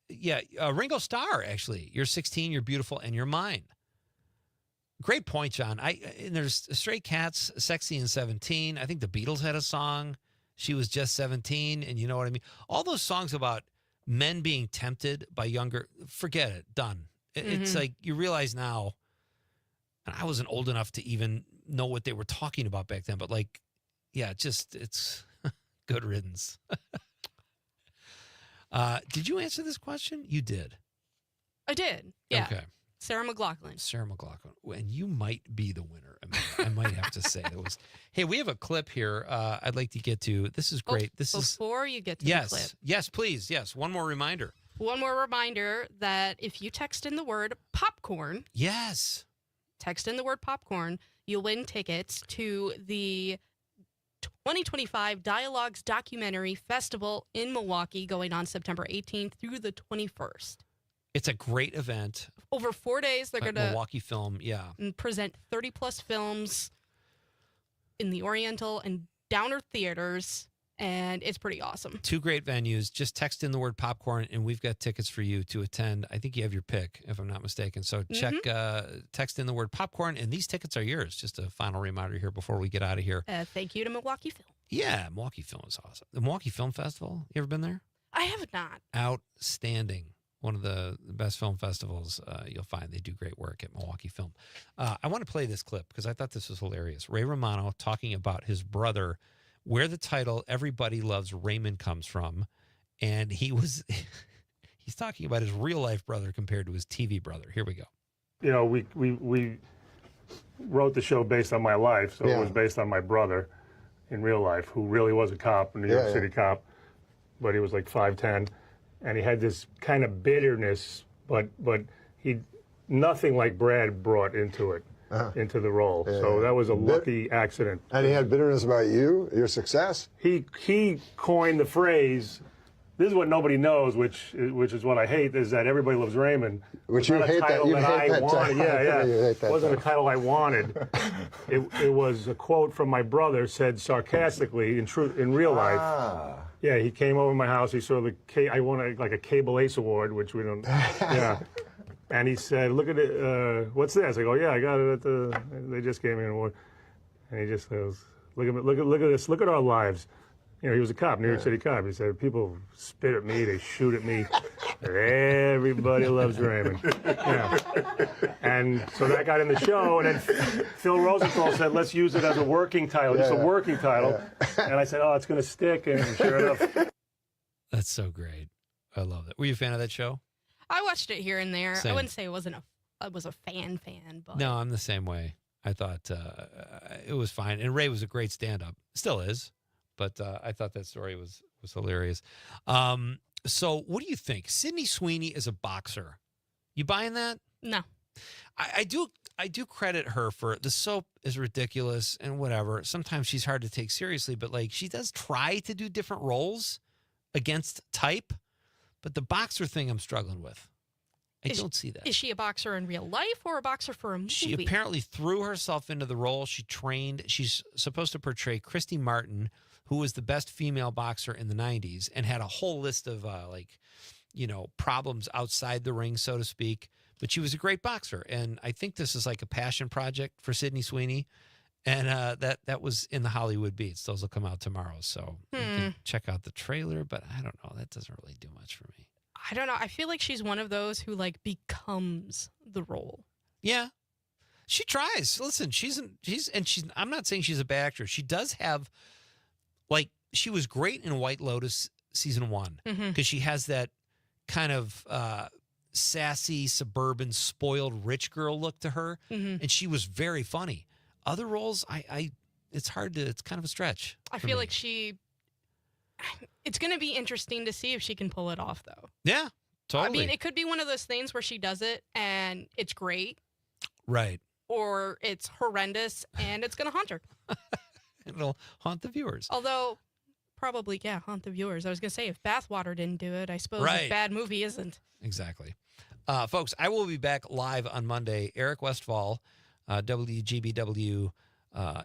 Yeah, Ringo Starr, actually. You're 16, you're beautiful, and you're mine. Great point, John. And there's Stray Cats, Sexy and 17. I think the Beatles had a song. She was just 17, and you know what I mean? All those songs about men being tempted by younger, forget it, done. It's like you realize now, and I wasn't old enough to even know what they were talking about back then, but like, yeah, it's good riddance. Did you answer this question? You did. I did. Yeah. Okay. Sarah McLachlan. Sarah McLachlan. And you might be the winner. I might have to say it was. Hey, we have a clip here I'd like to get to. This is great. Before you get to the clip. Yes, please. Yes. One more reminder. One more reminder that if you text in the word popcorn. Yes. Text in the word popcorn, you'll win tickets to the 2025 Dialogues Documentary Festival in Milwaukee going on September 18th through the 21st. It's a great event. Over 4 days, they're going to Milwaukee Film, present 30-plus films in the Oriental and Downer theaters, and it's pretty awesome. 2 great venues. Just text in the word popcorn, and we've got tickets for you to attend. I think you have your pick, if I'm not mistaken. So check, text in the word popcorn, and these tickets are yours. Just a final reminder here before we get out of here. Thank you to Milwaukee Film. Yeah, Milwaukee Film is awesome. The Milwaukee Film Festival, you ever been there? I have not. Outstanding. One of the best film festivals you'll find. They do great work at Milwaukee Film. I want to play this clip because I thought this was hilarious. Ray Romano talking about his brother, where the title Everybody Loves Raymond comes from. And he's talking about his real life brother compared to his TV brother. Here we go. You know, we wrote the show based on my life, so it was based on my brother in real life, who really was a cop, a New York City cop, but he was like 5'10", and he had this kind of bitterness, but he nothing like Brad brought into it, into the role. So that was a lucky accident. And he had bitterness about you, your success? He coined the phrase, this is what nobody knows, which is what I hate, is that Everybody Loves Raymond. Which you hate that. You hate that wanted. It wasn't a title. title I wanted. It was a quote from my brother, said sarcastically in real life. Yeah, he came over to my house. He saw I won like a Cable Ace Award, which we don't. Yeah. And he said, "Look at it. What's this?" I go, "Yeah, I got it they just gave me an award." And he just goes, "Look at this. Look at our lives." You know, he was a cop, New York City cop. He said, people spit at me, they shoot at me. Everybody loves Raymond. Yeah. And so that got in the show, and then Phil Rosenthal said, let's use it as a working title, just a working title. And I said, oh, it's going to stick, and sure enough. That's so great. I love it. Were you a fan of that show? I watched it here and there. Same. I wouldn't say I was a fan, but No, I'm the same way. I thought it was fine. And Ray was a great stand-up. Still is. But I thought that story was hilarious. So what do you think? Sydney Sweeney is a boxer. You buying that? No. I do credit her for the soap is ridiculous and whatever. Sometimes she's hard to take seriously, but like she does try to do different roles against type. But the boxer thing I'm struggling with. I don't see that. Is she a boxer in real life or a boxer for a movie? She apparently threw herself into the role. She trained. She's supposed to portray Christy Martin, who was the best female boxer in the 90s and had a whole list of problems outside the ring, so to speak. But she was a great boxer. And I think this is like a passion project for Sydney Sweeney. And that was in the Hollywood Beats. Those will come out tomorrow. So you can check out the trailer. But I don't know. That doesn't really do much for me. I don't know. I feel like she's one of those who like becomes the role. Yeah. She tries. Listen, I'm not saying she's a bad actress. She does have, like, she was great in White Lotus season 1 because she has that kind of sassy, suburban, spoiled rich girl look to her. And she was very funny. Other roles, it's kind of a stretch. I feel like it's going to be interesting to see if she can pull it off, though. Yeah, totally. I mean, it could be one of those things where she does it and it's great. Right. Or it's horrendous and it's going to haunt her. It'll haunt the viewers. Although, probably, haunt the viewers. I was going to say, if Bathwater didn't do it, I suppose a bad movie isn't. Exactly. Folks, I will be back live on Monday. Eric Westfall, WGBW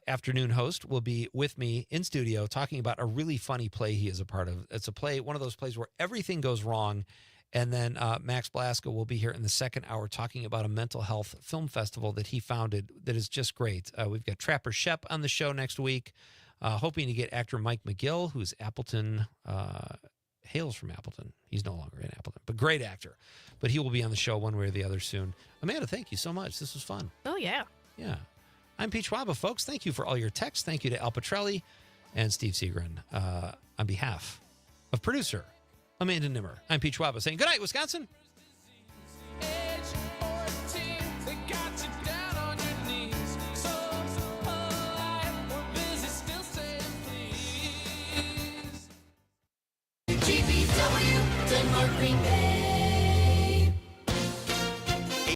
afternoon host, will be with me in studio talking about a really funny play he is a part of. It's a play, one of those plays where everything goes wrong. And then Max Blasco will be here in the second hour talking about a mental health film festival that he founded that is just great. We've got Trapper Shep on the show next week, hoping to get actor Mike McGill, who's Appleton, hails from Appleton. He's no longer in Appleton, but great actor. But he will be on the show one way or the other soon. Amanda, thank you so much. This was fun. Oh, yeah. Yeah. I'm Pete Schwaba, folks. Thank you for all your texts. Thank you to Al Pitrelli and Steve Seagren. On behalf of producer Amanda Nimmer, I'm Pete Schwaba saying good night, Wisconsin. GBW, Denmark, Green Bay.